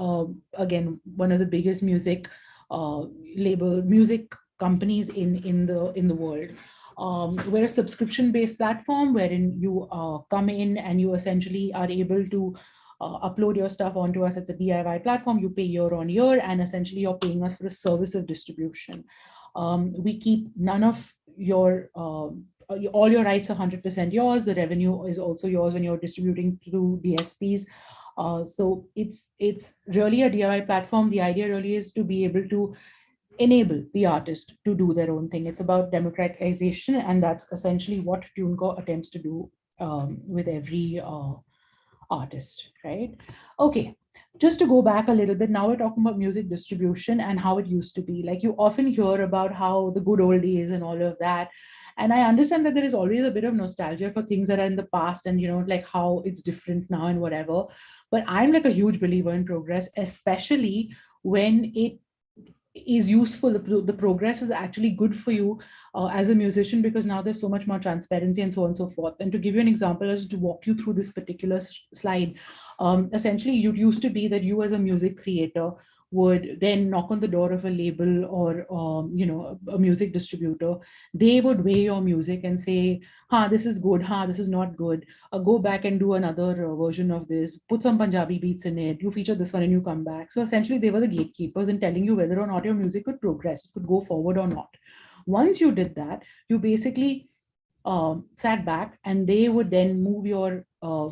again one of the biggest music music companies in the world. We're a subscription-based platform wherein you come in and you essentially are able to upload your stuff onto us. It's a DIY platform. You pay year on year, and essentially you're paying us for a service of distribution. We keep none of your all your rights are 100% yours. The revenue is also yours when you're distributing through DSPs. So it's really a DIY platform. The idea really is to be able to enable the artist to do their own thing. It's about democratization, and that's essentially what Tuneco attempts to do with every artist, right? Okay, just to go back a little bit, now we're talking about music distribution and how it used to be. Like you often hear about how the good old days and all of that. And I understand that there is always a bit of nostalgia for things that are in the past and, you know, like how it's different now and whatever. But I'm like a huge believer in progress, especially when it is useful. The progress is actually good for you as a musician, because now there's so much more transparency and so on and so forth. And to give you an example, just to walk you through this particular slide, essentially it used to be that you as a music creator would then knock on the door of a label or you know, a music distributor. They would weigh your music and say, this is good, this is not good, go back and do another version of this, put some Punjabi beats in it, you feature this one and you come back. So essentially they were the gatekeepers in telling you whether or not your music could progress, could go forward or not. Once you did that, you basically sat back, and they would then move your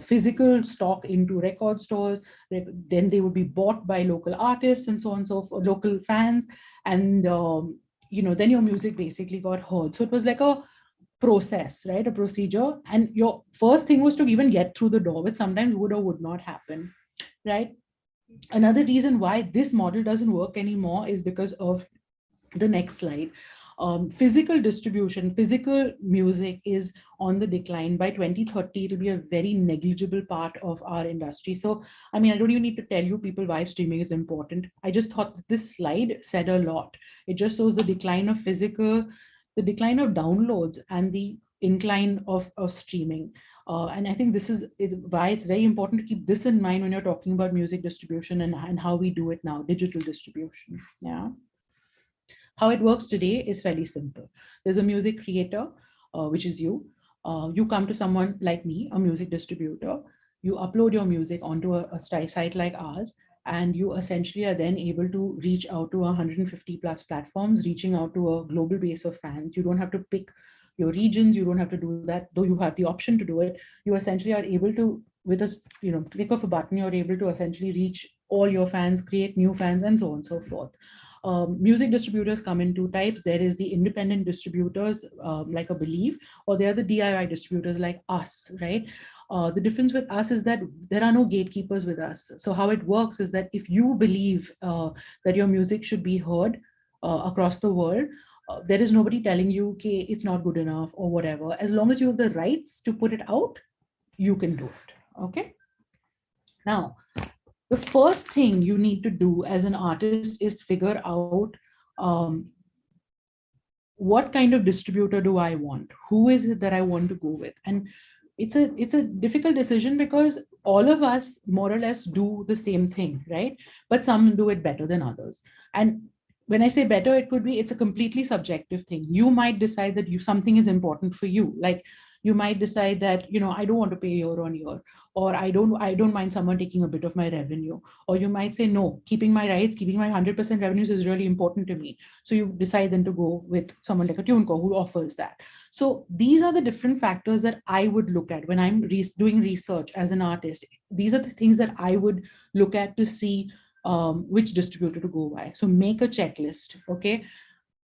physical stock into record stores. Then they would be bought by local artists and so on and so forth, local fans, and you know, then your music basically got heard. So it was like a process, right? A procedure, and your first thing was to even get through the door, which sometimes would or would not happen, right? Another reason why this model doesn't work anymore is because of the next slide. Physical distribution, physical music is on the decline. By 2030, it will be a very negligible part of our industry. So, I mean, I don't even need to tell you people why streaming is important. I just thought this slide said a lot. It just shows the decline of physical, the decline of downloads, and the incline of streaming. And I think this is why it's very important to keep this in mind when you're talking about music distribution and how we do it now, digital distribution. Yeah. How it works today is fairly simple. There's a music creator, which is you. You come to someone like me, a music distributor. You upload your music onto a site like ours, and you essentially are then able to reach out to 150 plus platforms, reaching out to a global base of fans. You don't have to pick your regions. You don't have to do that, though you have the option to do it. You essentially are able to, with a click of a button, you're able to essentially reach all your fans, create new fans, and so on and so forth. Music distributors come in two types. There is the independent distributors like a Believe, or they are the DIY distributors like us, right? The difference with us is that there are no gatekeepers with us. So how it works is that if you believe that your music should be heard across the world, there is nobody telling you, okay, it's not good enough or whatever. As long as you have the rights to put it out, you can do it, okay? Now, the first thing you need to do as an artist is figure out what kind of distributor do I want? Who is it that I want to go with? And it's a difficult decision because all of us more or less do the same thing, right? But some do it better than others. And when I say better, it's a completely subjective thing. You might decide that something is important for you. Like you might decide that, I don't want to pay year on year, or I don't mind someone taking a bit of my revenue. Or you might say, no, keeping my rights, keeping my 100% revenues is really important to me. So you decide then to go with someone like a Tuneco who offers that. So these are the different factors that I would look at when I'm doing research as an artist. These are the things that I would look at to see which distributor to go by. So make a checklist, okay?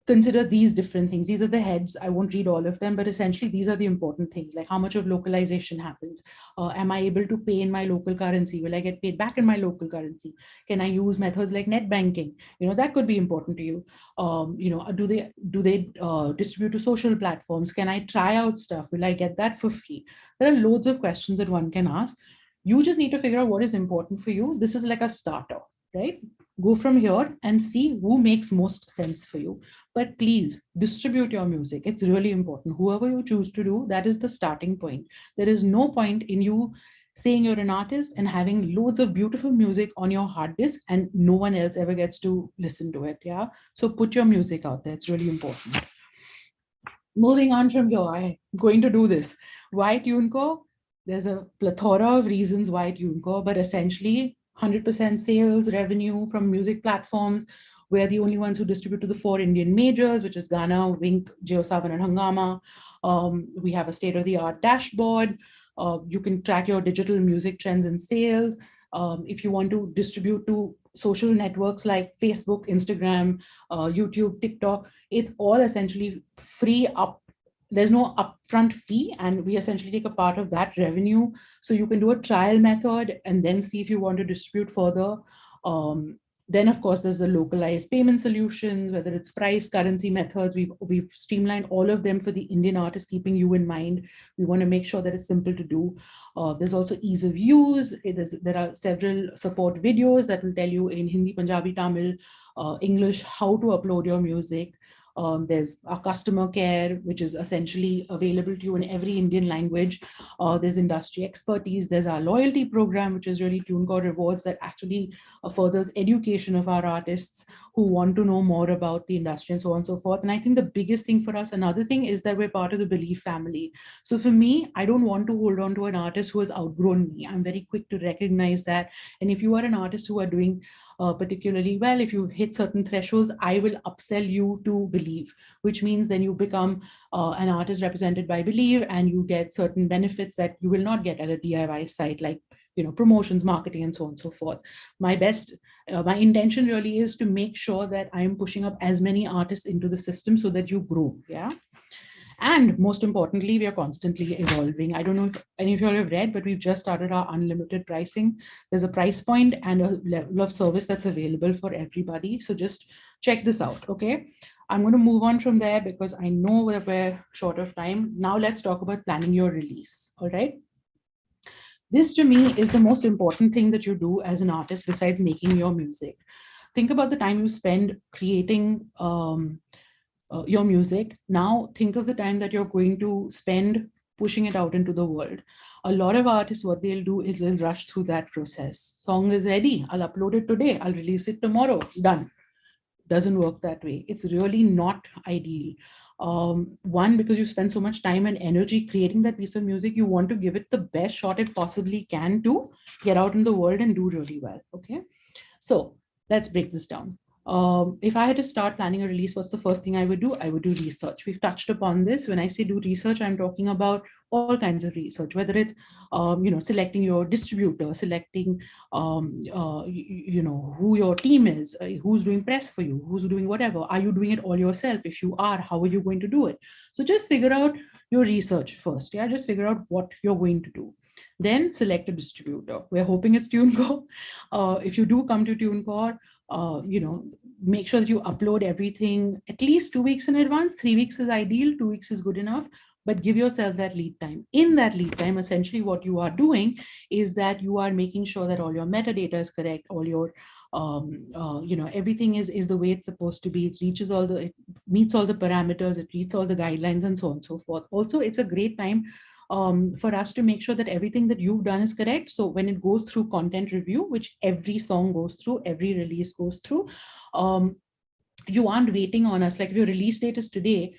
Consider these different things. These are the heads. I won't read all of them, but essentially these are the important things, like how much of localization happens. Am I able to pay in my local currency? Will I get paid back in my local currency? Can I use methods like net banking? That could be important to you. Do they distribute to social platforms? Can I try out stuff? Will I get that for free? There are loads of questions that one can ask. You just need to figure out what is important for you. This is like a starter, right? Go from here and see who makes most sense for you. But please distribute your music. It's really important. Whoever you choose to do, that is the starting point. There is no point in you saying you're an artist and having loads of beautiful music on your hard disk and no one else ever gets to listen to it. Yeah. So put your music out there. It's really important. Moving on from here, I'm going to do this. Why Tuneco? There's a plethora of reasons why Tuneco, but essentially 100% sales revenue from music platforms. We're the only ones who distribute to the 4 Indian majors, which is Ghana, Wink, JioSaavn, and Hungama. We have a state-of-the-art dashboard. You can track your digital music trends and sales. If you want to distribute to social networks like Facebook, Instagram, YouTube, TikTok, it's all essentially free up. There's no upfront fee, and we essentially take a part of that revenue. So you can do a trial method and then see if you want to distribute further. Then, of course, there's the localized payment solutions, whether it's price, currency methods. We've streamlined all of them for the Indian artist, keeping you in mind. We want to make sure that it's simple to do. There's also ease of use. There are several support videos that will tell you in Hindi, Punjabi, Tamil, English, how to upload your music. There's a customer care, which is essentially available to you in every Indian language. There's industry expertise. There's our loyalty program, which is really Tuneco Rewards, that actually furthers education of our artists who want to know more about the industry and so on and so forth. And I think the biggest thing for us, another thing, is that we're part of the Believe family. So for me, I don't want to hold on to an artist who has outgrown me. I'm very quick to recognize that. And if you are an artist who are doing particularly well, if you hit certain thresholds, I will upsell you to Believe, which means then you become an artist represented by Believe, and you get certain benefits that you will not get at a DIY site, like promotions, marketing, and so on and so forth. My intention really is to make sure that I am pushing up as many artists into the system so that you grow. Yeah. And most importantly, we are constantly evolving. I don't know if any of you all have read, but we've just started our unlimited pricing. There's a price point and a level of service that's available for everybody. So just check this out, okay? I'm going to move on from there because I know that we're short of time. Now let's talk about planning your release, all right? This to me is the most important thing that you do as an artist besides making your music. Think about the time you spend creating your music. Now think of the time that you're going to spend pushing it out into the world. A lot of artists, what they'll do is they'll rush through that process. Song is ready, I'll upload it today, I'll release it tomorrow, done. Doesn't work that way. It's really not ideal. One, because you spend so much time and energy creating that piece of music, you want to give it the best shot it possibly can to get out in the world and do really well, okay? So let's break this down. If I had to start planning a release, what's the first thing I would do? I would do research. We've touched upon this. When I say do research, I'm talking about all kinds of research, whether it's, selecting your distributor, selecting, who your team is, who's doing press for you, who's doing whatever. Are you doing it all yourself? If you are, how are you going to do it? So just figure out your research first. Yeah, just figure out what you're going to do. Then select a distributor. We're hoping it's Tuneco. If you do come to Tuneco, make sure that you upload everything at least 2 weeks in advance. 3 weeks is ideal, 2 weeks is good enough, but give yourself that lead time. In that lead time, essentially what you are doing is that you are making sure that all your metadata is correct, all your everything is the way it's supposed to be. It meets all the parameters, it meets all the guidelines, and so on and so forth. Also, it's a great time for us to make sure that everything that you've done is correct. So when it goes through content review, which every song goes through, every release goes through, you aren't waiting on us. Like if your release date is today,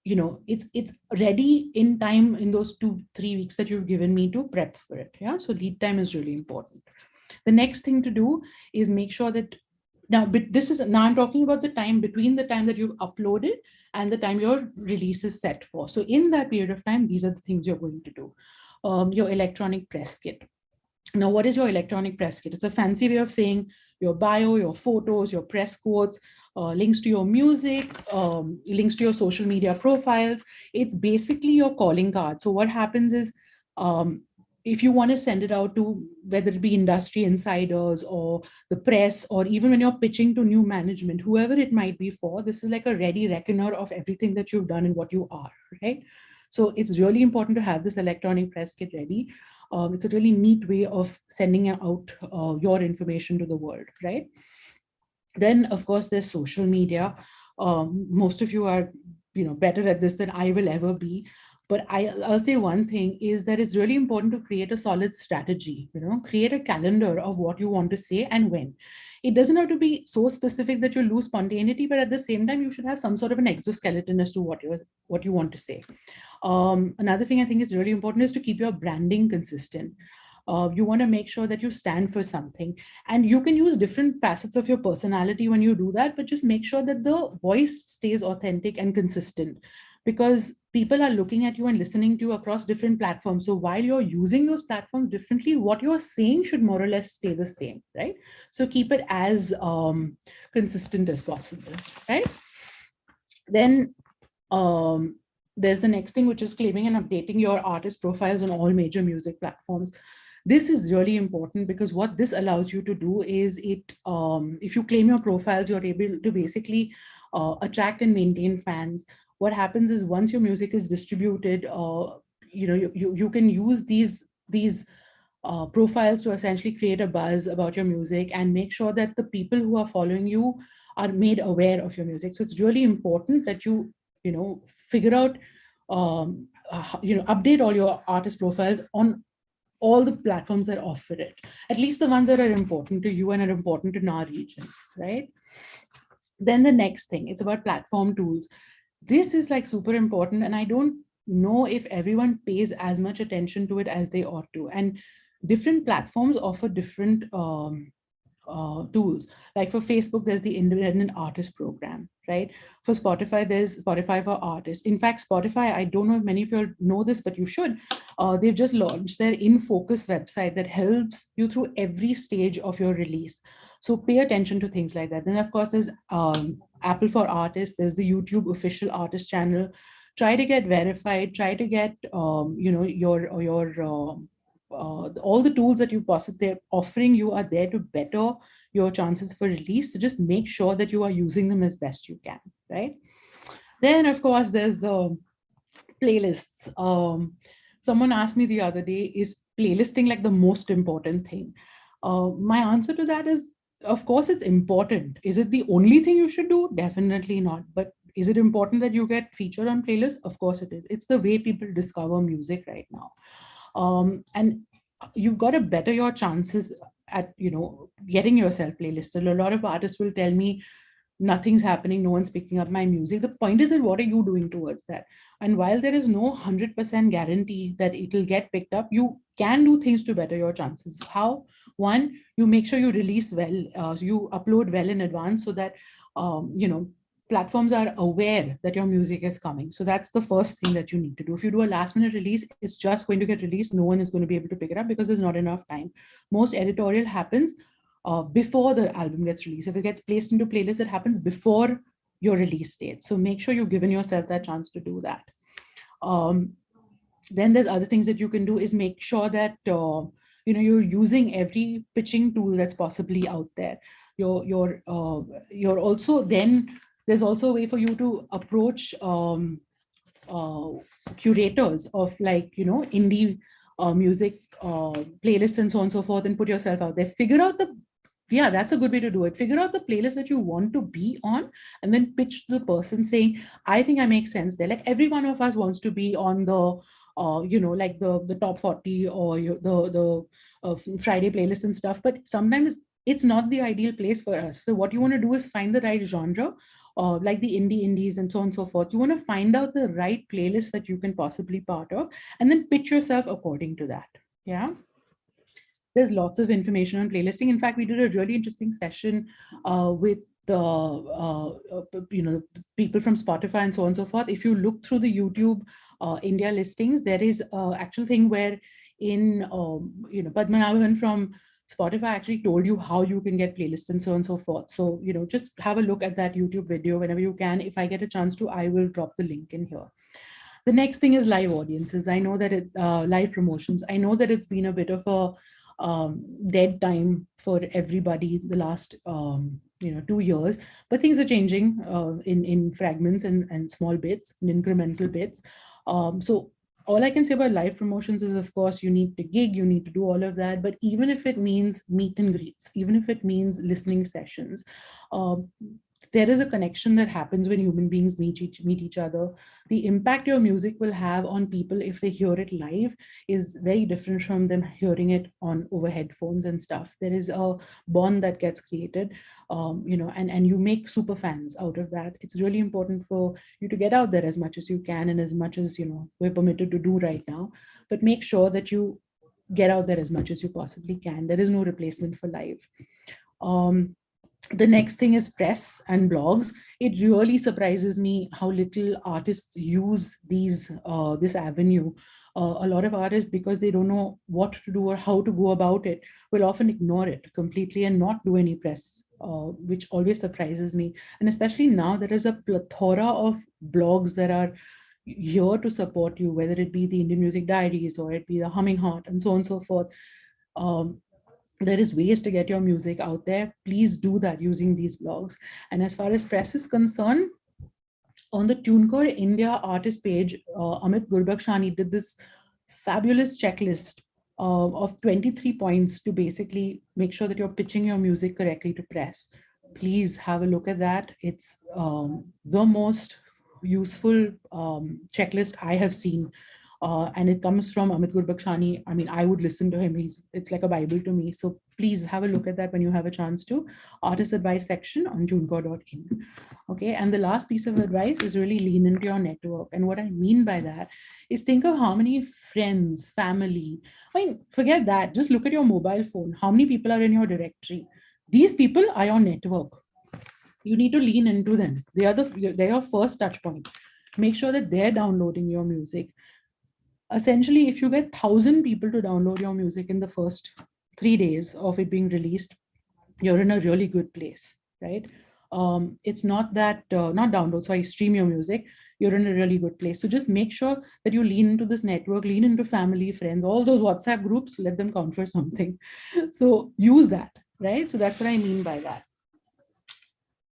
it's ready in time in those 2-3 weeks that you've given me to prep for it. Yeah, so lead time is really important. The next thing to do is make sure that now I'm talking about the time between the time that you've uploaded and the time your release is set for. So in that period of time, these are the things you're going to do. Your electronic press kit. Now, what is your electronic press kit? It's a fancy way of saying your bio, your photos, your press quotes, links to your music, links to your social media profiles. It's basically your calling card. So what happens is, if you want to send it out to whether it be industry insiders or the press, or even when you're pitching to new management, whoever it might be for, this is like a ready reckoner of everything that you've done and what you are, right? So it's really important to have this electronic press kit ready. It's a really neat way of sending out your information to the world, right? Then, of course, there's social media. Most of you are, better at this than I will ever be. But I'll say one thing is that it's really important to create a solid strategy, create a calendar of what you want to say and when. It doesn't have to be so specific that you lose spontaneity, but at the same time, you should have some sort of an exoskeleton as to what you want to say. Another thing I think is really important is to keep your branding consistent. You want to make sure that you stand for something, and you can use different facets of your personality when you do that, but just make sure that the voice stays authentic and consistent, because people are looking at you and listening to you across different platforms. So while you're using those platforms differently, what you're saying should more or less stay the same, right? So keep it as consistent as possible, right? Then there's the next thing, which is claiming and updating your artist profiles on all major music platforms. This is really important because what this allows you to do is if you claim your profiles, you're able to basically attract and maintain fans. What happens is once your music is distributed, you can use these profiles to essentially create a buzz about your music and make sure that the people who are following you are made aware of your music. So it's really important that you figure out, update all your artist profiles on all the platforms that offer it, at least the ones that are important to you and are important in our region, right? Then the next thing, it's about platform tools. This is like super important, and I don't know if everyone pays as much attention to it as they ought to. And different platforms offer different tools. Like for Facebook, there's the independent artist program, right? For Spotify, there's Spotify for artists. In fact, Spotify, I don't know if many of you know this, but you should. They've just launched their In Focus website that helps you through every stage of your release. So pay attention to things like that. Then of course, there's Apple for artists. There's the YouTube official artist channel. Try to get verified. Try to get all the tools that they're offering you are there to better your chances for release. So just make sure that you are using them as best you can, right? Then of course there's the playlists. Someone asked me the other day, is playlisting like the most important thing? My answer to that is, of course it's important. Is it the only thing you should do? Definitely not. But is it important that you get featured on playlists? Of course it is. It's the way people discover music right now. And you've got to better your chances at getting yourself playlisted. A lot of artists will tell me nothing's happening, no one's picking up my music. The point is that what are you doing towards that? And while there is no 100% guarantee that it'll get picked up, you can do things to better your chances. How? One, you make sure you release well, you upload well in advance so that platforms are aware that your music is coming. So that's the first thing that you need to do. If you do a last minute release, it's just going to get released. No one is going to be able to pick it up because there's not enough time. Most editorial happens before the album gets released. If it gets placed into playlists, it happens before your release date. So make sure you've given yourself that chance to do that. Then there's other things that you can do is make sure that you're using every pitching tool that's possibly out there. You're also then there's also a way for you to approach curators of indie music playlists and so on and so forth, and put yourself out there. Figure out that's a good way to do it. Figure out the playlist that you want to be on and then pitch to the person saying, I think I make sense there. Like every one of us wants to be on the like the top 40 or the Friday playlist and stuff. But sometimes it's not the ideal place for us. So what you want to do is find the right genre, like the indies and so on and so forth. You want to find out the right playlist that you can possibly part of, and then pitch yourself according to that. Yeah. There's lots of information on playlisting. In fact, we did a really interesting session with people from Spotify and so on and so forth. If you look through the YouTube India listings, there is an actual thing where Padmanabhan from Spotify actually told you how you can get playlists and so on and so forth. So, just have a look at that YouTube video whenever you can. If I get a chance to, I will drop the link in here. The next thing is live audiences. I know that live promotions. I know that it's been a bit of a dead time for everybody the last 2 years, but things are changing in fragments and small bits and incremental bits. So all I can say about live promotions is, of course, you need to gig, you need to do all of that. But even if it means meet and greets, even if it means listening sessions, there is a connection that happens when human beings meet each other. The impact your music will have on people if they hear it live is very different from them hearing it over headphones and stuff. There is a bond that gets created, and you make super fans out of that. It's really important for you to get out there as much as you can and as much as we're permitted to do right now. But make sure that you get out there as much as you possibly can. There is no replacement for live. The next thing is press and blogs. It really surprises me how little artists use this avenue. A lot of artists, because they don't know what to do or how to go about it, will often ignore it completely and not do any press, which always surprises me. And especially now, there is a plethora of blogs that are here to support you, whether it be the Indian Music Diaries or it be the Humming Heart and so on and so forth. There is ways to get your music out there. Please do that using these blogs. And as far as press is concerned, on the Tuneco India artist page, Amit Gurbakshani did this fabulous checklist of 23 points to basically make sure that you're pitching your music correctly to press. Please have a look at that. It's the most useful checklist I have seen. And it comes from Amit Gurbakshani. I mean, I would listen to him. It's like a Bible to me. So please have a look at that when you have a chance to. Artist advice section on tuneco.in. Okay. And the last piece of advice is really lean into your network. And what I mean by that is think of how many friends, family. I mean, forget that. Just look at your mobile phone. How many people are in your directory? These people are your network. You need to lean into them. They're your first touch point. Make sure that they're downloading your music. Essentially, if you get 1,000 people to download your music in the first 3 days of it being released, you're in a really good place, right? It's not that, not download, sorry, stream your music, you're in a really good place. So just make sure that you lean into this network, lean into family, friends, all those WhatsApp groups, let them count for something. So use that, right? So that's what I mean by that.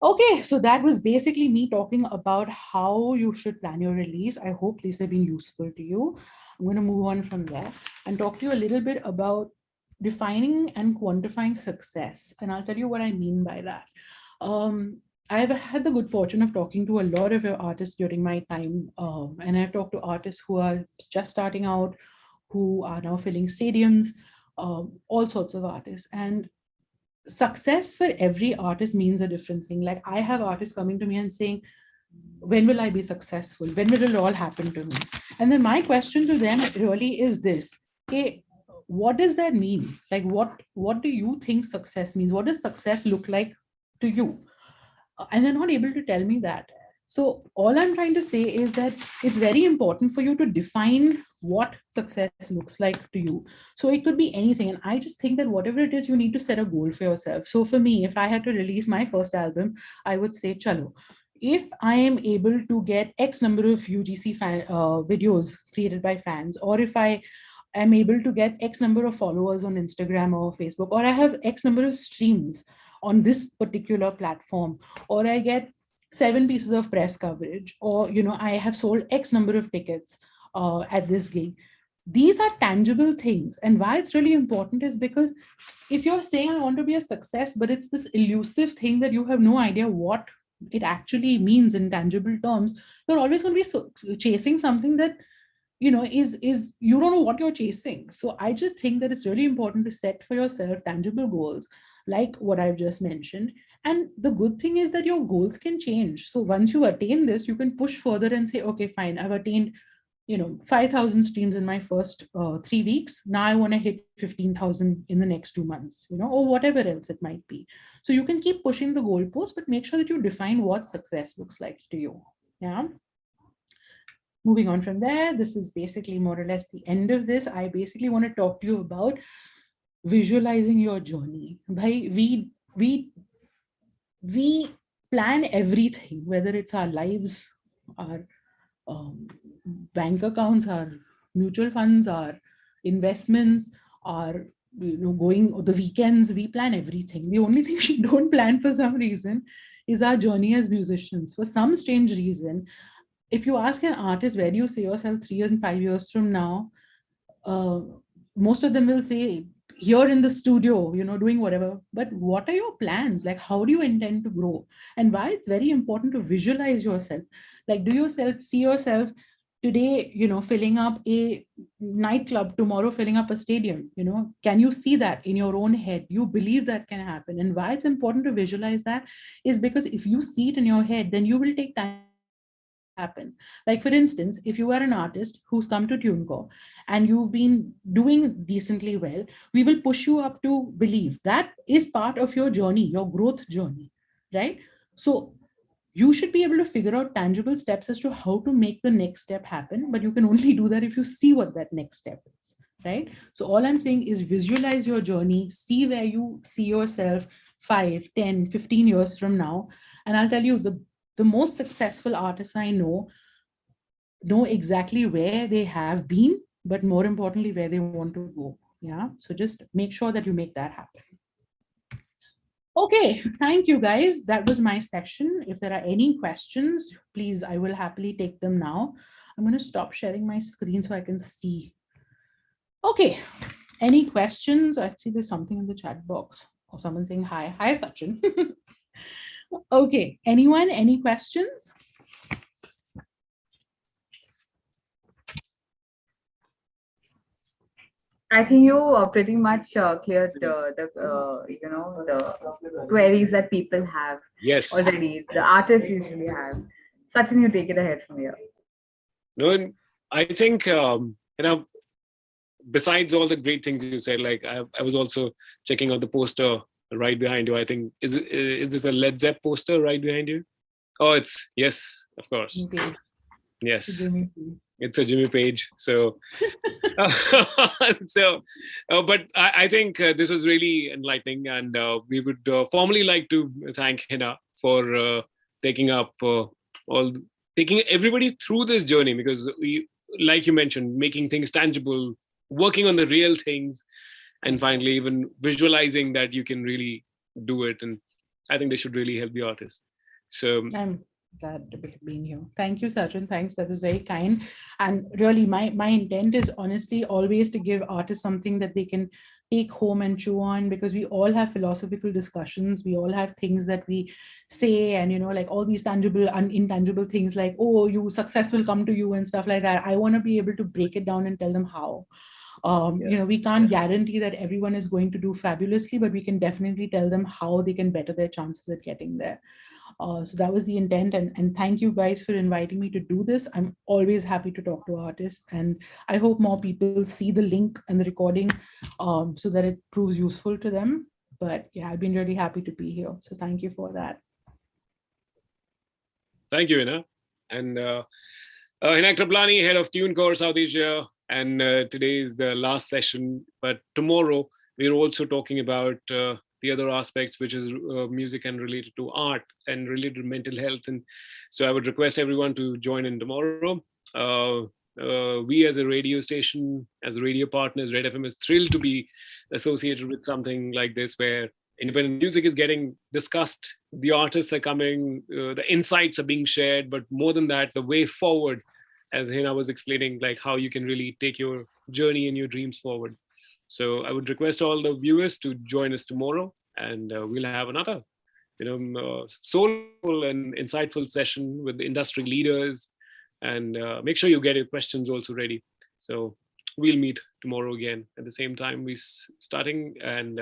Okay, so that was basically me talking about how you should plan your release. I hope these have been useful to you. I'm going to move on from there and talk to you a little bit about defining and quantifying success. And I'll tell you what I mean by that. I've had the good fortune of talking to a lot of artists during my time. And I've talked to artists who are just starting out, who are now filling stadiums, all sorts of artists. And success for every artist means a different thing. Like I have artists coming to me and saying, when will I be successful? When will it all happen to me? And then my question to them really is this: okay, what does that mean? Like, what do you think success means? What does success look like to you? And they're not able to tell me that. So all I'm trying to say is that it's very important for you to define what success looks like to you. So it could be anything. And I just think that whatever it is, you need to set a goal for yourself. So for me, if I had to release my first album, I would say, chalo, if I am able to get X number of UGC videos created by fans, or if I am able to get X number of followers on Instagram or Facebook, or I have X number of streams on this particular platform, or I get 7 pieces of press coverage, or I have sold X number of tickets at this gig. These are tangible things. And why it's really important is because if you're saying I want to be a success, but it's this elusive thing that you have no idea what it actually means in tangible terms, you're always going to be chasing something that is you don't know what you're chasing. So I just think that it's really important to set for yourself tangible goals, like what I've just mentioned. And the good thing is that your goals can change. So once you attain this, you can push further and say, okay, fine, I've attained 5,000 streams in my first 3 weeks. Now I want to hit 15,000 in the next 2 months, or whatever else it might be. So you can keep pushing the goalpost, but make sure that you define what success looks like to you. Yeah. Moving on from there, this is basically more or less the end of this. I basically want to talk to you about visualizing your journey. We plan everything, whether it's our lives, our bank accounts, our mutual funds, our investments, our going the weekends. We plan everything. The only thing we don't plan for some reason is our journey as musicians. For some strange reason, if you ask an artist, where do you see yourself 3 years and 5 years from now, most of them will say, here in the studio, doing whatever. But what are your plans? Like, how do you intend to grow? And why it's very important to visualize yourself. Like, do yourself see yourself today, filling up a nightclub, tomorrow filling up a stadium? Can you see that in your own head? You believe that can happen. And why it's important to visualize that is because if you see it in your head, then you will take time happen. Like, for instance, if you are an artist who's come to Tuneco and you've been doing decently well, we will push you up to believe that is part of your journey, your growth journey, right? So you should be able to figure out tangible steps as to how to make the next step happen, but you can only do that if you see what that next step is, right? So all I'm saying is visualize your journey, see where you see yourself 5, 10, 15 years from now. And I'll tell you, the most successful artists I know exactly where they have been, but more importantly, where they want to go. Yeah. So just make sure that you make that happen. Okay. Thank you, guys. That was my session. If there are any questions, please, I will happily take them now. I'm going to stop sharing my screen so I can see. Okay. Any questions? I see there's something in the chat box or someone saying hi. Hi, Sachin. Okay, anyone, any questions? I think you pretty much cleared the queries that people have already. The artists usually have. Sachin, you take it ahead from here. No, I think besides all the great things you said, like I was also checking out the poster right behind you. I think is this a Led Zepp poster right behind you? Oh, yes, of course. Okay. Yes, it's a Jimmy Page. So, but I think this was really enlightening, and we would formally like to thank Hina for taking everybody through this journey, because we, like you mentioned, making things tangible, working on the real things, and finally even visualizing that you can really do it. And I think they should really help the artists. So I'm glad to be being here. Thank you, Sachin. Thanks. That was very kind. And really, my intent is honestly always to give artists something that they can take home and chew on, because we all have philosophical discussions. We all have things that we say, and like all these tangible and intangible things like, oh, success will come to you and stuff like that. I want to be able to break it down and tell them how. We can't guarantee that everyone is going to do fabulously, but we can definitely tell them how they can better their chances at getting there. So that was the intent, and thank you guys for inviting me to do this. I'm always happy to talk to artists, and I hope more people see the link and the recording so that it proves useful to them. But yeah, I've been really happy to be here. So thank you for that. Thank you, Hina. And Hina Kraplani, head of Tuneco South Asia. And today is the last session, but tomorrow we're also talking about the other aspects, which is music and related to art and related to mental health. And so I would request everyone to join in tomorrow. We as a radio station, as radio partners, Red FM is thrilled to be associated with something like this, where independent music is getting discussed, the artists are coming, the insights are being shared, but more than that, the way forward, as Hina was explaining, like how you can really take your journey and your dreams forward. So I would request all the viewers to join us tomorrow, and we'll have another, soulful and insightful session with the industry leaders. And make sure you get your questions also ready. So we'll meet tomorrow again at the same time. We're starting, and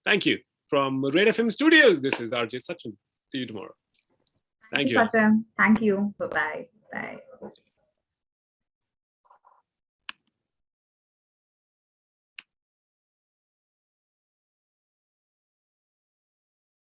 thank you from Red FM Studios. This is RJ Sachin. See you tomorrow. Thank you. Sachin. Thank you. Bye-bye. Bye.